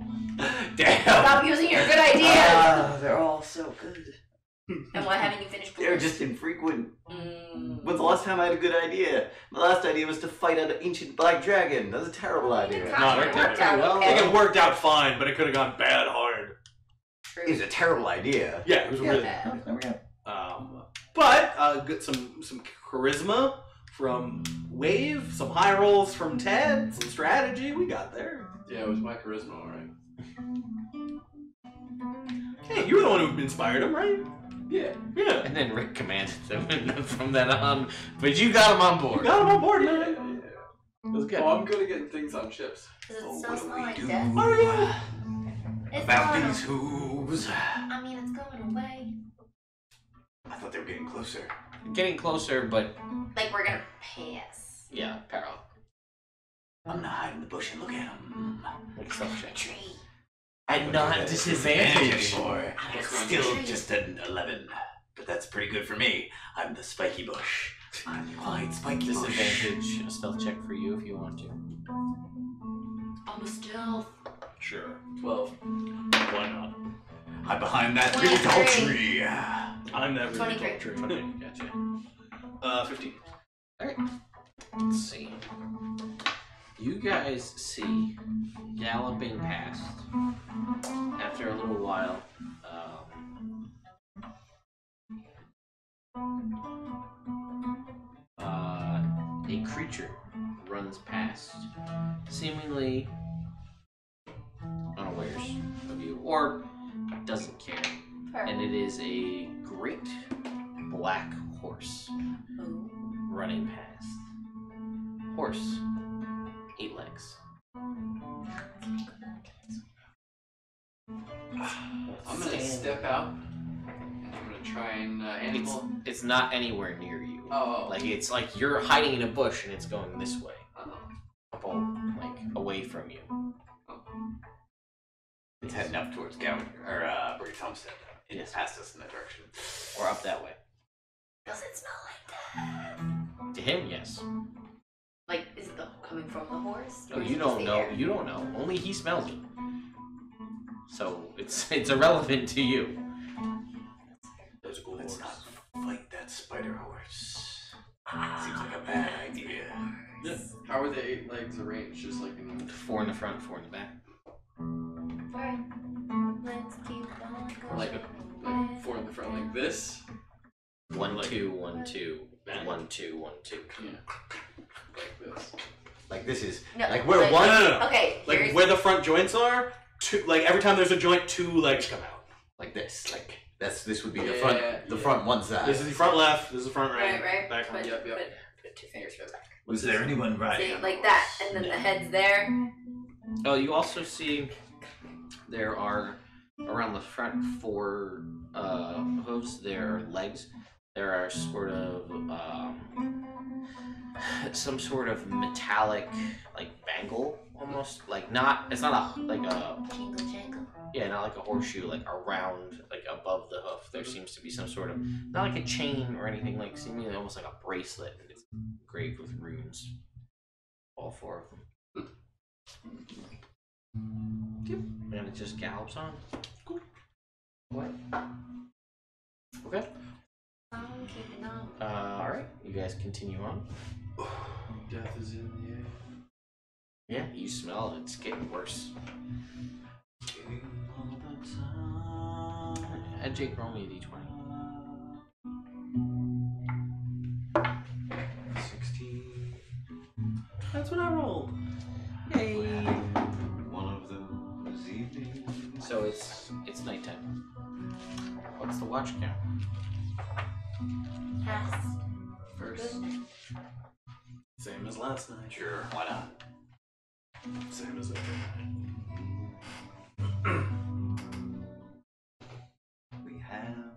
Damn. Stop using your good ideas! They're all so good. And why haven't you finished They're just infrequent. Mm. When's the last time I had a good idea? My last idea was to fight an ancient black dragon. That was a terrible idea. No, It worked out well. I okay. think it worked out fine, but it could have gone bad hard. It was a terrible idea. Yeah, it was really. Yeah. There we go. But get some charisma from Wave, some high rolls from Ted, some strategy. We got there. Yeah, it was my charisma, alright. Hey, you were the one who inspired him, right? Yeah. Yeah. And then Rick commanded them from then on. But you got him on You board. got him on board, Yeah, man. yeah. It was good. Oh, I'm good at getting things on ships. Does it Oh, still what do smell we like do? death? Oh, yeah. It's About going- these hooves. I mean, it's going away. I thought they were getting closer. Getting closer, but Like we're gonna pass. yeah, parallel. I'm gonna hide in the bush and look at them. Like stealth check. Tree. And not disadvantage. anymore. That's Still true. just an 11. But that's pretty good for me. I'm the spiky bush. I'm the wide spiky bush. Disadvantage. A stealth check for you if you want to. I'm a stealth. Sure. 12. Why not? I'm behind that really tall 23. tree. I'm that really 23. tall tree. Okay, gotcha. 15. Alright. Let's see. You guys see galloping past after a little while. A creature runs past, seemingly unawares of you, or doesn't care. And it is a great black horse Ooh. running past. Horse, 8 legs. I'm gonna step out. And I'm gonna try and animal. It's not anywhere near you. Oh. Like it's like you're hiding in a bush and it's going this way, Oh. couple like away from you. It's heading up towards Gowan or Brickon Homestead. It has passed us in that direction. Or up that way. Does it smell like death? To him, yes. Like, is it coming from the horse? No, Or is you it don't just know. there? You don't know. Only he smells it. So it's irrelevant to you. That's a cool Let's horse. not fight that spider horse. Seems like a bad idea. Yeah. How are the 8 legs arranged? Just like in. 4 in the front, 4 in the back. Alright. Let's keep on going. Like 4 in the front, like this. 1, 2, 1, 2, 1, 2, 1, 2. Yeah. Like this. Like this is No, like where like- one. No. Okay, Like here's where the front joints are, every time there's a joint, 2 legs come out. Like this. Like this would be the Yeah, front. The yeah. front one side. This is the front left, this is the front right. right. Back Put, right. Yep, yep. put 2 fingers for the back. Was there anyone riding? See, on like the that, horse? and then the head's there. Oh, you also see there are around the front 4 hooves. There are legs. There are sort of some sort of metallic like bangle almost like not. It's not a like a Jingle jangle. yeah, not like a horseshoe like around like above the hoof. There seems to be some sort of not like a chain or anything like seemingly almost like a bracelet. And it's engraved with runes. All 4 of them. And it just gallops on. Cool. What? Okay. I'm keeping on. Alright. You guys continue on. Death is in the air. Yeah, you smell it. It's getting worse. And Jake, roll me a d20. 16. That's what I rolled. Yay! One of those evenings. So it's nighttime. What's the watch count? Past. First. Same as last night. Sure, why not? Same as every night. We have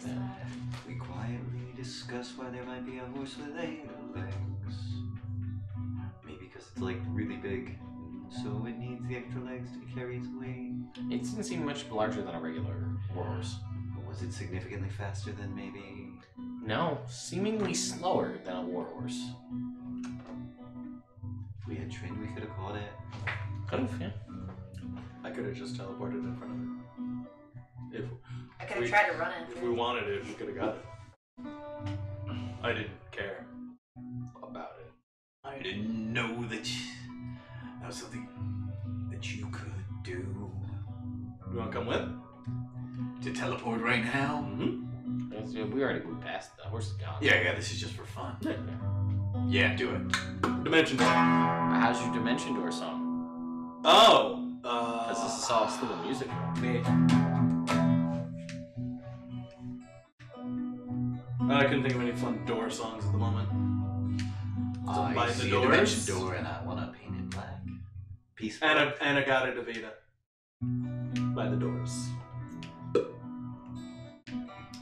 like that. We quietly discuss why there might be a horse with 8 legs. Maybe because it's like really big, so it needs the extra legs to carry its weight. It didn't seem much larger than a regular horse. Was it significantly faster than maybe? No, seemingly slower than a warhorse. If we had trained, we could have caught it. Could've, yeah. I could have just teleported in front of it. I could have tried to run it. If we wanted it, we could have got it. I didn't care about it. I didn't know that was something that you could do. You want to come with? To teleport right now? Mm-hmm. We already moved past the horse is gone. Yeah, this is just for fun. Yeah, do it. Dimension door. How's your dimension door song? Oh! Because this is all still a music room. I couldn't think of any fun door songs at the moment. I By the see a doors. dimension door and I want to paint it black. Peaceful. Anagata Davida. By the doors.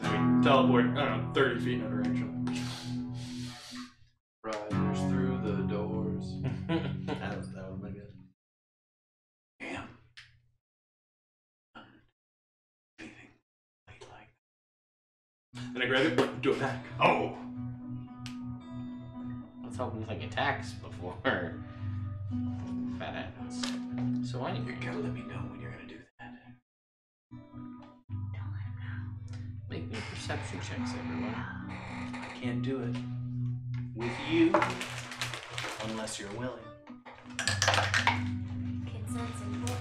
And we teleport, I don't know, 30 feet in a direction. Riders through the doors. That was my good. Damn. Anything like And I grab it, do it back. Oh! Let's hope nothing attacks before that happens. So You anyway, gotta let me know when you're gonna do that. make me perception checks, everyone. I can't do it with you unless you're willing.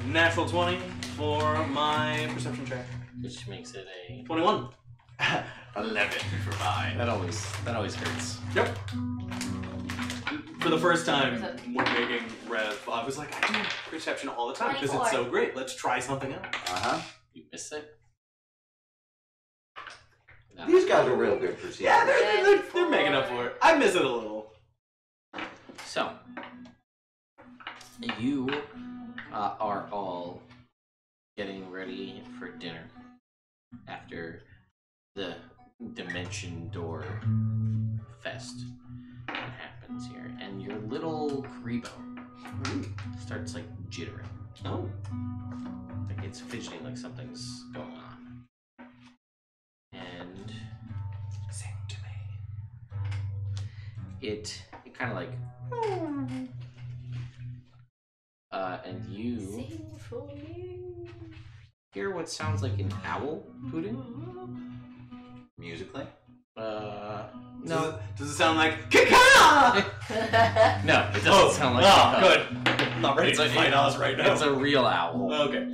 Natural 20 for my perception check. Which makes it a 21. 11 for mine. that always hurts. Yep. For the first time when making Rev, I was like, I do perception all the time because it's so great. Let's try something else. You miss it. No. These guys are real good for Yeah, they're making up for it. I miss it a little. So you are all getting ready for dinner after the dimension door fest that happens here, and your little Karibo starts like jittering. Oh. Like it's fidgeting, like something's going on. And Sing to me. it kind of like and you Sing for you. hear what sounds like an owl hooting. Musically? No. Does it sound like Kika? No, it doesn't sound like that. good. Not ready It's to a- fight us right now. It's a real owl. Okay.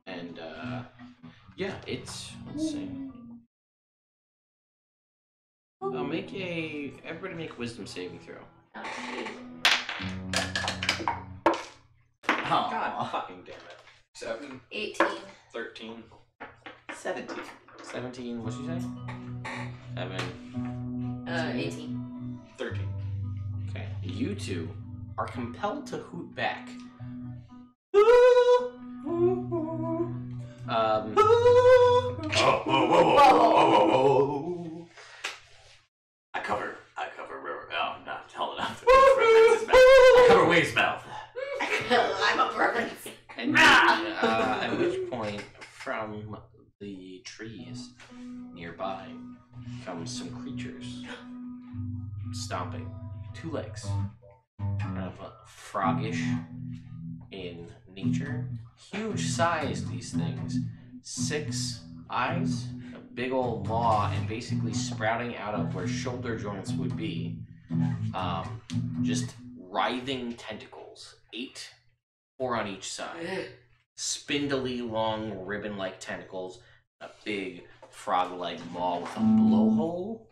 And yeah, it's, let's see. Everybody make a wisdom saving throw. God fucking damn it. 7. 18. 13. 17. 17, what'd you say? 7. 18. 13. Okay. You two are compelled to hoot back. Whoa. I cover river. Oh, I'm not tall enough. I cover Wave's mouth. I'm a reference. And at which point, from the trees nearby, come some creatures stomping. 2 legs. Kind of froggish in nature. Huge size, these things. 6 eyes, a big old maw, and basically sprouting out of where shoulder joints would be. Just writhing tentacles. 8, 4 on each side. Spindly, long, ribbon-like tentacles. A big frog-like maw with a blowhole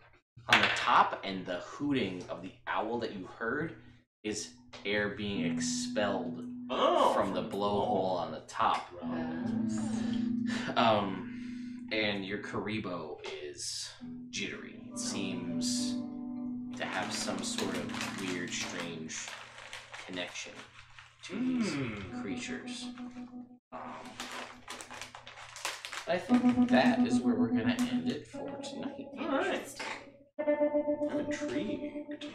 on the top, and the hooting of the owl that you heard is air being expelled from the blowhole on the top. And your Karibo is jittery. It seems to have some sort of weird, strange connection to these creatures. I think that is where we're gonna end it for tonight. Alright. I'm intrigued.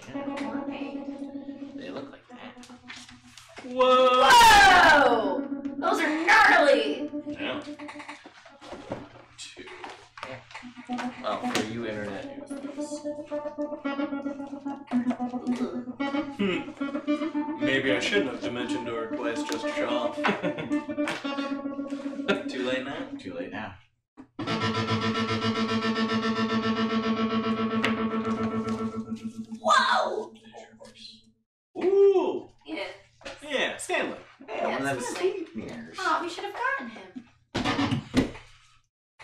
They look like that. Whoa! Whoa! Those are gnarly! Yeah. Oh, for you internet Maybe I shouldn't have dimensioned door twice just to show off. Too late now? Too late now. Whoa! Ooh! Yeah. Yeah, Stanley. Hey, one of them Stanley. sleep mirrors. Oh, we should have gotten him.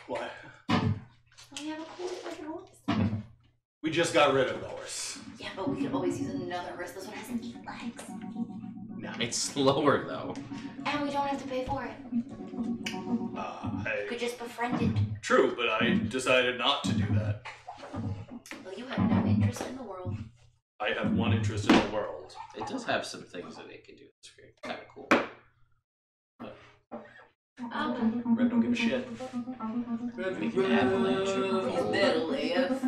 What? We have a cool fucking horse. We just got rid of the horse. Yeah, but we could always use another horse. This one has 8 legs. No, it's slower though. And we don't have to pay for it. We could just befriend it. True, but I decided not to do that. Well, you have no interest in the world. I have one interest in the world. It does have some things that it can do. It's kind of cool. Red don't give a shit. Make an avalanche of gold. That'll live.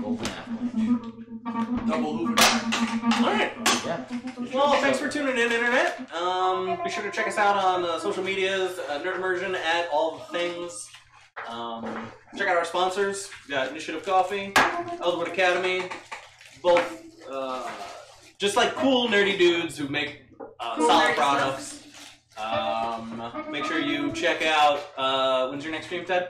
Golden avalanche. Double Hoover. Alright. Yeah. Well, thanks for tuning in, Internet. Be sure to check us out on social medias, Nerd Immersion at all the things. Check out our sponsors. We got Initiative Coffee, Elderwood Academy. Both just like cool, nerdy dudes who make solid products. Make sure you check out, when's your next stream, Ted?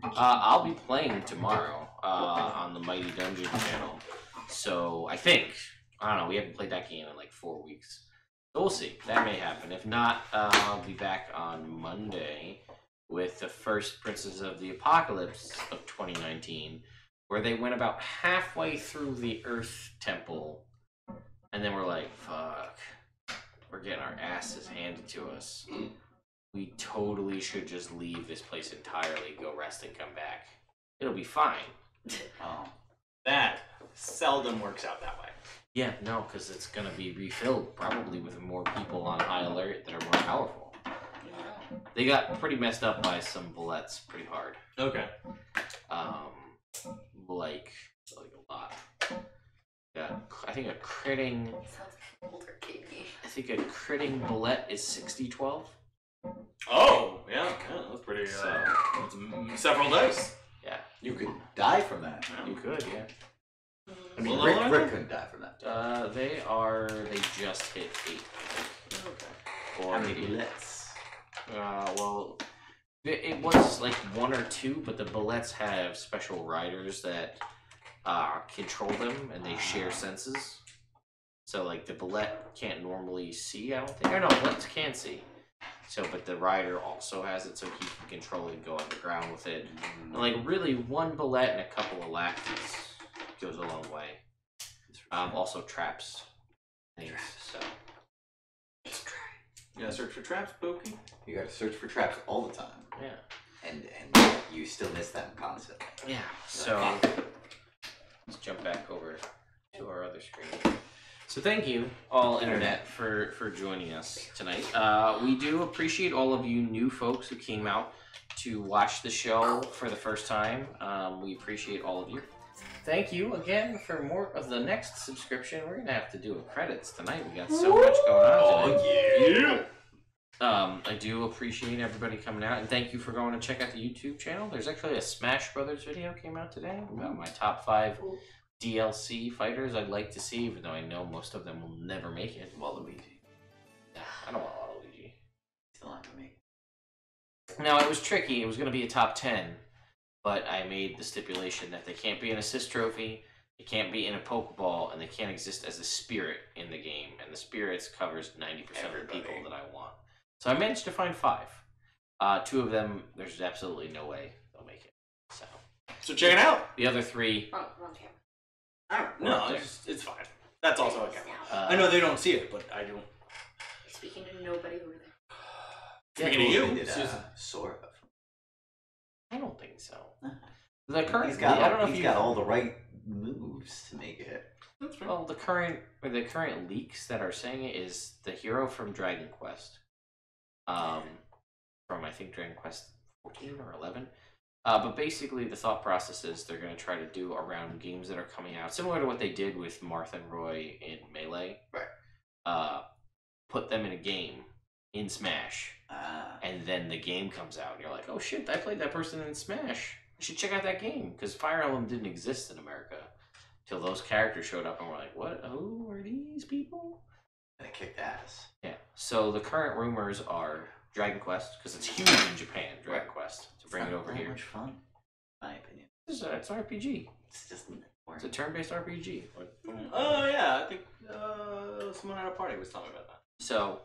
I'll be playing tomorrow on the Mighty Dungeon channel. So I think, I don't know, we haven't played that game in like 4 weeks. So we'll see. That may happen. If not, I'll be back on Monday with the first Princes of the Apocalypse of 2019, where they went about halfway through the Earth Temple, and then we're like, fuck, we're getting our asses handed to us. We totally should just leave this place entirely, go rest and come back. It'll be fine. Oh. That seldom works out that way. Yeah, no, because it's going to be refilled, probably with more people on high alert that are more powerful. They got pretty messed up by some bullets pretty hard. Okay. Like a lot. Yeah, I think a critting... Sounds like an older game. I think a critting bullet is 60-12. Oh, yeah, that's pretty, So- that's several dice. Yeah, You could die from that. you could, yeah. I mean, Well, Rick couldn't die from that. They just hit 8. Okay. Or How many maybe- bullets? well, it was like 1 or 2, but the bullets have special riders that control them, and they share senses. So, like, the bullet can't normally see, I don't think. Or no, bullets can see. So, but the rider also has it, so he can control it and go underground with it. And, like, really, 1 bullet and a couple of lackeys goes a long way. Also traps things, so. You gotta search for traps, Pokey. You gotta search for traps all the time. Yeah. And you still miss them constantly. Yeah, so let's jump back over to our other screen. So thank you, all internet, for joining us tonight. We do appreciate all of you new folks who came out to watch the show for the first time. We appreciate all of you. Thank you again for more of the next subscription. We're gonna have to do a credits tonight. We got so much going on tonight. I do appreciate everybody coming out, and thank you for going to check out the YouTube channel. There's actually a Smash Brothers video came out today about my top 5 DLC fighters I'd like to see, even though I know most of them will never make it. Waluigi. Nah, I don't want Waluigi. Still not for me. Now, it was tricky. It was going to be a top 10, but I made the stipulation that they can't be an assist trophy, they can't be in a Pokeball, and they can't exist as a spirit in the game. And the spirits covers 90% of the people that I want. So I managed to find 5. 2 of them, there's absolutely no way they'll make it. So check it out. The other 3, Wrong camera. No, it's fine. That's also okay. I know they don't see it, but I don't. You're speaking to nobody over there. Speaking of you, Did, Susan. Sora. I don't think so. The current, He's got, I don't know if he's you got all the right moves to make it. That's fair. Well, the current leaks that are saying it is the hero from Dragon Quest. From I think Dragon Quest 14 or 11. But basically, the thought process is they're going to try to do around games that are coming out, similar to what they did with Marth and Roy in Melee. Right. Put them in a game in Smash, and then the game comes out, and you're like, oh shit, I played that person in Smash. I should check out that game, because Fire Emblem didn't exist in America till those characters showed up, and we're like, what? Who are these people? And it kicked ass. Yeah. So the current rumors are Dragon Quest, because it's huge in Japan, Dragon Quest, to bring it over here. Much fun, in my opinion. It's an RPG. It's just It's a turn-based RPG. Oh yeah, I think someone at a party was telling me about that. So,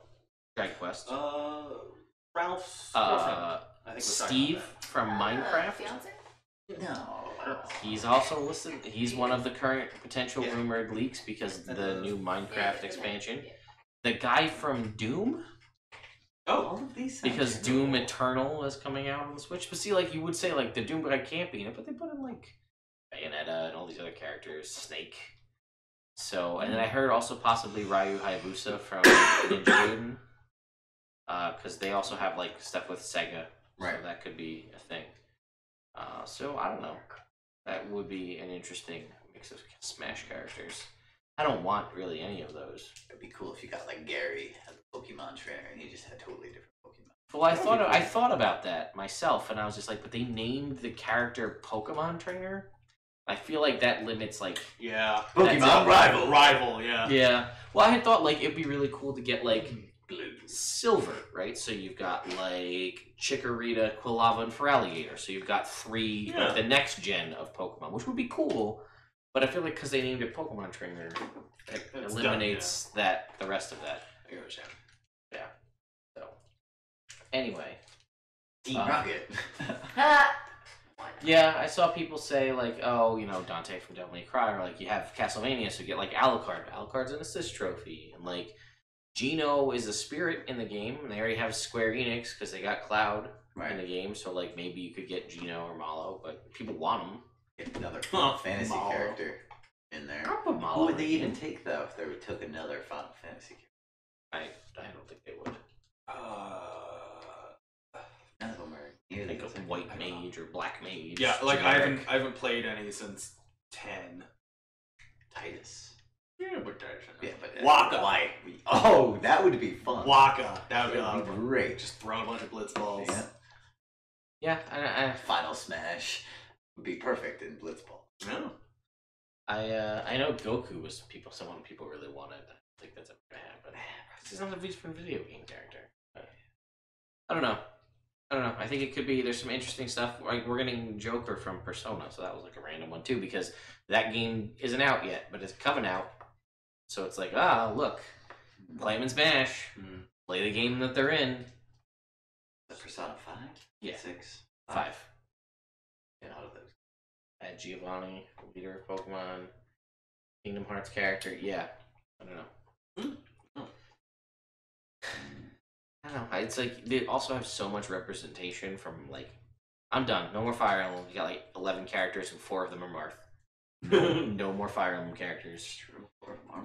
Dragon Quest. Ralph's girlfriend. Uh, I think was talking Steve about from Minecraft. Fiance? No. He's also listed. He's one of the current potential rumored leaks because the new Minecraft expansion. The guy from Doom. All of these. Because Doom Eternal is coming out on the Switch. But see, like you would say, like the Doom guy can't be in it, but they put in like Bayonetta and all these other characters, Snake. So, and then I heard also possibly Ryu Hayabusa from Ninja Gaiden. Because they also have like stuff with Sega, right? So that could be a thing. So I don't know. That would be an interesting mix of Smash characters. I don't want really any of those. It'd be cool if you got like Gary as a Pokemon trainer and he just had totally different Pokemon. Well, I thought about that myself, and I was just like, but they named the character Pokemon Trainer. I feel like that limits like Pokemon rival, yeah. Yeah. Well, I had thought like it'd be really cool to get like Silver, right? So you've got like Chikorita, Quilava, and Feraligatr. So you've got three, like the next gen of Pokemon, which would be cool. But I feel like because they named it Pokemon Trainer, it eliminates the rest of that. I understand. Yeah. So anyway, Team Rocket. yeah, I saw people say like, oh, Dante from Devil May Cry, or like you have Castlevania, so you get like Alucard. Alucard's an assist trophy, and like Geno is a spirit in the game, and they already have Square Enix because they got Cloud in the game. So like maybe you could get Geno or Malo, but people want them. Get another Final Fantasy character in there. Who would they even take though if they took another Final Fantasy character? I don't think they would. None of them are. Think of White Mage or Black Mage. Yeah, like generic. I haven't played any since 10. Titus. Yeah, but Titus. Yeah, but Waka. Why? Oh, that would be fun. Waka. That would be great. Just throw a bunch of blitz balls. Yeah. Yeah, Final Smash would be perfect in Blitzball. No. I know Goku was someone people really wanted. I don't think that's ever gonna happen. He's not a video game character. I don't know. I think it could be. There's some interesting stuff. Like we're getting Joker from Persona, so that was like a random one too because that game isn't out yet, but it's coming out. So it's like, look, play them in Smash. Play the game that they're in. The Persona 5? Yeah. 6? 5. Yeah, out of those. Add Giovanni, leader of Pokemon, Kingdom Hearts character. Yeah, I don't know. I don't know. It's like they also have so much representation from like, I'm done. No more Fire Emblem. You got like 11 characters and 4 of them are Marth. No more Fire Emblem characters.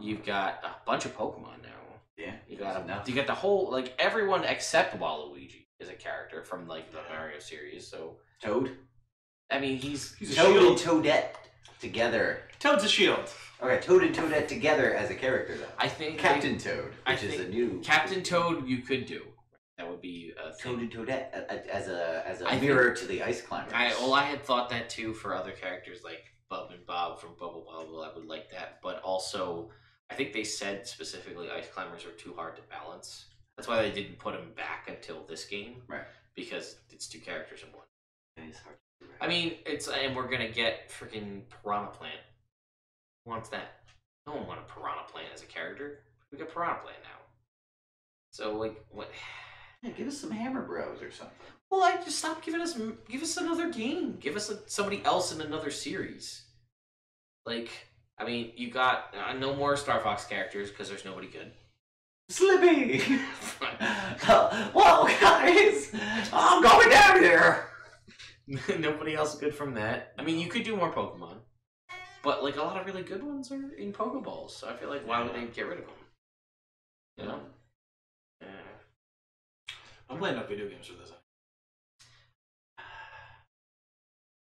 You've got a bunch of Pokemon now. Yeah. You got the whole like everyone except Waluigi is a character from like the Mario series. So Toad. I mean, he's Toad and Toadette together. Toad's a shield. Okay, Toad and Toadette together as a character though. I think Captain Toad, which is a new Captain Toad. You could do. That would be a thing. Toad and Toadette as a mirror to the Ice Climbers. I had thought that too for other characters like Bub and Bob from Bubble Bobble. I would like that, but also I think they said specifically Ice Climbers are too hard to balance. That's why they didn't put them back until this game, right? Because it's 2 characters in one. It is hard. I mean, and we're gonna get freaking Piranha Plant. Who wants that? No one wanted Piranha Plant as a character. We got Piranha Plant now. So like, what? Yeah, give us some Hammer Bros or something. Well, I just stop giving us. Give us another game. Give us somebody else in another series. Like, I mean, you got no more Star Fox characters because there's nobody good. Slippy. Well, guys, I'm going down here. Nobody else good from that. I mean, you could do more Pokemon. But like a lot of really good ones are in Pokeballs, so I feel like why would they get rid of them? You know? Yeah. I'm playing enough video games for this.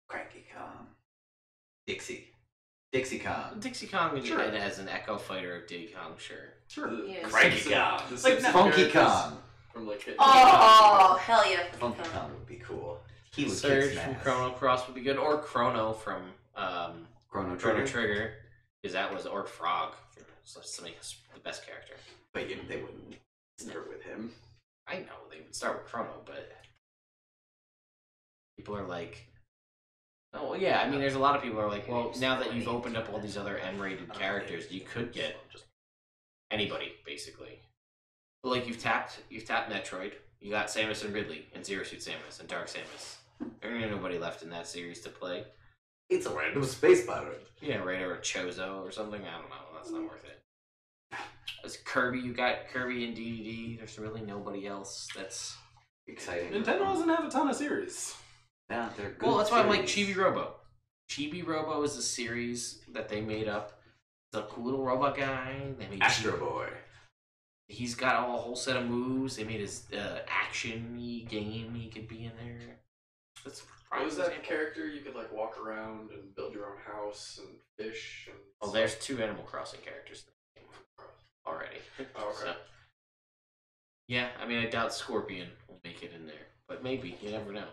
Cranky Kong. Dixie Kong. Dixie Kong we did it as an Echo Fighter of Diddy Kong, sure. Yeah. Cranky Kong. Like Funky Kong. From like Oh, hell yeah. Funky Kong would be cool. He would Surge kick some from ass. Chrono Cross would be good, or Chrono from Chrono Chrono Trigger. Trigger, because that was, or Frog. So somebody the best character. But they wouldn't start with him. I know they would start with Chrono, but people are like, oh well, yeah. I mean, there's a lot of people who are like, well, now that you've opened up all these other M-rated characters, you could get just anybody basically. But like you've tapped Metroid. You got Samus and Ridley and Zero Suit Samus and Dark Samus. There ain't nobody left in that series to play. It's a random space pirate. Yeah, right, or a Chozo or something. I don't know. That's not worth it. As Kirby, you got Kirby and DDD. There's really nobody else that's Exciting. Nintendo doesn't have a ton of series. Yeah, they're good. well. That's why I'm like series. Chibi Robo. Chibi Robo is a series that they made up. It's a cool little robot guy. They made Astro Boy. He's got a whole set of moves. They made his action-y game. He could be in there. That's What was that example. character you could like walk around and build your own house and fish and Well, there's 2 Animal Crossing characters already. Oh, okay. So, yeah, I mean, I doubt Scorpion will make it in there, but maybe. You never know.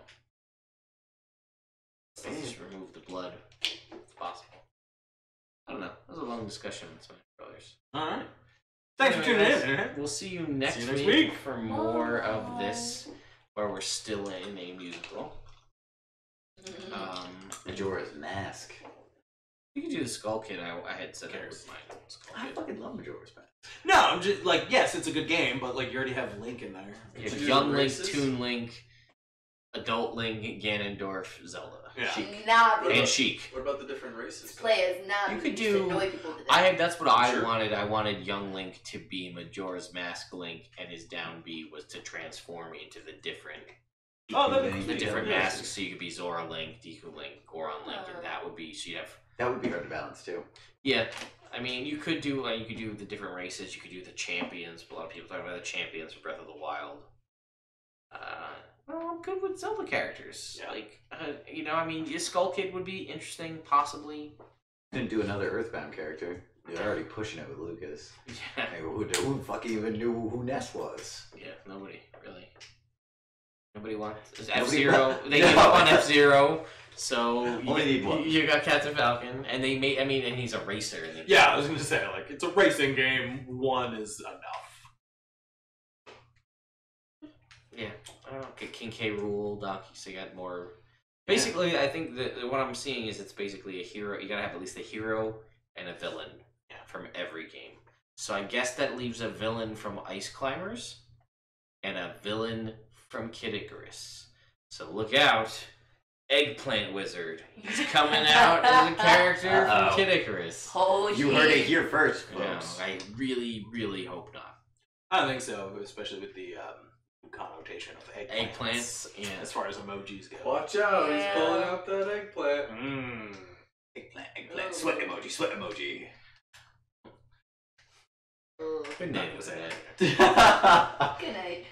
They just remove the blood. It's possible. I don't know. That was a long discussion with Smash Brothers. All right. Thanks for tuning in. We'll see you next, See you next week week. for more of this, where we're still in a musical. Majora's Mask. You could do the Skull Kid. I had said that was mine. Skull I Kid. fucking love Majora's Mask. No, I'm just like, yes, it's a good game, but like you already have Link in there. You have Did you Young do the Link, races? Toon Link, Adult Link, Ganondorf, Zelda. Yeah. Sheik. Nah, What And about- Sheik. What about the different races? play as not. You could to do- annoy people to death. That's what I Sure. wanted. I wanted Young Link to be Majora's Mask Link, and his down B was to transform into the different Oh, that'd be Link. the different yeah. masks. So you could be Zora Link, Deku Link, Goron Link, and that would be so you'd have. That would be hard to balance too. Yeah, I mean, you could do the different races. You could do the champions. But a lot of people talk about the champions for Breath of the Wild. Well, I'm good with Zelda characters. Yeah. Like, I mean, your Skull Kid would be interesting, possibly. Couldn't do another Earthbound character. They're already pushing it with Lucas. Yeah, Hey, who fucking even knew who Ness was? yeah. Nobody really. Nobody wants Nobody F-Zero. wants- They No. gave up on F-Zero, so Only need one. You got Captain Falcon, and they made. I mean, and he's a racer. In the Yeah, I was gonna say like it's a racing game. One is enough. Yeah, I don't know. King K. Rule, Doc. So you got more. Basically, I think that what I'm seeing is it's basically a hero. You gotta have at least a hero and a villain from every game. So I guess that leaves a villain from Ice Climbers and a villain from Kid Icarus. So look out, Eggplant Wizard. He's coming out as a character Uh-oh. from Kid Icarus. Oh, You heard it here first, No, folks. I really, really hope not. I don't think so, especially with the connotation of Eggplants, yeah. as far as emojis go. Watch out! Yeah. He's pulling out that eggplant. Mmm. Eggplant, sweat emoji. Good night, was Internet. Good night.